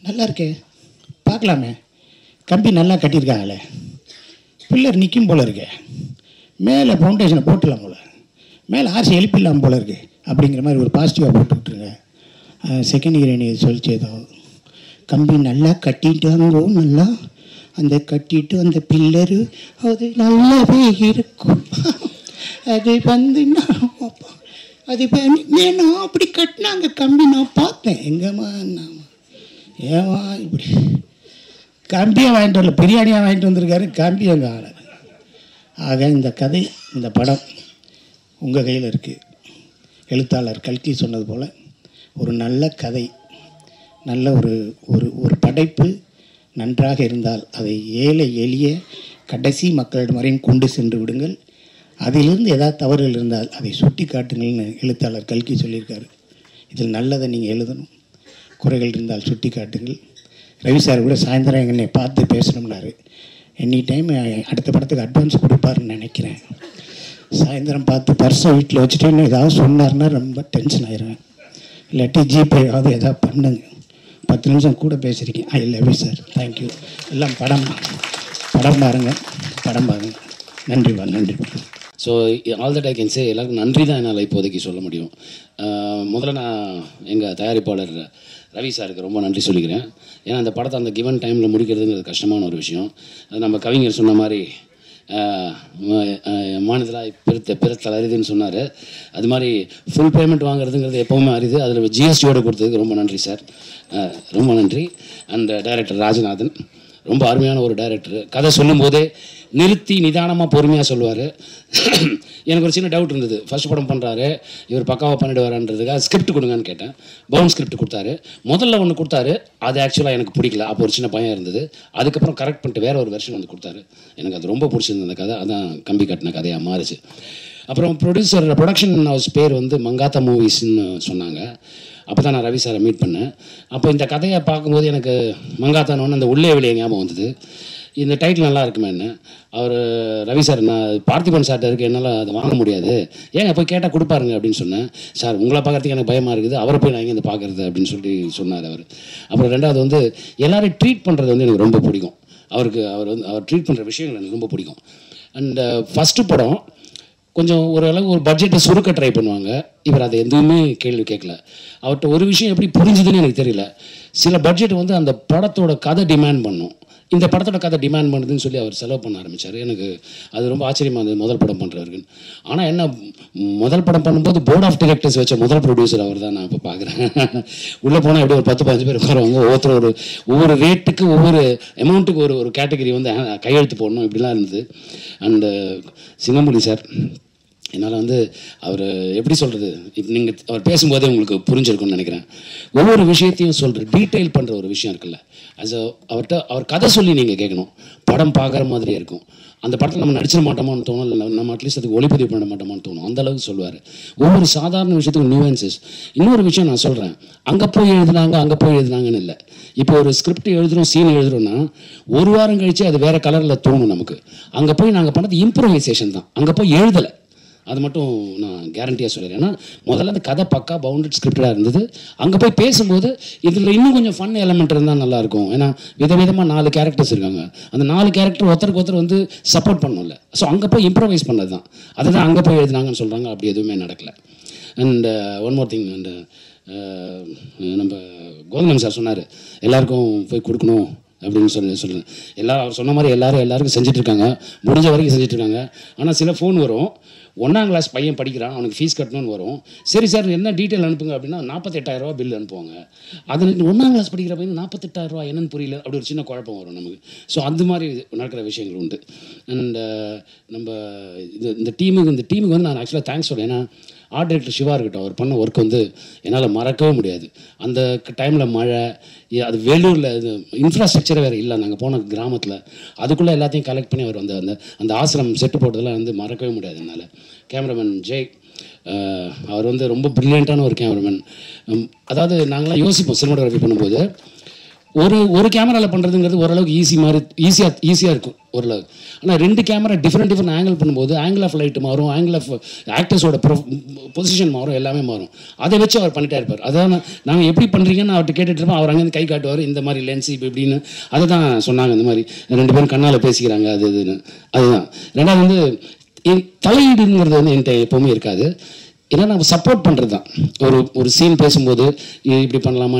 நல்லா இருக்கே, பார்க்கலாமே. கம்பி நல்லா கட்டியிருக்காங்களே, பில்லர் நிற்கும் போல் இருக்கே, மேலே ஃபவுண்டேஷனை போட்டுடலாம் போல், மேலே ஆர்சி எழுப்பிடலாம் போல் இருக்குது அப்படிங்கிற மாதிரி ஒரு பாசிட்டிவாக போட்டு விட்ருங்க. செகண்ட் ஹீரோயினி சொல்லிச்சு, ஏதோ கம்பி நல்லா கட்டிட்டாங்கோ, நல்லா அந்த கட்டிட்டு அந்த பில்லரு அது நல்லாவே இருக்கும். அது அது ஏன்னா அப்படி கட்டினாங்க கம்பி, நான் பார்த்தேன். எங்கம்மா ஏமா இப்படி கம்பியை வாங்கிட்டு வரல, பிரியாணியாக வாங்கிட்டு வந்திருக்காரு, கம்பி அங்கே ஆள. ஆக இந்த கதை, இந்த படம் உங்கள் கையில் இருக்குது. எழுத்தாளர் கல்கி சொன்னது போல் ஒரு நல்ல கதை, நல்ல ஒரு படைப்பு நன்றாக இருந்தால் அதை ஏழை எளிய கடைசி மக்களிடம் வரையும் கொண்டு சென்று விடுங்கள். அதிலிருந்து ஏதாவது தவறுகள் இருந்தால் அதை சுட்டி காட்டுங்கள்னு எழுத்தாளர் கல்கி சொல்லியிருக்காரு. இதில் நல்லதை நீங்கள் எழுதணும், குறைகள் இருந்தால் சுட்டி காட்டுங்கள். ரவி சார் கூட சாயந்தரம் என்னை பார்த்து பேசணும்னாரு. எனி டைம் அடுத்த படத்துக்கு அட்வான்ஸ் கொடுப்பாருன்னு நினைக்கிறேன். சாயந்தரம் பார்த்து பர்ஸை வீட்டில் வச்சுட்டேன்னு ஏதாவது சொன்னார்னா ரொம்ப டென்ஷன் ஆயிடுவேன். இல்லாட்டி ஜிபேயாவது ஏதாவது பண்ணுங்க. 10 நிமிஷம் கூட பேசியிருக்கேன். ஐ லவ் யூ சார், தேங்க்யூ. எல்லாம் படம் பாருங்கள். நன்றிப்பா நன்றிப்பா. So all that I can say எல்லாருக்கும் நன்றி தான் என்னால் இப்போதைக்கு சொல்ல முடியும். முதல்ல நான் எங்கள் தயாரிப்பாளர் ரவி சாருக்கு ரொம்ப நன்றி சொல்லிக்கிறேன். ஏன்னா அந்த படத்தை அந்த கிவன் டைமில் முடிக்கிறதுங்கிறது கஷ்டமான ஒரு விஷயம். அது நம்ம கவிஞர் சொன்ன மாதிரி மாநிலத்தில் பிறத்தல் அரிதுன்னு சொன்னார். அது மாதிரி ஃபுல் பேமெண்ட் வாங்குறதுங்கிறது எப்போவுமே அரிது. அதில் ஜிஎஸ்டியோடு கொடுத்ததுக்கு ரொம்ப நன்றி சார், ரொம்ப நன்றி. அண்ட் டைரக்டர் ராஜநாதன் ரொம்ப அருமையான ஒரு டைரக்டர். கதை சொல்லும்போதே நிறுத்தி நிதானமாக பொறுமையாக சொல்லுவார். எனக்கு ஒரு சின்ன டவுட் இருந்தது, ஃபர்ஸ்ட் படம் பண்ணுறாரு இவர் பக்காவாக பண்ணிடுவாரான்றதுக்காக ஸ்கிரிப்ட் கொடுங்கன்னு கேட்டேன். பவுன் ஸ்கிரிப்ட் கொடுத்தாரு. முதல்ல ஒன்று கொடுத்தாரு, அது ஆக்சுவலாக எனக்கு பிடிக்கல. அப்போ ஒரு சின்ன பயம் இருந்தது. அதுக்கப்புறம் கரெக்ட் பண்ணிட்டு வேறு ஒரு வெர்ஷன் வந்து கொடுத்தாரு. எனக்கு அது ரொம்ப பிடிச்சிருந்தது அந்த கதை. அதான் கம்பி கட்டின கதையாக மாறுச்சு. அப்புறம் ப்ரொடக்ஷன் ஹவுஸ் பேர் வந்து மங்காத்தா மூவிஸ்ன்னு சொன்னாங்க. அப்போ தான் நான் ரவி சாரை மீட் பண்ணேன். அப்போ இந்த கதையை பார்க்கும்போது எனக்கு மங்காத்தானோன்னு அந்த உள்ளே வெளியே ஞாபகம் வந்தது. இந்த டைட்டில் நல்லா இருக்குமே என்ன. அவர் ரவி சார், நான் பார்த்திபன் சார்ட்ட இருக்கு, என்னால் அதை வாங்க முடியாது, ஏங்க போய் கேட்டால் கொடுப்பாருங்க அப்படின்னு சொன்னேன். சார் உங்களை பார்க்குறதுக்கு எனக்கு பயமாக இருக்குது, அவரை போய் நான் இங்கே பார்க்குறது அப்படின்னு சொல்லி சொன்னார் அவர். அப்புறம் ரெண்டாவது வந்து எல்லோரும் ட்ரீட் பண்ணுறது வந்து எனக்கு ரொம்ப பிடிக்கும். அவர் ட்ரீட் பண்ணுற விஷயங்கள் எனக்கு ரொம்ப பிடிக்கும். அண்ட் ஃபஸ்ட்டு படம் கொஞ்சம் ஓரளவு ஒரு பட்ஜெட்டை சுருக்க ட்ரை பண்ணுவாங்க. இவர் அதை எதுவுமே கேள்வி கேட்கல. அவர்கிட்ட ஒரு விஷயம் எப்படி புரிஞ்சுதுன்னு எனக்கு தெரியல. சில பட்ஜெட் வந்து அந்த படத்தோட கதை டிமாண்ட் பண்ணும், இந்த படத்தோட கதை டிமாண்ட் பண்ணுதுன்னு சொல்லி அவர் செலவு பண்ண ஆரம்பித்தார். எனக்கு அது ரொம்ப ஆச்சரியமாக இருந்தது முதல் படம் பண்ணுறவருக்கு. ஆனால் என்ன, முதல் படம் பண்ணும்போது போர்ட் ஆஃப் டைரக்டர்ஸ் வச்ச முதல் ப்ரொடியூசர் அவர் தான் நான் இப்போ பார்க்குறேன். உள்ளே போனால் எப்படி ஒரு 10-15 பேர் உட்காருவாங்க. ஒவ்வொரு ரேட்டுக்கு ஒவ்வொரு அமௌண்ட்டுக்கு ஒரு கேட்டகரி வந்து கையெழுத்து போடணும், இப்படிலாம் இருந்தது. அண்டு சிங்கம்புலி சார், என்னால் வந்து அவர் எப்படி சொல்கிறது, இப்போ நீங்கள் அவர் பேசும்போதே உங்களுக்கு புரிஞ்சிருக்கும்னு நினைக்கிறேன். ஒவ்வொரு விஷயத்தையும் சொல்கிற டீட்டெயில் பண்ணுற ஒரு விஷயம் இருக்குல்ல, அவர் கதை சொல்லி நீங்கள் கேட்கணும். படம் பார்க்குற மாதிரியே இருக்கும். அந்த படத்தில் நம்ம நடிச்சிட மாட்டோமான்னு தோணும், இல்லை நம்ம அட்லீஸ்ட் அதுக்கு ஒளிப்பதிவு பண்ண மாட்டோமான்னு தோணும். அந்தளவுக்கு சொல்லுவார். ஒவ்வொரு சாதாரண விஷயத்துக்கும் நியூவன்சஸ். இன்னொரு விஷயம் நான் சொல்கிறேன், அங்கே போய் எழுதுனாங்கன்னு இல்லை. இப்போ ஒரு ஸ்கிரிப்ட் எழுதுகிறோம், சீன் எழுதுகிறோன்னா ஒரு வாரம் கழித்து அது வேறு கலரில் தோணும் நமக்கு. அங்கே போய் நாங்கள் பண்ணது இம்ப்ரவைசேஷன் தான், அங்கே போய் எழுதலை. அது மட்டும் நான் கேரண்டியாக சொல்லிடுறேன். ஏன்னா முதல்ல அந்த கதை பக்கா பவுண்டட் ஸ்கிரிப்டாக இருந்தது. அங்கே போய் பேசும்போது இதில் இன்னும் கொஞ்சம் ஃபன் எலமெண்ட் இருந்தால் நல்லாயிருக்கும். ஏன்னா விதவிதமாக 4 கேரக்டர்ஸ் இருக்காங்க. அந்த 4 கேரக்டர் ஒருத்தருக்கு வந்து சப்போர்ட் பண்ணல. ஸோ அங்கே போய் இம்ப்ரவைஸ் பண்ணது தான். அதுதான் அங்கே போய் எழுதுனாங்கன்னு சொல்கிறாங்க. அப்படி எதுவுமே நடக்கலை. And one more thing, and நம்ம கோவிந்தன் சார் சொன்னார் எல்லாருக்கும் போய் கொடுக்கணும் அப்படின்னு சொல்லுங்கள். அவர் சொன்ன மாதிரி எல்லாருக்கும் செஞ்சிட்ருக்காங்க, முடிஞ்ச வரைக்கும் செஞ்சிட்ருக்காங்க. ஆனால் சில ஃபோன் வரும், 1ஆம் கிளாஸ் பையன் படிக்கிறான், அவனுக்கு ஃபீஸ் கட்டணும்னு வரும். சரி சார் என்ன டீட்டெயில் அனுப்புங்க அப்படின்னா 48,000 ரூபா பில் அனுப்புவாங்க. அது 1ஆம் கிளாஸ் படிக்கிற பையன் 48,000 ரூபா என்னன்னு புரியல, அப்படி ஒரு சின்ன குழப்பம் வரும் நமக்கு. ஸோ அந்த மாதிரி நடக்கிற விஷயங்கள் உண்டு. அண்ட் நம்ம இந்த டீமுக்கு வந்து நான் ஆக்சுவலாக தேங்க்ஸ் சொல்கிறேன். ஏன்னா ஆர்ட் டைரக்டர் சிவா இருக்கட்டும், அவர் பண்ண ஒர்க் வந்து என்னால் மறக்கவே முடியாது. அந்த டைமில் மழை, அது வேலூரில் இன்ஃப்ராஸ்ட்ரக்சரே வேறு இல்லை, நாங்கள் போன கிராமத்தில். அதுக்குள்ளே எல்லாத்தையும் கலெக்ட் பண்ணி அவர் வந்து அந்த ஆசிரம் செட்டு போட்டதெல்லாம் வந்து மறக்கவே முடியாது என்னால். கேமராமேன் ஜெய், அவர் வந்து ரொம்ப ப்ரில்லியண்ட்டான ஒரு கேமராமேன். அதாவது நாங்களாம் யோசிப்போம் சினிமாட்டோகிராஃபி பண்ணும்போது, ஒரு கேமராவில் பண்ணுறதுங்கிறது ஓரளவுக்கு ஈஸியாக இருக்கும் ஓரளவு. ஆனால் 2 கேமரா டிஃப்ரெண்ட் ஆங்கிள் பண்ணும்போது ஆங்கிள் ஆஃப் லைட் மாறும், ஆங்கிள் ஆஃப் ஆக்டர்ஸோட பொசிஷன் மாறும், எல்லாமே மாறும். அதை வச்சு அவர் பண்ணிட்டே இருப்பார். அதான் நாங்கள் எப்படி பண்ணுறீங்கன்னு அவர்கிட்ட கேட்டுட்டு இருப்போம். அவர் அங்கேருந்து கை காட்டுவார், இந்த மாதிரி லென்ஸ் இப்போ இப்படின்னு. அதை தான் சொன்னாங்க, இந்த மாதிரி 2 பேரும் கண்ணால் பேசிக்கிறாங்க அது இதுன்னு. அதுதான். ரெண்டாவது வந்து தலையீடுங்கிறது வந்து என்கிட்ட எப்போவுமே இருக்காது. ஏன்னா நம்ம சப்போர்ட் பண்ணுறது தான். ஒரு சீன் பேசும்போது இப்படி பண்ணலாமா,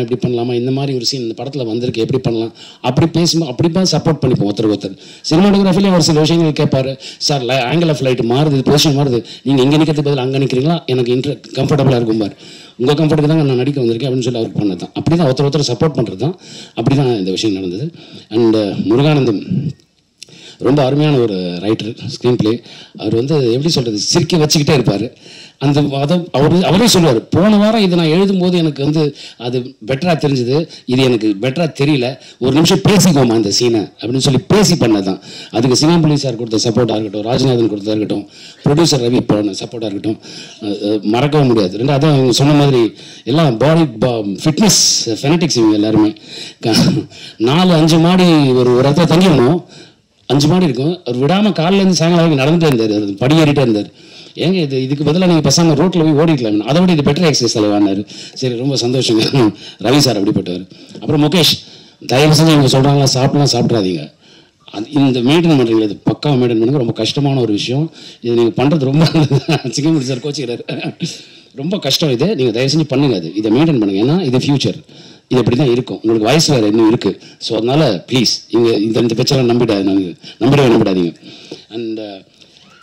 இந்த மாதிரி ஒரு சீன் இந்த படத்தில் வந்திருக்கு, எப்படி பண்ணலாம், அப்படி பேசும்போது அப்படி சப்போர்ட் பண்ணிப்போம் ஒருத்தர். சினிமாட்டோகிராஃபிலே ஒரு சில விஷயங்கள் கேட்பார். சார் ஆங்கிள் ஆஃப் லைட் மாறுது, பொசிஷன் மாறுது, நீங்கள் இங்கே நிற்கிறதுக்கு பதில் அங்கே நிற்கிறீங்களா, எனக்கு கம்ஃபர்டபுளாக இருக்கும் பார், உங்கள் கம்ஃபர்ட்டுக்கு தான் நான் நடிக்க வந்திருக்கேன் அப்படின்னு சொல்லி அவருக்கு பண்ணது தான். அப்படி தான் ஒருத்தர் சப்போர்ட் பண்ணுறது தான். அப்படி தான் இந்த விஷயம் நடந்தது. அண்ட் முருகானந்தம் ரொம்ப அருமையான ஒரு ரைட்டர், ஸ்க்ரீன் பிளே. அவர் வந்து எப்படி சொல்கிறது, சிரிக்க வச்சுக்கிட்டே இருப்பார். அவரே சொல்லுவார், போன வாரம் இதை நான் எழுதும்போது எனக்கு வந்து அது பெட்டராக தெரிஞ்சுது, இது எனக்கு பெட்டராக தெரியல, ஒரு நிமிஷம் பேசிக்கோமா இந்த சீனை அப்படின்னு சொல்லி பேசி பண்ணது தான். அதுக்கு சிங்கம்புலி சார் கொடுத்த சப்போர்ட்டாக இருக்கட்டும், ராஜநாதன் கொடுத்தா இருக்கட்டும், ப்ரொடியூசர் ரவி பண்ண சப்போர்ட்டாக இருக்கட்டும், மறக்கவும் முடியாது. ரெண்டாவது அவங்க சொன்ன மாதிரி எல்லாம் பாடி ஃபிட்னஸ் ஃபெனட்டிக்ஸ் இவங்க எல்லாருமே. 4-5 மாடி ஒரு இடத்துல தங்கிடணும், 5 மாடி இருக்கும். அவர் விடாமல் காலிலேருந்து சாயங்காலம் வரைக்கும் நடந்துகிட்டே இருந்தார், அது படியேறிட்டே இருந்தார். ஏங்க இதுக்கு பதிலாக நீங்கள் பசங்க ரோட்டில் போய் ஓடிக்கலாம், அதை விட இது பெட்டர் எக்ஸசைஸ் தலைவானார். சரி, ரொம்ப சந்தோஷங்க. ரவி சார் அப்படிப்பட்டவர். அப்புறம் முகேஷ், தயவு செஞ்சு இவங்க சொல்கிறாங்களா சாப்பிட்றாதீங்க, இந்த மெயின்டைன் பண்ணுறீங்களா, இது பக்காவாக மெயின்டைன் பண்ணுங்க. ரொம்ப கஷ்டமான ஒரு விஷயம் இது. நீங்கள் பண்ணுறது ரொம்ப சிங்கமுடி சார் கோச்சிக்கிறார், ரொம்ப கஷ்டம் இது. நீங்கள் தயவு செஞ்சு பண்ணுங்க, இதை மெயின்டைன் பண்ணுங்கள். ஏன்னா இது ஃபியூச்சர், இது அப்படி தான் இருக்கும். உங்களுக்கு வயசு வேறு இன்னும் இருக்குது. ஸோ அதனால் ப்ளீஸ் இங்கே இந்த பேச்செல்லாம் நம்பிடாதீங்க. அண்ட்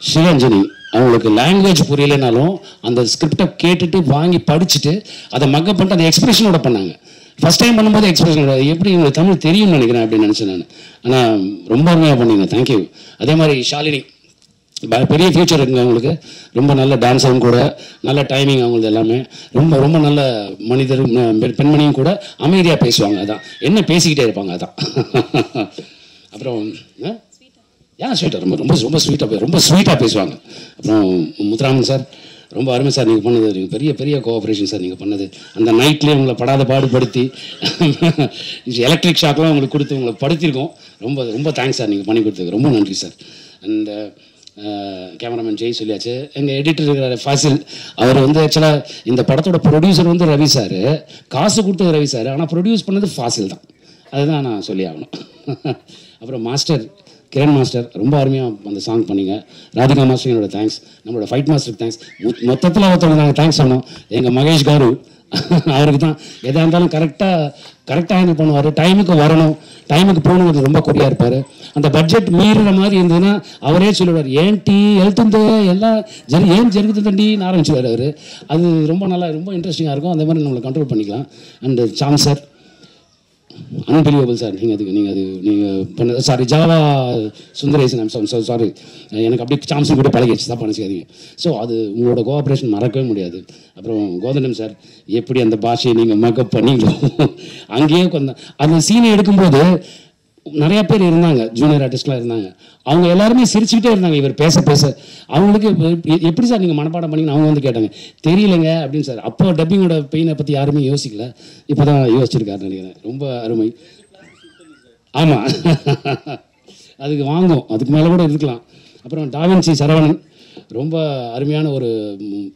ஸ்ரீரஞ்சனி அவங்களுக்கு லாங்குவேஜ் புரியலைனாலும் அந்த ஸ்கிரிப்டை கேட்டுட்டு வாங்கி படிச்சுட்டு அதை மக்கப் பண்ணிட்டு அந்த எக்ஸ்பிரஷனோட பண்ணாங்க. ஃபஸ்ட் டைம் பண்ணும்போது எக்ஸ்பிரஷனோட எப்படி உங்களுக்கு தமிழ் தெரியும்னு நினைக்கிறேன் அப்படின்னு நினச்சேன் நான். ஆனால் ரொம்ப அருமையாக பண்ணீங்க, தேங்க்யூ. அதே மாதிரி ஷாலினி பெரிய ஃபியூச்சர் இருக்குங்க அவங்களுக்கு. ரொம்ப நல்ல டான்ஸரும் கூட, நல்ல டைமிங் அவங்களுக்கு எல்லாமே. ரொம்ப ரொம்ப நல்ல மனிதர், பெண்மணியும் கூட. அமைதியாக பேசுவாங்க, அதான் என்ன பேசிக்கிட்டே இருப்பாங்க, அதான். அப்புறம் ஸ்வீட்டாக ரொம்ப ஸ்வீட்டாக பேசுவாங்க. அப்புறம் முத்துராமன் சார் ரொம்ப அருமை சார். நீங்கள் பண்ணது பெரிய பெரிய கோஆப்ரேஷன் சார். நீங்கள் பண்ணது அந்த நைட்லேயே உங்களை படாத பாடுபடுத்தி எலக்ட்ரிக் ஷாக்லாம் உங்களுக்கு கொடுத்து உங்களை படுத்திருக்கோம். ரொம்ப ரொம்ப தேங்க்ஸ் சார், நீங்கள் பண்ணி கொடுத்ததுக்கு ரொம்ப நன்றி சார். அண்ட் கேமராமேன் ஜெய் சொல்லியாச்சு. எங்கள் எடிட்டர் இருக்கிற ஃபாசில், அவர் வந்து ஆக்சுவலாக இந்த படத்தோட ப்ரொடியூசர் வந்து ரவி சார், காசு கொடுத்தது ரவி சார், ஆனால் ப்ரொடியூஸ் பண்ணது ஃபாசில் தான். அதுதான் நான் சொல்லி ஆகணும். அப்புறம் மாஸ்டர் கிரண் மாஸ்டர் ரொம்ப அருமையாக அந்த சாங் பண்ணிங்க. ராதிகா மாஸ்டர் என்னோட தேங்க்ஸ். நம்மளோட ஃபைட் மாஸ்டருக்கு தேங்க்ஸ். மொத்தத்தில் ஒருத்தவங்க நாங்கள் தேங்க்ஸ் சொன்னோம். எங்கள் மகேஷ் காரு, அவருக்கு தான் எதாக இருந்தாலும் கரெக்டாக ஹேண்டில் பண்ணுவார். டைமுக்கு வரணும், டைமுக்கு போகணுங்கிறது ரொம்ப குறியாக இருப்பார். அந்த பட்ஜெட் மீறுற மாதிரி இருந்ததுன்னா அவரே சொல்லுவார், ஏன் டீ எழுத்துந்து எல்லாம் ஏன் ஜெருகுது தண்டின்னு ஆரம்பிச்சுவார் அவர். அது ரொம்ப நல்லா ரொம்ப இன்ட்ரெஸ்டிங்காக இருக்கும். அந்த மாதிரி நம்மளை கண்ட்ரோல் பண்ணிக்கலாம். And Sam sir unbelievable sir. நீங்கள் பண்ண sorry Java Sundaresan, I'm sorry, எனக்கு அப்படியே சாம்சன் கூட பழகிடுச்சு, தான் பண்ணிச்சுக்காதீங்க. ஸோ அது உங்களோட கோஆப்ரேஷன் மறக்கவே முடியாது. அப்புறம் கோதண்டம் சார், எப்படி அந்த பாஷையை நீங்கள் மேக்கப் பண்ணீங்களோ அங்கேயே அந்த சீனை எடுக்கும்போது நிறைய பேர் இருந்தாங்க, ஜூனியர் ஆர்டிஸ்ட்லாம் இருந்தாங்க. அவங்க எல்லாருமே சிரிச்சுக்கிட்டே இருந்தாங்க இவர் பேச பேச. அவங்களுக்கு எப்படி சார் நீங்கள் மனப்பாடம் பண்ணிங்கன்னு அவங்க வந்து கேட்டாங்க. தெரியலைங்க அப்படின்னு சார். அப்போ டப்பிங்கோட பெயினை பற்றி யாருமே யோசிக்கல, இப்போ தான் யோசிச்சிருக்காருன்னு நினைக்கிறேன். ரொம்ப அருமை. ஆமாம், அதுக்கு வாங்கும், அதுக்கு மேலே கூட இருக்கலாம். அப்புறம் டாவின்சி சரவணன் ரொம்ப அருமையான ஒரு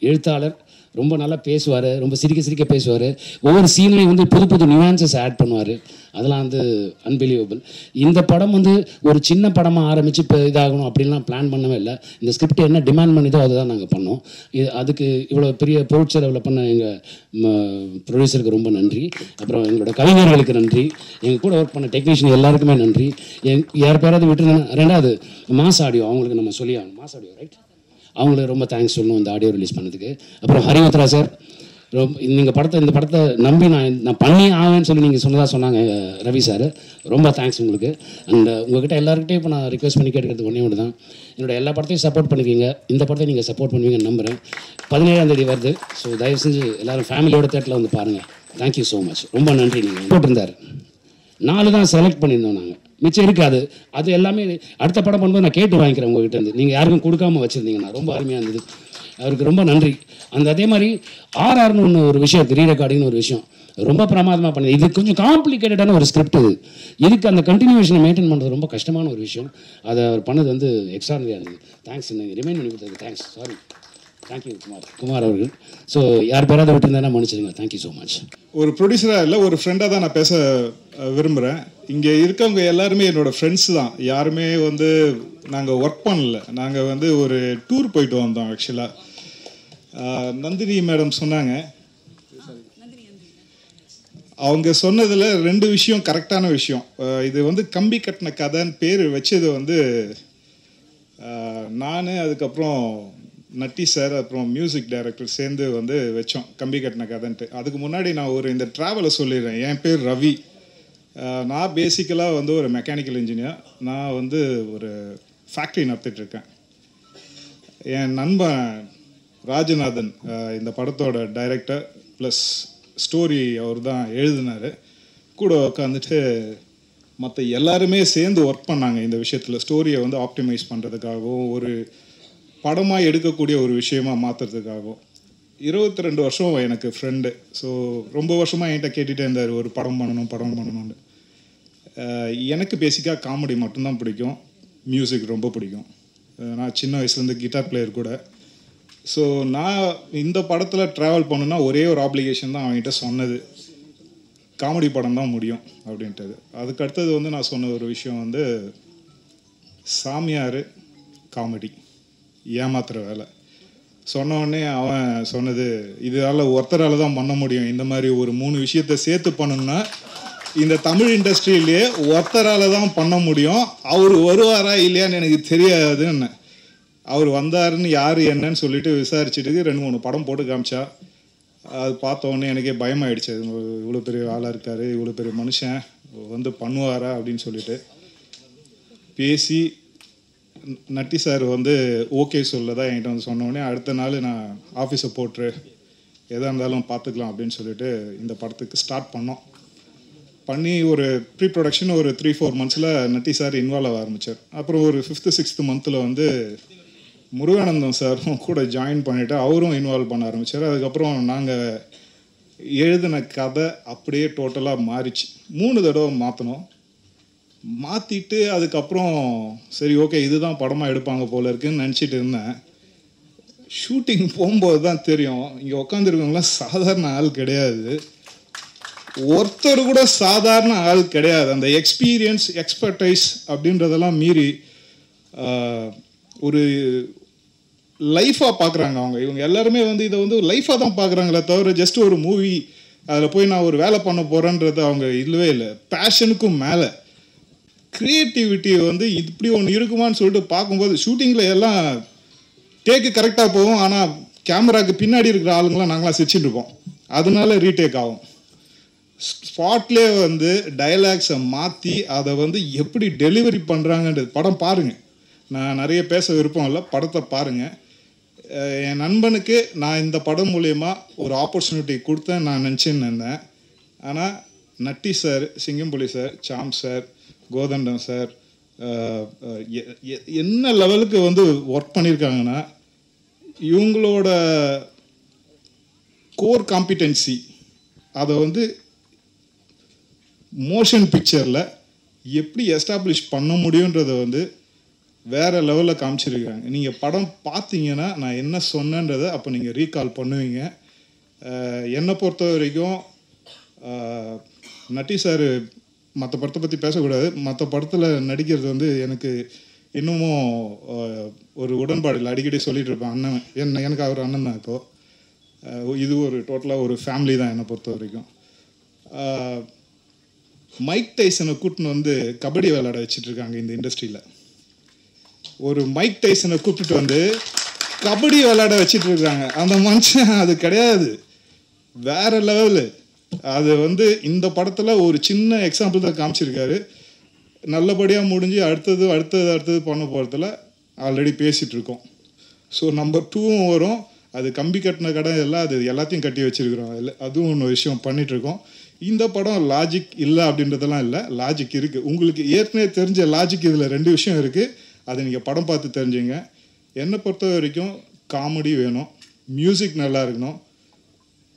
எழுத்தாளர். ரொம்ப நல்லா பேசுவார், ரொம்ப சிரிக்க பேசுவார். ஒவ்வொரு சீன்லையும் வந்து புது புது நியூவான்சஸ் ஆட் பண்ணுவார். அதெல்லாம் வந்து அன்பிலீவபிள். இந்த படம் வந்து ஒரு சின்ன படமாக ஆரம்பித்து இப்போ இதாகணும் அப்படின்லாம் பிளான் பண்ணவே இல்லை. இந்த ஸ்கிரிப்ட் என்ன டிமாண்ட் பண்ணிதோ அதை தான் நாங்கள் பண்ணோம். அதுக்கு இவ்வளோ பெரிய பொருட்செலவில் பண்ண எங்கள் ப்ரொடியூசருக்கு ரொம்ப நன்றி. அப்புறம் எங்களோட கவிஞர்களுக்கு நன்றி. எங்கள் கூட ஒர்க் பண்ண டெக்னீஷியன் எல்லாருக்குமே நன்றி. யார் பேராவது விட்டு. ரெண்டாவது மாஸ் ஆடியோ, அவங்களுக்கு நம்ம சொல்லி ஆகணும். மாஸ் ஆடியோ ரைட், அவங்களுக்கு ரொம்ப தேங்க்ஸ் சொல்லணும் இந்த ஆடியோ ரிலீஸ் பண்ணதுக்கு. அப்புறம் ஹரிவத்ரா சார், இந்த படத்தை நம்பி நான் பண்ணி ஆவேன்னு சொல்லி நீங்கள் சொன்னாங்க ரவி சார். ரொம்ப தேங்க்ஸ் உங்களுக்கு. அண்ட் உங்கள்கிட்ட எல்லாருக்கிட்டையும் இப்போ நான் ரிக்வெஸ்ட் பண்ணி கேட்கறது ஒன்று தான், என்னோட எல்லா படத்தையும் சப்போர்ட் பண்ணிக்கிங்க. இந்த படத்தை நீங்கள் சப்போர்ட் பண்ணுவீங்கன்னு நம்புகிறேன். 17ஆம் தேதி வருது. ஸோ தயவு செஞ்சு எல்லோரும் ஃபேமிலியோட தேட்டரில் வந்து பாருங்கள். தேங்க்யூ ஸோ மச், ரொம்ப நன்றி. நீங்கள் போட்டிருந்தார் 4 தான் செலக்ட் பண்ணியிருந்தோம் நாங்கள், மிச்சம் இருக்காது. அது எல்லாமே அடுத்த படம் பண்ணும்போது நான் கேட்டு வாங்கிக்கிறேன் உங்கள்கிட்ட இருந்து. நீங்கள் யாருக்கும் கொடுக்காம வச்சுருந்தீங்கன்னா ரொம்ப அருமையாக இருந்தது. அவருக்கு ரொம்ப நன்றி. அதே மாதிரி ஆர்ஆர்னு ஒன்று ஒரு விஷயம், ரீ ரெக்கார்டிங்னு ஒரு விஷயம் ரொம்ப பிரமாதமாக பண்ணது. இது கொஞ்சம் காம்ப்ளிகேட்டடான ஒரு ஸ்கிரிப்ட். இதுக்கு அந்த கண்டினியூஷனை மெயின்டைன் பண்ணுறது ரொம்ப கஷ்டமான ஒரு விஷயம். அதை அவர் பண்ணது வந்து எக்ஸ்ட்ரானரியாக இருந்தது. தேங்க்ஸ், ரிமைண்ட் பண்ணி கொடுத்தது தேங்க்ஸ். சாரி, தேங்க்யூ குமார் அவர்கள். ஸோ யார் பேராவது விட்டுருந்தேன்னா மன்னிச்சிடுங்க. Thank you so much. ஒரு ப்ரொடியூசராக இல்லை, ஒரு ஃப்ரெண்டாக தான் நான் பேச விரும்புகிறேன். இங்கே இருக்கவங்க எல்லாருமே என்னோடய ஃப்ரெண்ட்ஸ் தான். யாருமே வந்து நாங்கள் ஒர்க் பண்ணல, நாங்கள் வந்து ஒரு டூர் போயிட்டு வந்தோம். ஆக்சுவலாக நந்தினி மேடம் சொன்னாங்க, அவங்க சொன்னதில் 2 விஷயம் கரெக்டான விஷயம். இது வந்து கம்பி கட்டின கதைன்னு பேர் வச்சது வந்து நான், அதுக்கப்புறம் நட்டி சார், அப்புறம் மியூசிக் டைரக்டர் சேர்ந்து வந்து வச்சோம் கம்பி கட்டின கதைன்ட்டு. அதுக்கு முன்னாடி நான் இந்த ட்ராவலை சொல்லிடுறேன். என் பேர் ரவி. நான் பேசிக்கலாக வந்து ஒரு மெக்கானிக்கல் இன்ஜினியர். நான் வந்து ஒரு ஃபேக்ட்ரி நடத்திட்டுருக்கேன். என் நண்பன் ராஜநாதன் இந்த படத்தோட டைரக்டர் ப்ளஸ் ஸ்டோரி அவர் தான் எழுதினார். கூட உட்காந்துட்டு மற்ற எல்லாருமே சேர்ந்து ஒர்க் பண்ணாங்க இந்த விஷயத்தில். ஸ்டோரியை வந்து ஆப்டிமைஸ் பண்ணுறதுக்காகவும் ஒரு படமாக எடுக்கக்கூடிய ஒரு விஷயமாக மாற்றுறதுக்காகவும். 22 வருஷம் எனக்கு ஃப்ரெண்டு. ஸோ ரொம்ப வருஷமாக என்கிட்ட கேட்டுகிட்டே இருந்தார், ஒரு படம் பண்ணணும்னு. எனக்கு பேசிக்காக காமெடி மட்டும்தான் பிடிக்கும், மியூசிக் ரொம்ப பிடிக்கும். நான் சின்ன வயசுலேருந்து கிட்டார் பிளேயர் கூட. ஸோ நான் இந்த படத்தில் ட்ராவல் பண்ணுன்னா ஒரே ஒரு ஆப்ளிகேஷன் தான் அவங்ககிட்ட சொன்னது, காமெடி படம் தான் முடியும் அப்படின்றது. அதுக்கு அடுத்தது வந்து நான் சொன்ன ஒரு விஷயம் வந்து சாமியார் காமெடி ஏமாத்துற வேலை. சொன்ன உடனே அவன் சொன்னது, இதால் ஒருத்தரால் தான் பண்ண முடியும், இந்த மாதிரி ஒரு 3 விஷயத்தை சேர்த்து பண்ணணும்னா இந்த தமிழ் இண்டஸ்ட்ரியிலேயே ஒருத்தரால் தான் பண்ண முடியும், அவர் வருவாரா இல்லையான்னு எனக்கு தெரியாதுன்னு. அவர் வந்தாருன்னு யார் என்னன்னு சொல்லிட்டு விசாரிச்சுட்டு 2-3 படம் போட்டு காமிச்சா. அது பார்த்த உடனே எனக்கே பயமாயிடுச்சு. இவ்வளோ பெரிய ஆளாக இருக்கார், இவ்வளோ பெரிய மனுஷன் வந்து பண்ணுவாரா அப்படின்னு சொல்லிட்டு பேசி நட்டி சார் வந்து ஓகே சொல்லதான் என்கிட்ட வந்து சொன்னோடனே அடுத்த நாள் நான் ஆஃபீஸை போட்டுரு, எதாக இருந்தாலும் பார்த்துக்கலாம் அப்படின்னு சொல்லிட்டு இந்த படத்துக்கு ஸ்டார்ட் பண்ணி ஒரு ப்ரீ ப்ரொடக்ஷன் ஒரு 3-4 மந்த்ஸில் நட்டி சார் இன்வால்வ் ஆக ஆரம்பித்தார். அப்புறம் ஒரு 5th-6th மந்தில் வந்து முருகானந்தம் சாரும் கூட ஜாயின் பண்ணிவிட்டு அவரும் இன்வால்வ் பண்ண ஆரம்பித்தார். அதுக்கப்புறம் நாங்கள் எழுதின கதை அப்படியே டோட்டலாக மாறிச்சு. 3 தடவை மாற்றிட்டு அதுக்கப்புறம் சரி ஓகே இதுதான் படமாக எடுப்பாங்க போல இருக்குன்னு நினச்சிட்டு இருந்தேன். ஷூட்டிங் போகும்போது தான் தெரியும், இங்கே உட்காந்துருக்கவங்களாம் சாதாரண ஆள் கிடையாது, ஒருத்தர் கூட சாதாரண ஆள் கிடையாது. அந்த எக்ஸ்பீரியன்ஸ் எக்ஸ்பர்டைஸ் அப்படின்றதெல்லாம் மீறி ஒரு லைஃபாக பார்க்குறாங்க அவங்க. இவங்க எல்லாருமே வந்து இதை வந்து லைஃபாக தான் பார்க்குறாங்களே தவிர ஜஸ்ட் ஒரு மூவி அதில் போய் நான் ஒரு வேலை பண்ண போகிறேன்றது அவங்க இல்லவே இல்லை. பேஷனுக்கும் மேலே க்ரியேட்டிவிட்டி வந்து இப்படி ஒன்று இருக்குமான்னு சொல்லிட்டு பார்க்கும்போது ஷூட்டிங்கில் எல்லாம் டேக்கு கரெக்டாக போகும், ஆனால் கேமராவுக்கு பின்னாடி இருக்கிற ஆளுங்களாம் நாங்களாம் சிரிச்சுட்டு இருப்போம், அதனால ரீடேக் ஆகும். ஸ்பாட்லேயே வந்து டைலாக்ஸை மாற்றி அதை வந்து எப்படி டெலிவரி பண்ணுறாங்கன்றது படம் பாருங்கள். நான் நிறைய பேச விருப்பம் இல்லை, படத்தை பாருங்கள். என் நண்பனுக்கு நான் இந்த படம் மூலயமா ஒரு ஆப்பர்ச்சுனிட்டி கொடுத்தேன் நான் நினச்சின்னு இருந்தேன். ஆனால் நட்டி சார், சிங்கம்புலி சார், சாம் சார், கோதண்டம் சார் என்ன லெவலுக்கு வந்து ஒர்க் பண்ணியிருக்காங்கன்னா, இவங்களோட கோர் காம்பிடென்சி அதை வந்து மோஷன் பிக்சரில் எப்படி எஸ்டாப்ளிஷ் பண்ண முடியுன்றதை வந்து வேறு லெவலில் காமிச்சிருக்காங்க. நீங்கள் படம் பார்த்தீங்கன்னா நான் என்ன சொன்னேன்றதை அப்போ நீங்கள் ரீகால் பண்ணுவீங்க. என்னை பொறுத்த வரைக்கும் நட்டி சார் மற்ற படத்தை பற்றி பேசக்கூடாது, மற்ற படத்தில் நடிக்கிறது வந்து எனக்கு இன்னமும் ஒரு உடன்பாடு இல்லை. அடிக்கடி சொல்லிகிட்டு இருப்பேன், அண்ணன் எனக்கு அவர் அண்ணன் தான். இப்போது இது ஒரு டோட்டலாக ஒரு ஃபேமிலி தான் என்னை பொறுத்த வரைக்கும். மைக் டைசனை கூட்டின்னு வந்து கபடி விளையாட வச்சிட்ருக்காங்க இந்த இண்டஸ்ட்ரியில். ஒரு மைக் டைசனை கூப்பிட்டு வந்து கபடி விளையாட வச்சிட்ருக்காங்க. அந்த மனுஷன் அது கிடையாது, வேற லெவலு. அது வந்து இந்த படத்தில் ஒரு சின்ன எக்ஸாம்பிள் தான் காமிச்சிருக்காரு. நல்லபடியாக முடிஞ்சு அடுத்தது பண்ண போகிறதுல ஆல்ரெடி பேசிகிட்டு இருக்கோம். ஸோ நம்பர் 2வும் வரும். அது கம்பி கட்டின கடை எல்லாம் அது எல்லாத்தையும் கட்டி வச்சுருக்கிறோம். அதுவும் ஒன்று விஷயம் பண்ணிகிட்ருக்கோம். இந்த படம் லாஜிக் இல்லை அப்படின்றதெல்லாம் இல்லை, லாஜிக் இருக்குது. உங்களுக்கு ஏற்கனவே தெரிஞ்ச லாஜிக் இதில் 2 விஷயம் இருக்குது, அதை நீங்கள் படம் பார்த்து தெரிஞ்சுங்க. என்னை பொறுத்த வரைக்கும் காமெடி வேணும், மியூசிக் நல்லா இருக்கணும்.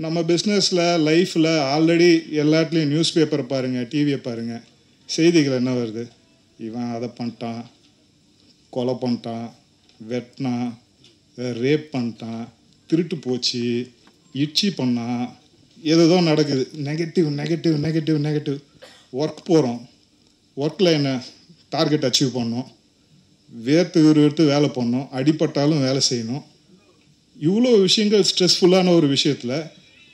நம்ம பிஸ்னஸில் லைஃப்பில் ஆல்ரெடி எல்லாத்துலேயும் நியூஸ் பேப்பரை பாருங்கள், டிவியை பாருங்கள், செய்திகள் என்ன வருது, இவன் அதை பண்ணிட்டான், கொலை பண்ணிட்டான், வெட்டினான், ரேப் பண்ணிட்டான், திருட்டு போச்சு, இட்சி பண்ணான், ஏதோ நடக்குது. Negative negative negative negative. Work போகிறோம், ஒர்க்கில் என்ன டார்கெட் அச்சீவ் பண்ணோம், வேர்த்து வேலை பண்ணோம், அடிப்பட்டாலும் வேலை செய்யணும். இவ்வளோ விஷயங்கள் ஸ்ட்ரெஸ்ஃபுல்லான ஒரு விஷயத்தில்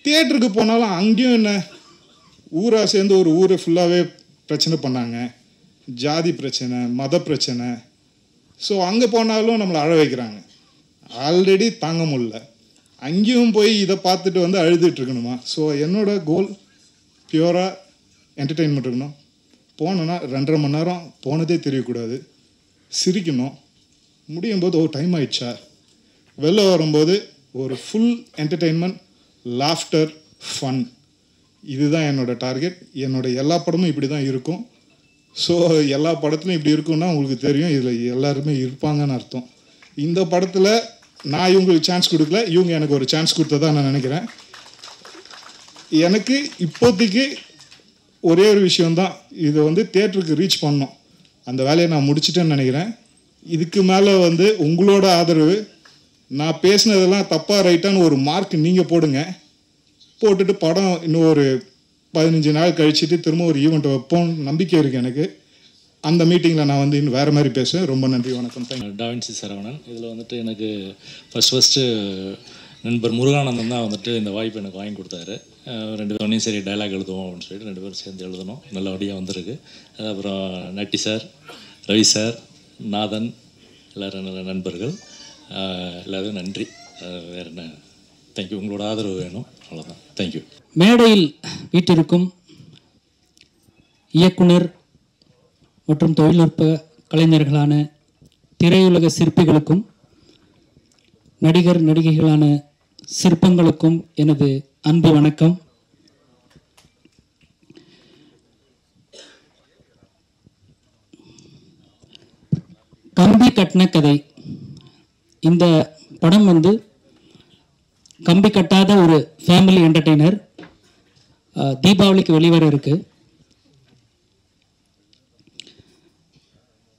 தியேட்டருக்கு போனாலும் அங்கேயும் என்ன ஊராக சேர்ந்து ஒரு ஊரை ஃபுல்லாகவே பிரச்சனை பண்ணாங்க, ஜாதி பிரச்சனை, மத பிரச்சனை. ஸோ அங்கே போனாலும் நம்மளை அழ வைக்கிறாங்க. ஆல்ரெடி தாங்க முடியல, அங்கேயும் போய் இதை பார்த்துட்டு வந்து அழுதுட்டுருக்கணுமா? ஸோ என்னோடய கோல் பியூராக என்டர்டெயின்மெண்ட் இருக்கணும். போனோன்னா 2.5 மணி நேரம் போனதே தெரியக்கூடாது, சிரிக்கணும், முடியும் போது டைம் ஆயிடுச்சா, வெளில வரும்போது ஒரு ஃபுல் என்டர்டெயின்மெண்ட், லாஃப்டர், ஃபன். இதுதான் என்னோடய டார்கெட். என்னோடய எல்லா படமும் இப்படி தான் இருக்கும். ஸோ எல்லா படத்துலையும் இப்படி இருக்குன்னா உங்களுக்கு தெரியும், இதில் எல்லாருமே இருப்பாங்கன்னு அர்த்தம். இந்த படத்தில் நான் இவங்களுக்கு சான்ஸ் கொடுக்கல, இவங்க எனக்கு ஒரு சான்ஸ் கொடுத்ததா நான் நினைக்கிறேன். எனக்கு இப்போதைக்கு ஒரே ஒரு விஷயந்தான், இதை வந்து தியேட்டருக்கு ரீச் பண்ணணும். அந்த வேலையை நான் முடிச்சிட்டேன்னு நினைக்கிறேன். இதுக்கு மேலே வந்து உங்களோட ஆதரவு, நான் பேசினதெல்லாம் தப்பாக ரைட்டான்னு ஒரு மார்க் நீங்கள் போடுங்க. போட்டுட்டு படம் இன்னும் ஒரு 15 நாள் கழிச்சுட்டு திரும்ப ஒரு ஈவெண்ட் வைப்போம் நம்பிக்கை இருக்குது எனக்கு. அந்த மீட்டிங்கில் நான் வந்து இன்னும் வேறு மாதிரி பேசுவேன். ரொம்ப நன்றி, வணக்கம், தேங்க்யூ. டாவின்சி சரவணன். இதில் வந்துட்டு எனக்கு ஃபஸ்ட்டு நண்பர் முருகானந்தம் தான் வந்துட்டு இந்த வாய்ப்பு எனக்கு வாங்கி கொடுத்தாரு. 2 பேரும் சரி டைலாக் எழுதுவோம் அப்படின்னு சொல்லிட்டு 2 பேரும் சேர்ந்து எழுதணும். நல்லபடியாக வந்திருக்கு. அப்புறம் நட்டி சார், ரவி சார், நாதன், எல்லோரும் நல்ல நண்பர்கள். எல்லாரும் நன்றி. வேறு என்ன, தேங்க்யூ. உங்களோட ஆதரவு வேணும், அவ்வளோதான். தேங்க்யூ. மேடையில் வீட்டிற்கும் இயக்குனர் மற்றும் தொழில்நுட்ப கலைஞர்களான திரையுலக சிற்பிகளுக்கும் நடிகர் நடிகைகளான சிற்பங்களுக்கும் எனது அன்பு வணக்கம். கம்பி கட்டின கதை. இந்த படம் வந்து கம்பி கட்டாத ஒரு ஃபேமிலி என்டர்டெய்னர். தீபாவளிக்கு வெளிவர இருக்கு.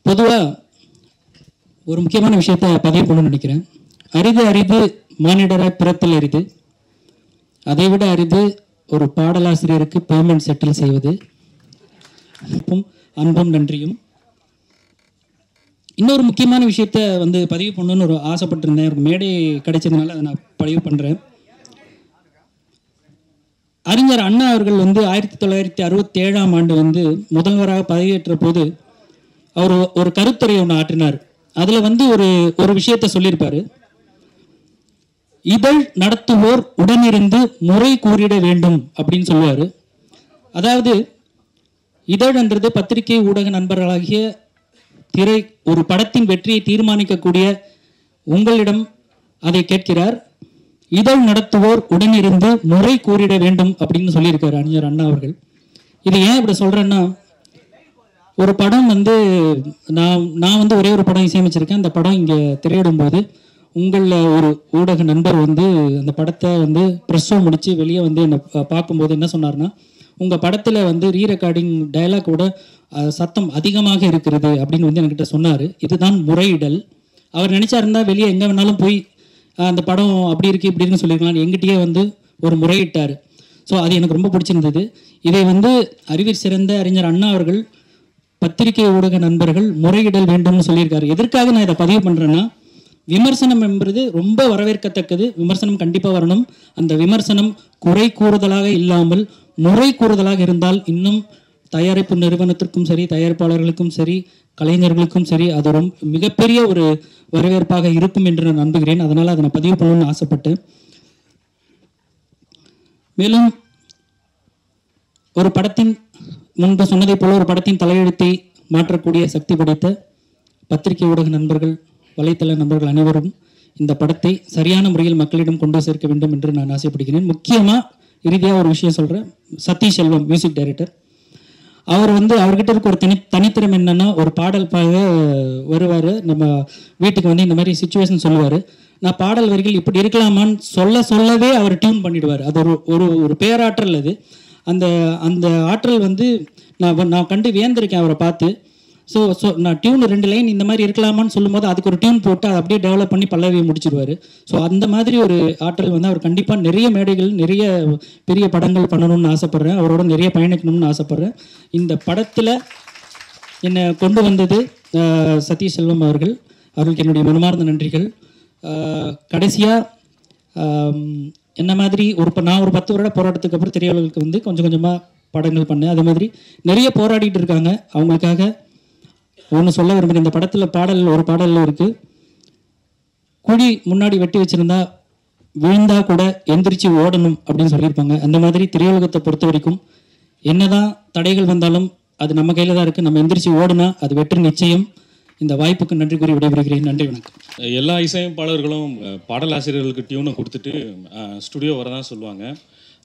பொதுவாக ஒரு முக்கியமான விஷயத்தை பதிவு பண்ணணும்னு நினைக்கிறேன். அரிது மானிடராய் பிறத்தல் அரிது. அதை விட அரிது ஒரு பாடலாசிரியருக்கு பேமெண்ட் செட்டில் செய்வது. அன்பும் நன்றியும். இன்னொரு முக்கியமான விஷயத்த வந்து பதிவு பண்ணணும்னு ஒரு ஆசைப்பட்டிருந்தேன். ஒரு மேடை கிடைச்சதுனால அதை நான் பதிவு பண்ணுறேன். அறிஞர் அண்ணா அவர்கள் வந்து 1967ஆம் ஆண்டு வந்து முதல்வராக பதவியேற்ற போது அவர் ஒரு கருத்துரை ஒன்று ஆற்றினார். அதில் வந்து ஒரு விஷயத்த சொல்லியிருப்பாரு. இதழ் நடத்துவோர் உடனிருந்து முறை கூறிட வேண்டும் அப்படின்னு சொல்லுவார். அதாவது இதழ்ன்றது பத்திரிகை ஊடக நண்பர்களாகிய திரை ஒரு படத்தின் வெற்றியை தீர்மானிக்கக்கூடிய உங்களிடம் அதை கேட்கிறார். இதழ் நடத்துவோர் உடனிருந்து முறை கூறிட வேண்டும் அப்படின்னு சொல்லியிருக்காரு அறிஞர் அண்ணா அவர்கள். இது ஏன் இப்படி சொல்கிறேன்னா, ஒரு படம் வந்து நான் வந்து ஒரே ஒரு படம் இசையமைச்சிருக்கேன். அந்த படம் இங்கே திரையிடும் போது உங்களில் ஒரு ஊடக நண்பர் வந்து அந்த படத்தை வந்து ப்ரெஸ்ஸோ முடித்து வெளியே வந்து என்னை பார்க்கும்போது என்ன சொன்னார்னா, உங்கள் படத்தில் வந்து ரீரெக்கார்டிங் டயலாக்கோட சத்தம் அதிகமாக இருக்கிறது அப்படின்னு வந்து என்கிட்ட சொன்னார். இதுதான் முறையிடல். அவர் நினச்சாருந்தா வெளியே எங்கே வேணாலும் போய் அந்த படம் அப்படி இருக்குது இப்படி இருக்குன்னு சொல்லியிருக்கலாம். எங்கிட்டயே வந்து ஒரு முறையிட்டார். ஸோ அது எனக்கு ரொம்ப பிடிச்சிருந்தது. இதை வந்து அறிவில் சிறந்த அறிஞர் அண்ணா அவர்கள் பத்திரிகை ஊடக நண்பர்கள் முறையிடல் வேண்டும்னு சொல்லியிருக்காரு. எதற்காக நான் இதை பதிவு பண்ணுறேன்னா, விமர்சனம் என்பது ரொம்ப வரவேற்கத்தக்கது. விமர்சனம் கண்டிப்பாக வரணும். அந்த விமர்சனம் குறை கூறுதலாக இல்லாமல் முறை கூறுதலாக இருந்தால் இன்னும் தயாரிப்பு நிறுவனத்திற்கும் சரி, தயாரிப்பாளர்களுக்கும் சரி, கலைஞர்களுக்கும் சரி, அது ரொம்ப மிகப்பெரிய ஒரு வரவேற்பாக இருக்கும் என்று நான் நம்புகிறேன். அதனால் அதை நான் பதிவு பண்ணணும்னு ஆசைப்பட்டேன். மேலும் ஒரு படத்தின் முன்பு சொன்னதை போல ஒரு படத்தின் தலையெழுத்தை மாற்றக்கூடிய சக்தி படைத்த பத்திரிகை ஊடக நண்பர்கள், வலைத்தள நண்பர்கள் அனைவரும் இந்த படத்தை சரியான முறையில் மக்களிடம் கொண்டு சேர்க்க வேண்டும் என்று நான் ஆசைப்படுகிறேன். முக்கியமாக இறுதியாக ஒரு விஷயம் சொல்கிறேன். சதீஷ் செல்வம் மியூசிக் டைரக்டர், அவர் வந்து அவர்கிட்ட இருக்க ஒரு தனித்திறம் என்னன்னா, ஒரு பாடல் வருவார், நம்ம வீட்டுக்கு வந்து இந்த மாதிரி சிச்சுவேஷன் சொல்லுவார். நான் பாடல் வரிகள் இப்படி இருக்கலாமான்னு சொல்லவே அவர் டியூன் பண்ணிடுவார். அது ஒரு பேராற்றல். அது அந்த ஆற்றல் வந்து நான் கண்டு வியந்திருக்கேன் அவரை பார்த்து. ஸோ நான் டியூன் 2 லைன் இந்த மாதிரி இருக்கலாமான்னு சொல்லும்போது அதுக்கு ஒரு டியூன் போட்டு அதை அப்படியே டெவலப் பண்ணி பல்லவியை முடிச்சிடுவார். ஸோ அந்த மாதிரி ஒரு ஆற்றல் வந்து அவர் கண்டிப்பாக நிறைய மேடைகள் நிறைய பெரிய படங்கள் பண்ணணும்னு ஆசைப்பட்றேன். அவரோட நிறைய பயணிக்கணும்னு ஆசைப்பட்றேன். இந்த படத்தில் என்னை கொண்டு வந்தது சதீஷ் செல்வம் அவர்கள். அவர்களுக்கு என்னுடைய மனமார்ந்த நன்றிகள். கடைசியாக என்ன மாதிரி நான் ஒரு 10 வருட போராட்டத்துக்கு அப்புறம் திரையுலகுக்கு வந்து கொஞ்சம் கொஞ்சமாக படங்கள் பண்ணேன். அதே மாதிரி நிறைய போராடிட்டு இருக்காங்க. அவங்களுக்காக ஒன்று சொல்ல விரும்புகிறேன். இந்த படத்தில் ஒரு பாடல் இருக்குது. குழி முன்னாடி வெட்டி வச்சுருந்தா விழுந்தா கூட எந்திரிச்சு ஓடணும் அப்படின்னு சொல்லியிருப்பாங்க. அந்த மாதிரி திரையுலகத்தை பொறுத்த வரைக்கும் என்னதான் தடைகள் வந்தாலும் அது நம்ம கையில் தான் இருக்குது. நம்ம எந்திரிச்சு ஓடுனா அது வெற்றி நிச்சயம். இந்த வாய்ப்புக்கு நன்றி கூறி விடைபெறுகிறேன். நன்றி, வணக்கம். எல்லா இசையமைப்பாளர்களும் பாடலாசிரியர்களுக்கு டியூனை கொடுத்துட்டு ஸ்டுடியோ வரதான் சொல்லுவாங்க.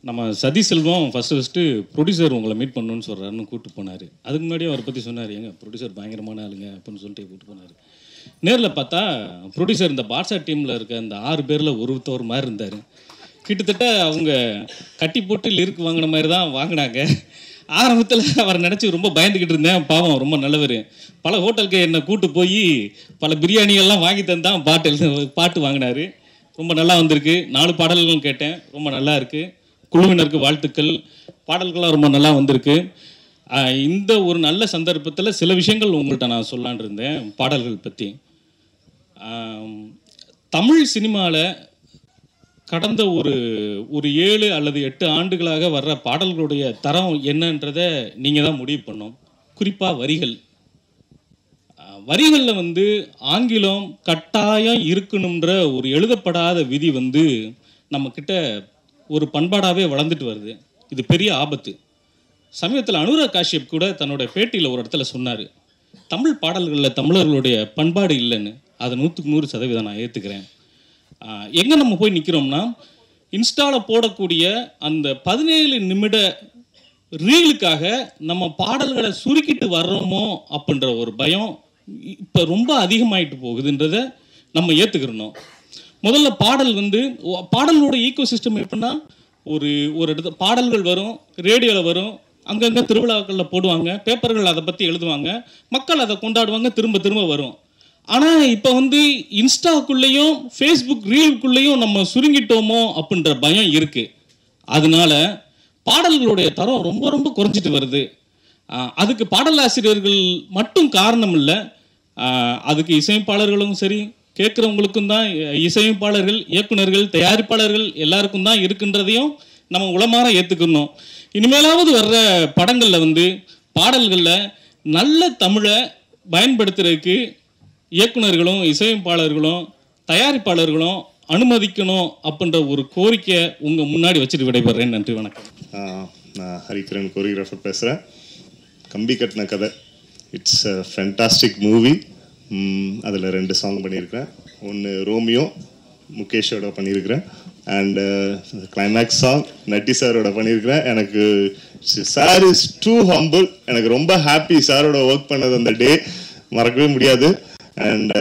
நம்ம சதீஷ் செல்வம் ஃபஸ்ட்டு ப்ரொடியூசர் உங்களை மீட் பண்ணணும்னு சொல்கிறாருன்னு கூப்பிட்டு போனார். அதுக்கு முன்னாடியே அவரை பற்றி சொன்னார், எங்க ப்ரொடியூசர் பயங்கரமான ஆளுங்க அப்படின்னு சொல்லிட்டு கூப்பிட்டு போனார். நேரில் பார்த்தா ப்ரொடியூசர் இந்த பாட்ஷா டீமில் இருக்க இந்த 6 பேரில் ஒருத்தவர் மாதிரி இருந்தார். கிட்டத்தட்ட அவங்க கட்டி போட்டு லிருக்கு வாங்கின மாதிரி தான் வாங்கினாங்க. ஆரம்பத்தில் அவரை நினச்சி ரொம்ப பயந்துக்கிட்டு இருந்தேன். பாவம், ரொம்ப நல்லவர். பல ஹோட்டலுக்கு என்னை கூப்பிட்டு போய் பல பிரியாணிகள்லாம் வாங்கி தந்தான் பாட்டு வாங்கினார். ரொம்ப நல்லா வந்திருக்கு. 4 பாடல்களும் கேட்டேன், ரொம்ப நல்லா இருக்குது. குழுவினருக்கு வாழ்த்துக்கள். பாடல்கள்லாம் ரொம்ப நல்லா வந்திருக்கு. இந்த ஒரு நல்ல சந்தர்ப்பத்தில் சில விஷயங்கள் உங்கள்கிட்ட நான் சொல்லலான் இருந்தேன் பாடல்கள் பற்றி. தமிழ் சினிமாவில் கடந்த ஒரு 7 அல்லது 8 ஆண்டுகளாக வர்ற பாடல்களுடைய தரம் என்னன்றதை நீங்கள் தான் முடிவு பண்ணோம். குறிப்பாக வரிகளில் வந்து ஆங்கிலம் கட்டாயம் இருக்கணுன்ற ஒரு எழுதப்படாத விதி வந்து நம்மக்கிட்ட ஒரு பண்பாடாகவே வளர்ந்துட்டு வருது. இது பெரிய ஆபத்து. சமீபத்தில் அனுராக் காஷ்யப் கூட தன்னோட பேட்டியில் ஒரு இடத்துல சொன்னார், தமிழ் பாடல்களில் தமிழர்களுடைய பண்பாடு இல்லைன்னு. அதை 100% நான் ஏற்றுக்கிறேன். எங்கே நம்ம போய் நிற்கிறோம்னா, இன்ஸ்டாவில் போடக்கூடிய அந்த 17 நிமிட ரீலுக்காக நம்ம பாடல்களை சுருக்கிட்டு வர்றோமோ அப்படின்ற ஒரு பயம் இப்போ ரொம்ப அதிகமாயிட்டு போகுதுன்றதை நம்ம ஏற்றுக்கிறணும். முதல்ல பாடலோட ஈக்கோ சிஸ்டம் எப்படின்னா, ஒரு இடத்துல பாடல்கள் வரும், ரேடியோவில் வரும், அங்கங்கே திருவிழாக்களில் போடுவாங்க, பேப்பர்கள் அதை பற்றி எழுதுவாங்க, மக்கள் அதை கொண்டாடுவாங்க, திரும்ப திரும்ப வரும். ஆனால் இப்போ வந்து இன்ஸ்டாக்குள்ளேயும் ஃபேஸ்புக் ரீலுக்குள்ளேயும் நம்ம சுருங்கிட்டோமோ அப்படின்ற பயம் இருக்குது. அதனால பாடல்களுடைய தரம் ரொம்ப ரொம்ப குறைஞ்சிட்டு வருது. அதுக்கு பாடலாசிரியர்கள் மட்டும் காரணம் இல்லை, அதுக்கு இசையமைப்பாளர்களும் சரி, கேட்குறவங்களுக்கும் தான், இசையமைப்பாளர்கள், இயக்குனர்கள், தயாரிப்பாளர்கள் எல்லாருக்கும் தான் இருக்குன்றதையும் நம்ம உளமாற ஏற்றுக்கணும். இனிமேலாவது வர்ற படங்களில் வந்து பாடல்களில் நல்ல தமிழை பயன்படுத்துறதுக்கு இயக்குனர்களும் இசையமைப்பாளர்களும் தயாரிப்பாளர்களும் அனுமதிக்கணும் அப்படின்ற ஒரு கோரிக்கை உங்கள் முன்னாடி வச்சுட்டு விடைபெறேன். நன்றி, வணக்கம். நான் ஹரிகிரண், கோரியோகிராஃபர் பேசுகிறேன். கம்பி கட்டின கதை, இட்ஸ் அ ஃபேண்டாஸ்டிக் மூவி. அதில் 2 சாங் பண்ணியிருக்கிறேன். ஒன்று ரோமியோ முகேஷோட பண்ணியிருக்கிறேன், அண்ட் கிளைமேக்ஸ் சாங் நட்டி சாரோட பண்ணியிருக்கிறேன். எனக்கு சார் இஸ் டூ ஹம்பிள். எனக்கு ரொம்ப ஹாப்பி சாரோட ஒர்க் பண்ணது. அந்த டே மறக்கவே முடியாது. அண்ட்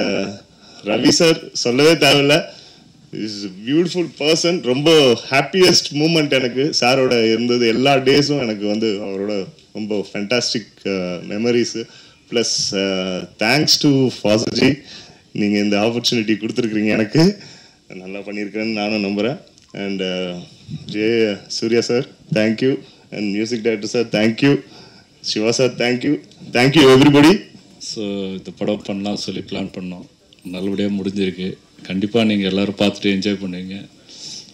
ரவி சார் சொல்லவே தேவையில்லை, இஸ் பியூட்டிஃபுல் பர்சன். ரொம்ப ஹாப்பியஸ்ட் மூமெண்ட் எனக்கு சாரோட இருந்தது. எல்லா டேஸும் எனக்கு வந்து அவரோட ரொம்ப fantastic memories. Plus thanks to ஃபாசர்ஜி, நீங்கள் இந்த ஆப்பர்ச்சுனிட்டி கொடுத்துருக்குறீங்க. எனக்கு நல்லா பண்ணியிருக்கேன்னு நானும் நம்புகிறேன். And Suriya sir thank you, and music director sir thank you, Siva sir thank you, thank you everybody. So இந்த படம் பண்ணலாம் சொல்லி பிளான் பண்ணோம், நல்லபடியாக முடிஞ்சிருக்கு. கண்டிப்பாக நீங்கள் எல்லோரும் பார்த்துட்டு என்ஜாய் பண்ணுவீங்க.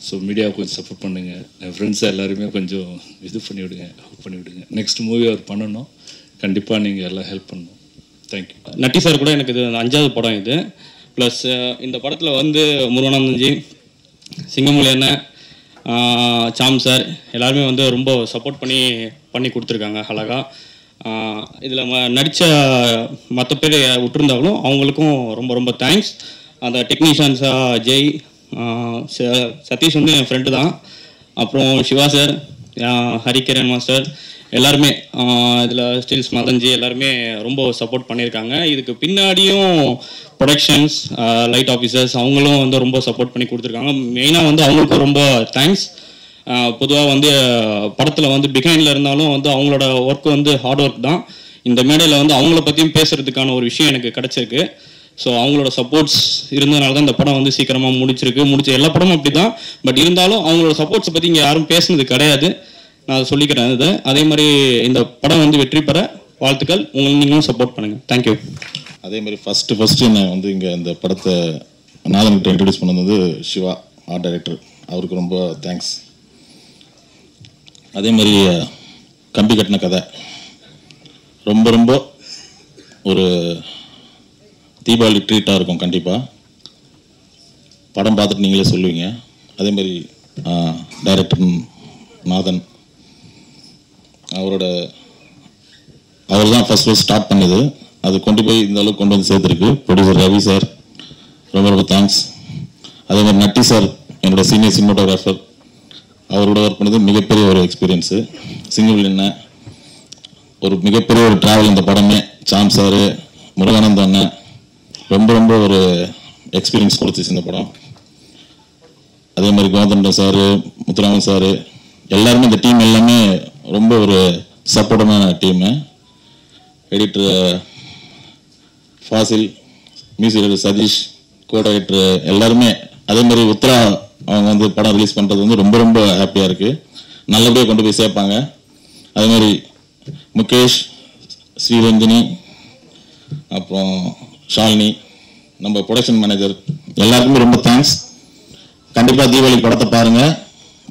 ஸோ மீடியாவை கொஞ்சம் சப்போர்ட் பண்ணுங்கள். என் ஃப்ரெண்ட்ஸை எல்லாருமே கொஞ்சம் பண்ணிவிடுங்க, ஹெல்ப் பண்ணிவிடுங்க. நெக்ஸ்ட் மூவி அவர் பண்ணணும், கண்டிப்பாக நீங்கள் எல்லாம் ஹெல்ப் பண்ணணும். தேங்க்யூ. நட்டி சார் கூட எனக்கு இது 5வது படம் இது. ப்ளஸ் இந்த படத்தில் வந்து முருகானந்தன்ஜி, சிங்கமொழி அண்ணன், சாம் சார் எல்லாருமே வந்து ரொம்ப சப்போர்ட் பண்ணி கொடுத்துருக்காங்க அழகாக. இதில் நடித்த மற்ற பேர் விட்டுருந்தாலும் அவங்களுக்கும் ரொம்ப ரொம்ப தேங்க்ஸ். அந்த டெக்னீஷியன்ஸாக ஜெய், சதீஷ் வந்து என் ஃப்ரெண்டு தான். அப்புறம் சிவா சார், ஹரிகிரண் மாஸ்டர் எல்லாருமே, இதில் ஸ்டில்ஸ் மதன்ஜி எல்லாருமே ரொம்ப சப்போர்ட் பண்ணியிருக்காங்க. இதுக்கு பின்னாடியும் ப்ரொடக்ஷன்ஸ், லைட் ஆஃபீஸர்ஸ் அவங்களும் வந்து ரொம்ப சப்போர்ட் பண்ணி கொடுத்துருக்காங்க. மெயினாக வந்து அவங்களுக்கும் ரொம்ப தேங்க்ஸ். பொதுவாக வந்து படத்தில் வந்து பிஹைண்டில் இருந்தாலும் வந்து அவங்களோட ஒர்க் வந்து ஹார்ட் ஒர்க் தான். இந்த மேடையில் வந்து அவங்கள பற்றியும் பேசுகிறதுக்கான ஒரு விஷயம் எனக்கு கிடச்சிருக்கு. ஸோ அவங்களோட சப்போர்ட்ஸ் இருந்ததுனால தான் இந்த படம் வந்து சீக்கிரமாக முடிச்ச எல்லா படமும் அப்படி தான். பட் இருந்தாலும் அவங்களோட சப்போர்ட்ஸை பற்றி இங்கே யாரும் பேசுனது கிடையாது, நான் அதை சொல்லிக்கிறேன். இது அதே மாதிரி இந்த படம் வந்து வெற்றி பெற வாழ்த்துக்கள். நீங்களும் சப்போர்ட் பண்ணுங்கள். தேங்க்யூ. அதே மாதிரி ஃபஸ்ட்டு நான் வந்து இங்கே இந்த படத்தை நாதன்கிட்ட இன்ட்ரடியூஸ் பண்ணது சிவா, ஆர்ட் டைரக்டர். அவருக்கு ரொம்ப தேங்க்ஸ். அதே மாதிரி கம்பி கட்டின கதை ரொம்ப ரொம்ப ஒரு தீபாவளி ட்ரீட்டாக இருக்கும். கண்டிப்பாக படம் பார்த்துட்டு நீங்களே சொல்லுவீங்க. அதே மாதிரி டைரக்டர் நாதன், அவர் தான் ஃபஸ்ட் ஸ்டார்ட் பண்ணது. அது கொண்டு போய் இந்த அளவுக்கு கொண்டு வந்து சேர்த்துருக்கு. ப்ரொடியூசர் ரவி சார் ரொம்ப ரொம்ப தேங்க்ஸ். அதே மாதிரி நட்டி சார், என்னோட சீனியர் சினிமாட்டோகிராஃபர், அவரோட ஒர்க் பண்ணது மிகப்பெரிய ஒரு எக்ஸ்பீரியன்ஸு. சிங்கிள் என்ன ஒரு மிகப்பெரிய ஒரு ட்ராவல் இந்த படமே. சாம் சார், முருகானந்தம் அண்ணன் ரொம்ப ரொம்ப ஒரு எக்ஸ்பீரியன்ஸ் கொடுத்துச்சு இந்த படம். அதே மாதிரி கோதண்டம் சார், முத்துராமன் சார் எல்லாருமே, இந்த டீம் எல்லாமே ரொம்ப ஒரு சப்போர்ட்டான team. Editor Fazil, music director Sathish, co director எல்லாருமே. அதே மாதிரி உத்ரா அவங்க வந்து படம் ரிலீஸ் பண்ணுறது வந்து ரொம்ப ரொம்ப ஹாப்பியாக இருக்குது. நல்லபடியாக கொண்டு போய் சேர்ப்பாங்க. அதே மாதிரி முகேஷ், ஸ்ரீரஞ்சினி, அப்புறம் ஷாலினி, நம்ம ப்ரொடக்ஷன் மேனேஜர் எல்லாருக்குமே ரொம்ப தேங்க்ஸ். கண்டிப்பாக தீபாவளி படத்தை பாருங்கள்,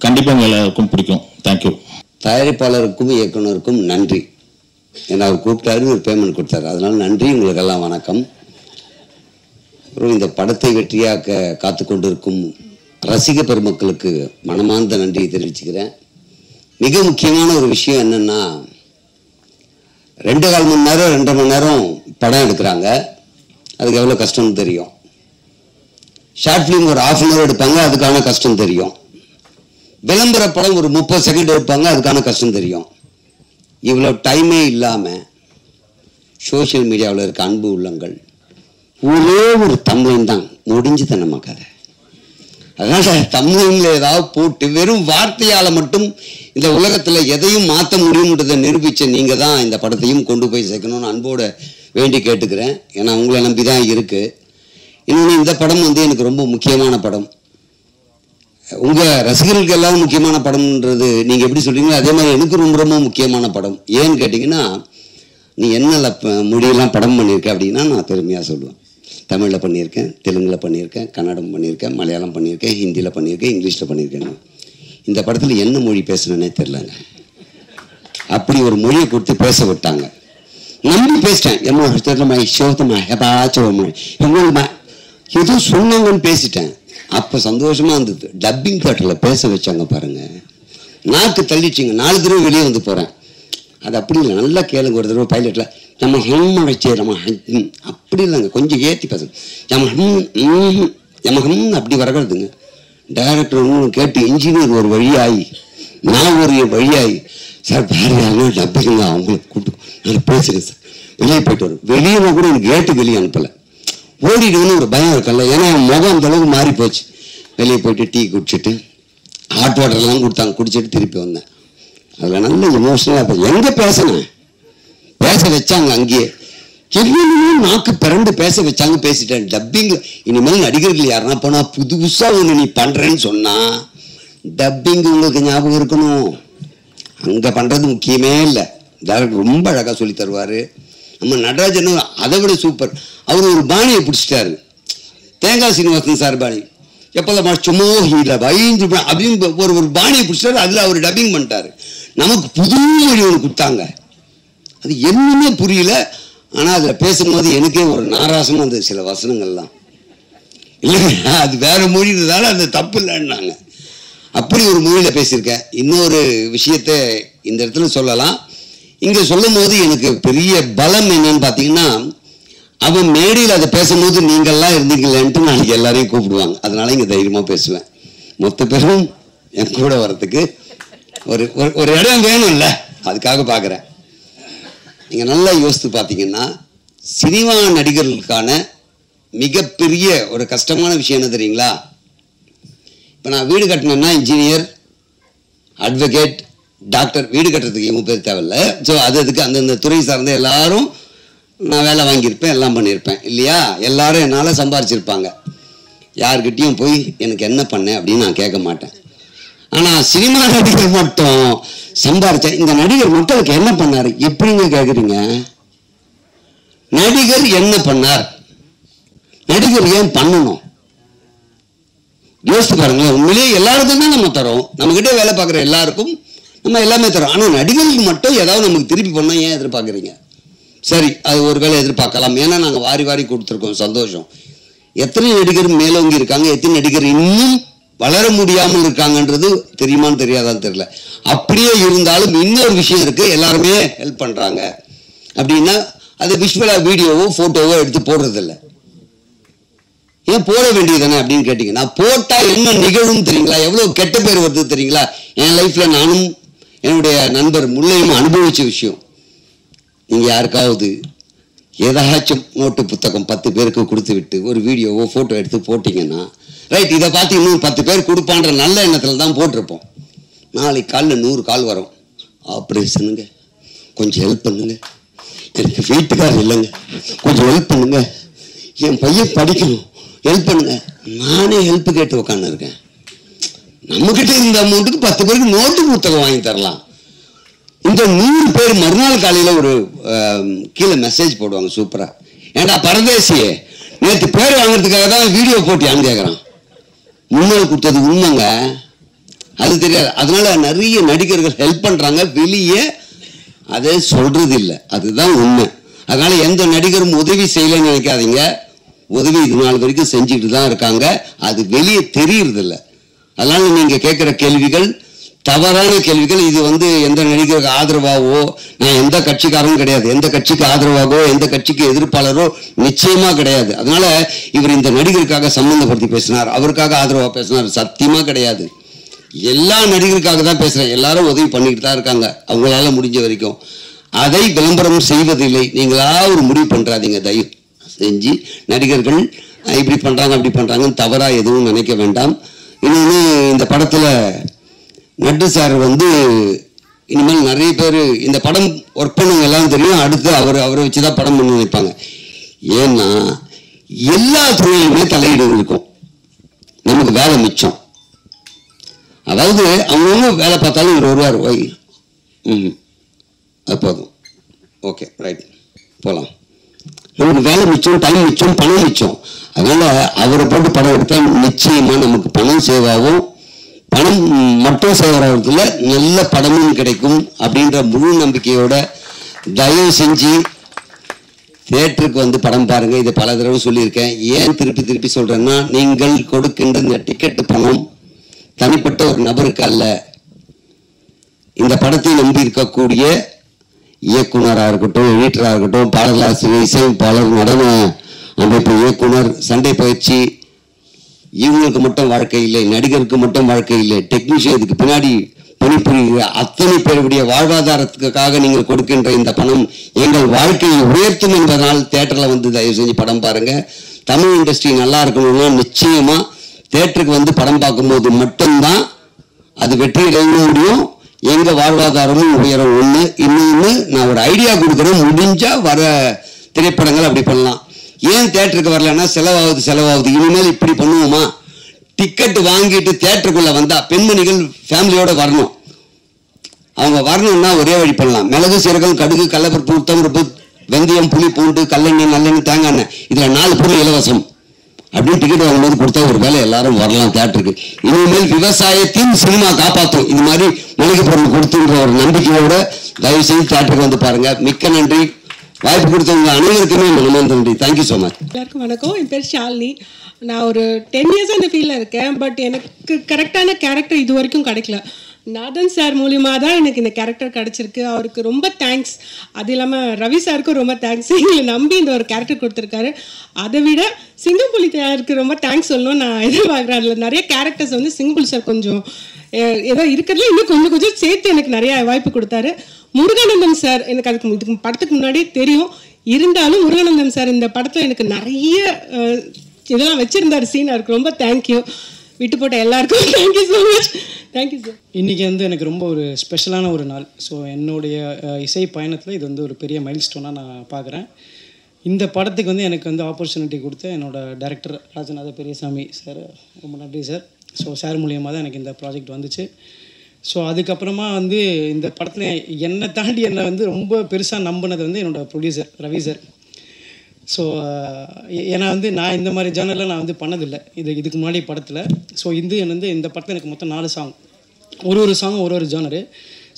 கண்டிப்பாக உங்கள் எல்லாருக்கும் பிடிக்கும். தேங்க்யூ. தயாரிப்பாளருக்கும் இயக்குனருக்கும் நன்றி. ஏன்னா அவர் கூப்பிட்டாரு, ஒரு பேமெண்ட் கொடுத்தாரு, அதனால நன்றி. உங்களுக்கெல்லாம் வணக்கம். அப்புறம் இந்த படத்தை வெற்றியாக்க காத்து கொண்டிருக்கும் ரசிக பெருமக்களுக்கு மனமார்ந்த நன்றியை தெரிவிச்சுக்கிறேன். மிக முக்கியமான ஒரு விஷயம் என்னன்னா, 2.25 மணி நேரம் 2 மணி நேரம் படம் எடுக்கிறாங்க. அதுக்கு எவ்வளோ கஷ்டம்னு தெரியும். ஷார்ட் ஃபிலிம் ஒரு 1/2 hour எடுப்பாங்க, அதுக்கான கஷ்டம் தெரியும். விளம்பர படம் ஒரு 30 செகண்ட் எடுப்பாங்க, அதுக்கான கஷ்டம் தெரியும். இவ்வளோ டைமே இல்லாமல் சோஷியல் மீடியாவில் இருக்க அன்பு உள்ளங்கள் ஒரே ஒரு தமிழன் தான் முடிஞ்சுது நம்ம கதை. அதனால் தமிழில் ஏதாவது போட்டு வெறும் வார்த்தையால் மட்டும் இந்த உலகத்தில் எதையும் மாற்ற முடியும்ன்றதை நிரூபித்த நீங்கள் தான் இந்த படத்தையும் கொண்டு போய் சேர்க்கணும்னு அன்போடு வேண்டி கேட்டுக்கிறேன். ஏன்னா உங்களை நம்பி தான் இருக்குது. இன்னொன்று, இந்த படம் வந்து எனக்கு ரொம்ப முக்கியமான படம். உங்கள் ரசிகர்களுக்கு எல்லாம் முக்கியமான படம்ன்றது நீங்கள் எப்படி சொல்கிறீங்களோ அதே மாதிரி எனக்கு ரொம்ப ரொம்ப முக்கியமான படம். ஏன்னு கேட்டிங்கன்னா, நீ என்ன மொழியெல்லாம் படம் பண்ணியிருக்க அப்படின்னா நான் பெருமையாக சொல்லுவேன். தமிழில் பண்ணியிருக்கேன், தெலுங்கில் பண்ணியிருக்கேன், கன்னடம் பண்ணியிருக்கேன், மலையாளம் பண்ணியிருக்கேன், ஹிந்தியில் பண்ணியிருக்கேன், இங்கிலீஷில் பண்ணியிருக்கேன். இந்த படத்தில் என்ன மொழி பேசணுன்னே தெரிலங்க. அப்படி ஒரு மொழியை கொடுத்து பேச விட்டாங்க. நம்பி பேசிட்டேன். ஏதோ சொன்னாங்கன்னு பேசிட்டேன். அப்போ சந்தோஷமாக இருந்தது. டப்பிங் தேட்டரில் பேச வச்சாங்க பாருங்கள், நாக்கு தள்ளிச்சிங்க. 4 தடவை வெளியே வந்து போகிறேன். அது அப்படி இல்லை, நல்லா கேளுங்க. ஒரு தடவை பைலட்டில் நம்ம அழைச்சே நம்ம அப்படி இல்லைங்க, கொஞ்சம் ஏற்றி பேசுங்க. நம்ம அப்படி வரகிறதுங்க. டைரக்டர் ஒன்று கேட்டு இன்ஜினியர் ஒரு வழியாகி, நான் ஒரு வழியாகி, சார் வேறு யாரும் டப்பிங்க அவங்கள கூப்பிட்டு நான் பேசுகிறேன் சார், வெளியே போயிட்டு வரும். வெளியே கூட எனக்கு கேட்டு வெளியே அனுப்பலை. ஓடிடுன்னு ஒரு பயம் இருக்கல. ஏன்னா என் முகம் அந்த அளவுக்கு மாறி போச்சு. வெளியே போயிட்டு டீ குடிச்சிட்டு ஹாட் வாட்டர்லாம் கொடுத்தாங்க, குடிச்சிட்டு திருப்பி வந்தேன். அதில் நல்ல எமோஷனலாக எங்கே பேசினேன், பேச வச்சாங்க. அங்கேயே என்னென்னமோ நாக்கு பிறண்டு பேச வச்சாங்க, பேசிட்டேன். டப்பிங் இனிமேல் நடிகர்கள் யாருன்னா போனால் புதுசாக ஒன்று நீ பண்ணுறேன்னு சொன்னால் டப்பிங் உங்களுக்கு ஞாபகம் இருக்கணும். அங்கே பண்ணுறது முக்கியமே இல்லை. டேரக்டர் ரொம்ப அழகாக சொல்லி தருவார். நம்ம நடராஜனும் அதை விட சூப்பர். அவர் ஒரு பாணியை பிடிச்சிட்டாரு. தேங்காய் சீனிவாசன் சார் பாணி எப்போல்லாம் சும்மா ஹீரா பயந்து அப்படின்னு ஒரு பாணியை பிடிச்சிட்டாரு. அதில் அவர் டப்பிங் பண்ணிட்டாரு. நமக்கு புது மொழி ஒன்று கொடுத்தாங்க, அது என்னமே புரியல. ஆனால் அதில் பேசும்போது எனக்கே ஒரு நாராசமாக இருந்தது சில வசனங்கள்லாம். இல்லைங்க, அது வேற மொழின்றதால அந்த தப்பு இல்லைன்னாங்க. அப்படி ஒரு மொழியில் பேசியிருக்கேன். இன்னொரு விஷயத்தை இந்த இடத்துல சொல்லலாம். இங்கே சொல்லும் போது எனக்கு பெரிய பலம் என்னன்னு பார்த்தீங்கன்னா, அவன் மேடையில் அதை பேசும்போது நீங்கள்லாம் இருந்தீங்களேன்ட்டு நாளைக்கு எல்லாரையும் கூப்பிடுவாங்க. அதனால இங்கே தைரியமாக பேசுவேன். மொத்த பேரும் என் கூட வர்றதுக்கு ஒரு ஒரு இடம் வேணும்ல, அதுக்காக பார்க்குறேன். நீங்கள் நல்லா யோசித்து பார்த்தீங்கன்னா, சினிமா நடிகர்களுக்கான மிகப்பெரிய ஒரு கஷ்டமான விஷயம் என்ன தெரியுங்களா? இப்போ நான் வீடு கட்டினேன்னா இன்ஜினியர், அட்வொகேட், டாக்டர், வீடு கட்டுறதுக்கு எவ்வளோ பேர் தேவையில்லை. ஸோ அதுக்கு அந்தந்த துறை சார்ந்த எல்லாரும் நான் வேலை வாங்கியிருப்பேன், எல்லாம் பண்ணியிருப்பேன் இல்லையா? எல்லாரும் என்னால் சம்பாரிச்சிருப்பாங்க. யார்கிட்டையும் போய் எனக்கு என்ன பண்ணேன் அப்படின்னு நான் கேட்க மாட்டேன். ஆனால் சினிமா நடிகர் மட்டும் சம்பாரிச்சேன். இந்த நடிகர் மக்களுக்கு என்ன பண்ணார் எப்படிங்க கேட்குறீங்க? நடிகர் என்ன பண்ணார், நடிகர் ஏன் பண்ணணும் யோசித்து பாருங்களேன். உண்மையிலேயே எல்லாருக்கும் தான் நம்ம தரோம், நம்மகிட்ட வேலை பார்க்குற எல்லாருக்கும் நம்ம எல்லாமே தரோம். ஆனால் நடிகர்களுக்கு மட்டும் ஏதாவது நமக்கு திருப்பி பண்ணோம் ஏன் எதிர்பார்க்குறீங்க? சரி, அது ஒரு வேளை எதிர்பார்க்கலாம். ஏன்னா நாங்கள் வாரி வாரி கொடுத்துருக்கோம், சந்தோஷம். எத்தனை நடிகர் மேலோங்கி இருக்காங்க, எத்தனை நடிகர் இன்னும் வளர முடியாமல் இருக்காங்கன்றது தெரியுமான்னு தெரியாதான்னு தெரியல. அப்படியே இருந்தாலும் இன்னொரு விஷயம் இருக்குது, எல்லாருமே ஹெல்ப் பண்ணுறாங்க அப்படின்னா அது விஷுவலாக வீடியோவோ ஃபோட்டோவோ எடுத்து போடுறதில்ல. ஏன் போட வேண்டியது தானே அப்படின்னு கேட்டிங்கன்னா, போட்டால் என்ன நிகழும் தெரியுங்களா? எவ்வளோ கெட்ட பேர் வருது தெரியுங்களா? என் லைஃப்பில் நானும் என்னுடைய நண்பர் முல்லையும் அனுபவித்த விஷயம். நீங்கள் யாருக்காவது ஏதாச்சும் நோட்டு புத்தகம் 10 பேருக்கு கொடுத்து விட்டு ஒரு வீடியோவோ ஃபோட்டோ எடுத்து போட்டிங்கன்னா, ரைட், இதை பார்த்து இன்னும் 10 பேர் கொடுப்பான்ற நல்ல எண்ணத்தில் தான் போட்டிருப்போம். நாளைக்கு காலில் 100 கால் வரும். ஆப்ரேஷனுங்க, கொஞ்சம் ஹெல்ப் பண்ணுங்க, எனக்கு வீட்டுக்காரர் இல்லைங்க, கொஞ்சம் ஹெல்ப் பண்ணுங்க, என் பையன் படிக்கணும், ஹெல்ப் பண்ணுங்க. நானே ஹெல்ப் கேட்டு உட்காந்துருக்கேன். நம்மக்கிட்ட இந்த அமௌண்ட்டுக்கு 10 பேருக்கு நோட்டு புத்தகம் வாங்கி தரலாம். இந்த 100 பேர் மறுநாள் காலையில் ஒரு கீழே மெசேஜ் போடுவாங்க சூப்பராக. ஏன்டா பரதேசியே, நேற்று பேர் வாங்குறதுக்காக தான் வீடியோ போட்டியான்னு கேட்குறான். முன்னாள் கொடுத்தது உண்மைங்க, அது தெரியாது. அதனால நிறைய நடிகர்கள் ஹெல்ப் பண்ணுறாங்க, வெளியே அதை சொல்றது இல்லை, அதுதான் உண்மை. அதனால எந்த நடிகரும் உதவி செய்யலைன்னு நினைக்காதீங்க, உதவி இது நாள் வரைக்கும் செஞ்சுட்டு தான் இருக்காங்க, அது வெளியே தெரியறதில்லை. அதனால நீங்க கேட்குற கேள்விகள் தவறான கேள்விகள். இது எந்த நடிகருக்கு ஆதரவாகவோ, நான் எந்த கட்சிக்காரரும் கிடையாது, எந்த கட்சிக்கு ஆதரவாகவோ எந்த கட்சிக்கு எதிர்ப்பாளரோ நிச்சயமா கிடையாது. அதனால இவர் இந்த நடிகருக்காக சம்பந்தப்படுத்தி பேசினார், அவருக்காக ஆதரவாக பேசினார், சத்தியமா கிடையாது. எல்லா நடிகருக்காக தான் பேசுறேன். எல்லாரும் உதவி பண்ணிக்கிட்டு தான் இருக்காங்க அவங்களால முடிஞ்ச வரைக்கும். அதை விளம்பரம் செய்வதில்லை. நீங்களா ஒரு முடிவு பண்றாதீங்க, தயவு செஞ்சு. நடிகர்கள் இப்படி பண்றாங்க அப்படி பண்றாங்கன்னு தவறா எதுவும் நினைக்க வேண்டாம். இன்னொன்று, இந்த படத்துல நட்டு சார் இனிமேல் நிறைய பேர் இந்த படம் ஒர்க் பண்ணுங்க எல்லாம் தெரியும், அடுத்து அவரை வச்சுதான் படம் பண்ண நினைப்பாங்க. ஏன்னா எல்லா துறையிலுமே தலையீடு இருக்கும், நமக்கு வேலை மிச்சம். அதாவது அவங்கவுங்க வேலை பார்த்தாலும் இவர் வருவார், ஓய் அது போதும், ஓகே ரைட் போகலாம். நமக்கு வேலை மிச்சம், டைம் மிச்சம், பணம் மிச்சம். அதனால அவரை போட்டு படம் எடுத்தால் நிச்சயமா நமக்கு பணம் சேவாகும். பணம் மட்டும் சேவாகிறதுல நல்ல படமும் கிடைக்கும் அப்படின்ற முழு நம்பிக்கையோட தயவு செஞ்சு தியேட்டருக்கு படம் பாருங்க. இதை பல தடவை சொல்லியிருக்கேன். ஏன் திருப்பி திருப்பி சொல்றேன்னா, நீங்கள் கொடுக்கின்ற இந்த டிக்கெட்டு பணம் தனிப்பட்ட ஒரு நபருக்கு அல்ல, இந்த படத்தை நம்பி இருக்கக்கூடிய இயக்குனராக இருக்கட்டும், எடிட்டராக இருக்கட்டும், பாடலாசிரியர், இசையமைப்பாளர், நடன அமைப்பு இயக்குனர், சண்டை பயிற்சி, இவங்களுக்கு மட்டும் வாழ்க்கை இல்லை, நடிகருக்கு மட்டும் வாழ்க்கை இல்லை, டெக்னீஷியன் இதுக்கு பின்னாடி பணிபுரிகிற அத்தனை பேருடைய வாழ்வாதாரத்துக்காக நீங்கள் கொடுக்கின்ற இந்த பணம் எங்கள் வாழ்க்கையை உயர்த்தும் என்பதனால் தியேட்டரில் தயவு செஞ்சு படம் பாருங்க. தமிழ் இண்டஸ்ட்ரி நல்லா இருக்கணும்னா நிச்சயமா தியேட்டருக்கு படம் பார்க்கும்போது மட்டும்தான் அது வெற்றி அடைய முடியும். எங்க வாழ்வாதாரமும் உயரம் ஒண்ணு. இன்னொன்னு, நான் ஒரு ஐடியா கொடுக்குறேன், முடிஞ்சா வர திரைப்படங்கள் அப்படி பண்ணலாம். ஏன் தியேட்டருக்கு வரலன்னா, செலவாகுது. இனிமேல் இப்படி பண்ணுவோமா, டிக்கெட் வாங்கிட்டு தியேட்டருக்குள்ள வந்தா பெண்மணிகள் ஃபேமிலியோட வரணும். அவங்க வரணும்னா ஒரே வழி பண்ணலாம். மிளகு, சீரகம், கடுகு, கடலைப்பருப்பு, உளுத்தம்பருப்பு, வெந்தயம், புளி, பூண்டு, கல்லெண்ணெய், நல்லெண்ணெய், தேங்காய் எண்ணெய், இதுல 4 பொருள் இலவசம் அப்படின்னு டிக்கெட் வாங்கும்போது கொடுத்தா ஒரு வேலை எல்லாரும் வரலாம் தியேட்டருக்கு. இனிமேல் விவசாயத்தையும் சினிமா காப்பாற்றும். இது மாதிரி மளிகை பொருள் கொடுத்துன்ற ஒரு நம்பிக்கையோட தயவு செய்து தியேட்டருக்கு பாருங்க. மிக்க நன்றி. வாய்ப்பு கொடுத்தவங்க அனைவருக்குமே நன்றி. Thank you so much. எல்லாருக்கும் வணக்கம். என் பேர் ஷாலினி. நான் ஒரு 10 இயர்ஸாக இந்த ஃபீல்டில் இருக்கேன். பட் எனக்கு கரெக்டான கேரக்டர் இது வரைக்கும் கிடைக்கல. நாதன் சார் மூலியமாக தான் எனக்கு இந்த கேரக்டர் கிடச்சிருக்கு. அவருக்கு ரொம்ப தேங்க்ஸ். அது இல்லாமல் ரவி சாருக்கும் ரொம்ப தேங்க்ஸ், எங்களை நம்பி இந்த ஒரு கேரக்டர் கொடுத்துருக்காரு. அதை விட சிங்கம்புலி சாருக்கு ரொம்ப தேங்க்ஸ் சொல்லணும்னு நான் எதிர்பார்க்குறேன். அதில் நிறைய கேரக்டர்ஸ் சிங்கம்புலி சார் கொஞ்சம் ஏதோ இருக்கிறதுல இன்னும் கொஞ்சம் சேர்த்து எனக்கு நிறைய வாய்ப்பு கொடுத்தாரு. முருகானந்தம் சார் எனக்கு இதுக்கு படத்துக்கு முன்னாடி தெரியும், இருந்தாலும் முருகானந்தம் சார் இந்த படத்தில் எனக்கு நிறைய இதெல்லாம் வச்சுருந்தார் சீன். அவருக்கு ரொம்ப தேங்க்யூ. விட்டு போட்ட எல்லாருக்கும் thank you so much. Thank you sir. இன்றைக்கி எனக்கு ரொம்ப ஒரு ஸ்பெஷலான ஒரு நாள். ஸோ என்னுடைய இசை பயணத்தில் இது ஒரு பெரிய மைல் ஸ்டோனாக நான் பார்க்குறேன். இந்த படத்துக்கு எனக்கு ஆப்பர்ச்சுனிட்டி கொடுத்த என்னோடய டைரக்டர் ராஜநாத பெரியசாமி சார் ரொம்ப நன்றி சார். ஸோ சார் மூலியமாக தான் எனக்கு இந்த ப்ராஜெக்ட் வந்துச்சு. ஸோ அதுக்கப்புறமா இந்த படத்தில் என்னை தாண்டி என்னை ரொம்ப பெருசாக நம்பினது என்னோடய ப்ரொடியூசர் ரவி சார். ஸோ ஏன்னா நான் இந்த மாதிரி ஜானரில் நான் பண்ணதில்லை இதுக்கு முன்னாடி படத்தில். ஸோ இந்த படத்தில் எனக்கு மொத்தம் 4 சாங், ஒரு சாங்கும் ஒரு ஜானரு.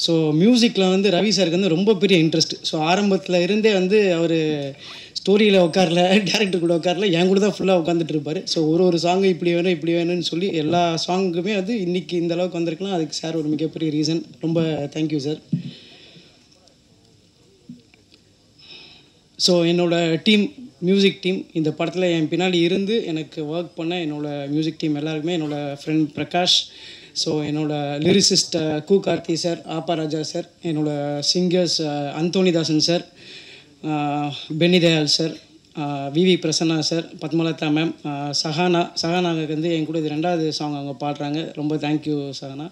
ஸோ மியூசிக்கில் ரவி சாருக்கு ரொம்ப பெரிய இன்ட்ரெஸ்ட். ஸோ ஆரம்பத்தில் இருந்தே அவர் ஸ்டோரியில் உட்காரல, டேரக்டர் கூட உட்காரல, என் கூட தான் ஃபுல்லாக உட்காந்துட்டு இருப்பார். ஸோ ஒரு சாங்கு இப்படி வேணும்னு சொல்லி எல்லா சாங்குமே இன்றைக்கி இந்த அளவுக்கு வந்திருக்கலாம். அதுக்கு சார் ஒரு மிகப்பெரிய ரீசன். ரொம்ப தேங்க்யூ சார். ஸோ என்னோடய டீம், மியூசிக் டீம், இந்த படத்தில் என் பின்னாடி இருந்து எனக்கு ஒர்க் பண்ண என்னோடய மியூசிக் டீம் எல்லாருக்குமே, என்னோடய ஃப்ரெண்ட் பிரகாஷ், ஸோ என்னோடய லிரிசிஸ்ட் கு கார்த்தி சார், ஆப்பா ராஜா சார், என்னோடய singers Anthonydaasan sir, Benny Dayal sir, VV Prasanna sir, Padmalatha ma'am, சஹானாவுக்கு என் கூட இது 2வது சாங் அவங்க பாடுறாங்க. ரொம்ப தேங்க்யூ சஹானா.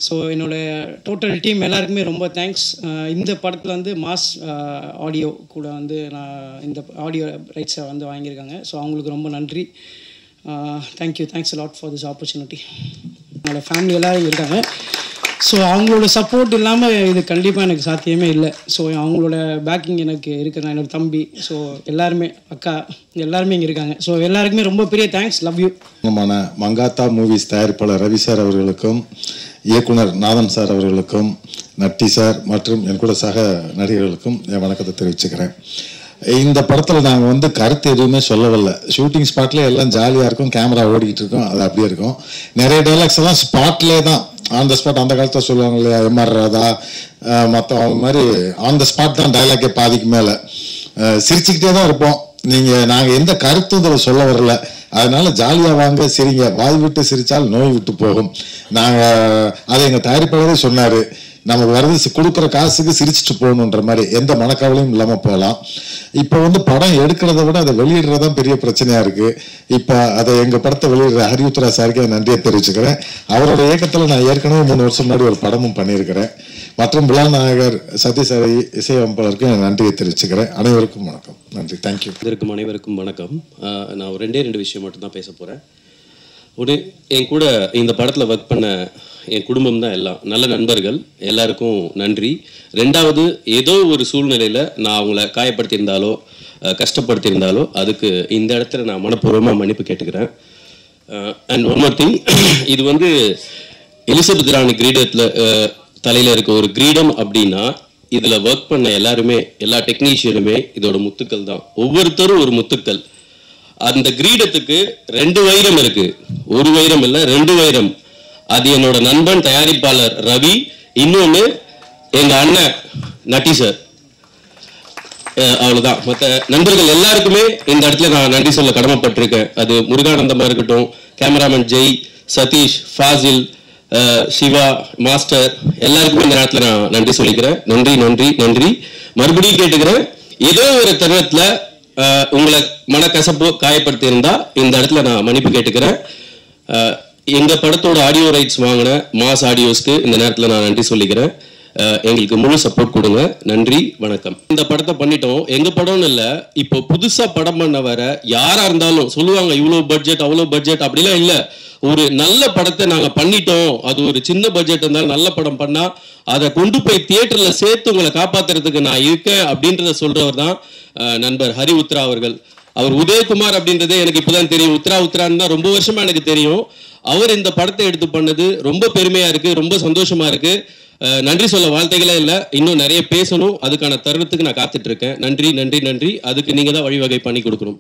ஸோ என்னோடய டோட்டல் டீம் எல்லாருக்குமே ரொம்ப தேங்க்ஸ். இந்த படத்தில் மாஸ் ஆடியோ கூட நான் இந்த ஆடியோ ரைட்ஸை வாங்கியிருக்காங்க. ஸோ அவங்களுக்கு ரொம்ப நன்றி. Thank you. Thanks lot for this opportunity. என்னோடய ஃபேமிலி எல்லோரும் இருக்காங்க. ஸோ அவங்களோட சப்போர்ட் இல்லாமல் இது கண்டிப்பாக எனக்கு சாத்தியமே இல்லை. ஸோ அவங்களோட பேக்கிங் எனக்கு இருக்குது. என்னோட தம்பி, ஸோ எல்லாருமே, அக்கா, எல்லாருமே இங்கே இருக்காங்க. ஸோ எல்லாருக்குமே ரொம்ப பெரிய thanks. Love you. Mankatha movies தயாரிப்பாளர் ரவி சார் அவர்களுக்கும், இயக்குனர் நாதன் சார் அவர்களுக்கும், நட்டி சார் மற்றும் என் கூட சக நடிகர்களுக்கும் என் வணக்கத்தை தெரிவிச்சுக்கிறேன். இந்த படத்தில் நாங்கள் வந்து கருத்து எதுவுமே சொல்லவில்லை. ஷூட்டிங் ஸ்பாட்லேயே எல்லாம் ஜாலியாக இருக்கும், கேமரா ஓடிக்கிட்டு இருக்கும், அது அப்படியே இருக்கும். நிறைய டைலாக்ஸ் எல்லாம் ஸ்பாட்லேயே தான், ஆன் த ஸ்பாட். அந்த காலத்தில் சொல்லுவாங்க இல்லையா, எம்ஆர் ராதா மற்ற அவங்க மாதிரி ஆன் த ஸ்பாட் தான் டைலாக்கே பாதிக்கு மேலே. சிரிச்சுக்கிட்டே தான் இருப்போம். நாங்கள் எந்த கருத்தும் இதில் சொல்ல வரல. அதனால ஜாலியாக வாங்க, சிரிங்க. வாய் விட்டு சிரித்தால் நோய் விட்டு போகும். நாங்கள் அதை எங்கள் தயாரிப்பாளரே சொன்னார், நமக்கு வரது கொடுக்குற காசுக்கு சிரிச்சுட்டு போகணுன்ற மாதிரி, எந்த மனக்கவலையும் இல்லாமல் போகலாம். இப்போ வந்து படம் எடுக்கிறத விட அதை வெளியிடுறதான் பெரிய பிரச்சனையாக இருக்குது. இப்போ அதை எங்கள் படத்தை வெளியிடுற ஹரி உத்ரா சாருக்கு நன்றியை தெரிவிச்சுக்கிறேன். அவரோட இயக்கத்தில் நான் ஏற்கனவே 3 வருஷம் முன்னாடி ஒரு படமும் பண்ணியிருக்கிறேன். மற்றும் விழாநாயகர் சத்யசாரி இசையமைப்பாளருக்கு நன்றியை தெரிவிச்சுக்கிறேன். அனைவருக்கும் வணக்கம். நன்றி. தேங்க்யூ. இதற்கும் அனைவருக்கும் வணக்கம். நான் 2 விஷயம் மட்டும்தான் பேச போகிறேன். என் கூட இந்த படத்தில் ஒர்க் பண்ண என் குடும்பம் தான் எல்லாம், நல்ல நண்பர்கள், எல்லாருக்கும் நன்றி. 2வது, ஏதோ ஒரு சூழ்நிலையில் நான் அவங்கள காயப்படுத்தியிருந்தாலோ கஷ்டப்படுத்தியிருந்தாலோ அதுக்கு இந்த இடத்துல நான் மனப்பூர்வமாக மன்னிப்பு கேட்டுக்கிறேன். அண்ட் ஒன் மோர் திங், இது வந்து எலிசபெத் ராணி கிரீடத்தில் தலையில் இருக்க ஒரு கிரீடம் அப்படின்னா இதில் ஒர்க் பண்ண எல்லாருமே, எல்லா டெக்னீஷியனுமே இதோட முத்துக்கள் தான். ஒவ்வொருத்தரும் ஒரு முத்துக்கள். அந்த கிரீடத்துக்கு 2 வைரம் இருக்கு, 1 வைரம் இல்லை, 2 வைரம். அது என்னோட நண்பன் தயாரிப்பாளர் ரவி, இன்னொன்று எங்க அண்ணன் நட்டி சார். அவ்வளவுதான். மற்ற நண்பர்கள் எல்லாருக்குமே இந்த இடத்துல நான் நன்றி சொல்ல கடமைப்பட்டிருக்கேன். அது முருகானந்தமா இருக்கட்டும், கேமராமேன் ஜெய், சதீஷ், ஃபாசில், சிவா, மாஸ்டர், எல்லாருக்குமே இந்த நேரத்தில் நான் நன்றி சொல்லிக்கிறேன். நன்றி நன்றி நன்றி. மறுபடியும் கேட்டுக்கிறேன், ஏதோ ஒரு தருணத்துல உங்களை மனக்கசப்போ காயப்படுத்தி இருந்தா இந்த இடத்துல நான் மன்னிப்பு கேட்டுக்கிறேன். எங்க படத்தோட ஆடியோ ரைட்ஸ் வாங்கின மாஸ் ஆடியோஸ்க்கு இந்த நேரத்தில் நான் நன்றி சொல்லிக்கிறேன். எங்களுக்கு முழு சப்போர்ட் கொடுங்க. நன்றி, வணக்கம். இந்த படத்தை பண்ணிட்டோம், எங்க படம்னு இல்லை, இப்போ புதுசா படம் பண்ண வர யாரா இருந்தாலும் சொல்லுவாங்க இவ்வளோ பட்ஜெட் அவ்வளோ பட்ஜெட், அப்படிலாம் இல்லை. ஒரு நல்ல படத்தை நாங்கள் பண்ணிட்டோம், அது ஒரு சின்ன பட்ஜெட் இருந்தாலும் நல்ல படம் பண்ணா அதை கொண்டு போய் தியேட்டர்ல சேர்த்து உங்களை காப்பாத்துறதுக்கு நான் இருக்கேன் அப்படின்றத சொல்றவர் தான் நண்பர் ஹரி உத்ரா அவர்கள். அவர் உதயகுமார் அப்படின்றதே எனக்கு இப்போதான் தெரியும். உத்ரான்னு தான் ரொம்ப வருஷமா எனக்கு தெரியும். அவர் இந்த படத்தை எடுத்து பண்ணது ரொம்ப பெருமையா இருக்கு, ரொம்ப சந்தோஷமா இருக்கு. நன்றி சொல்ல வார்த்தைகளே இல்லை, இன்னும் நிறைய பேசணும். அதுக்கான தருணத்துக்கு நான் காத்துட்டு இருக்கேன். நன்றி நன்றி நன்றி. அதுக்கு நீங்க தான் வழிவகை பண்ணி கொடுக்கணும்.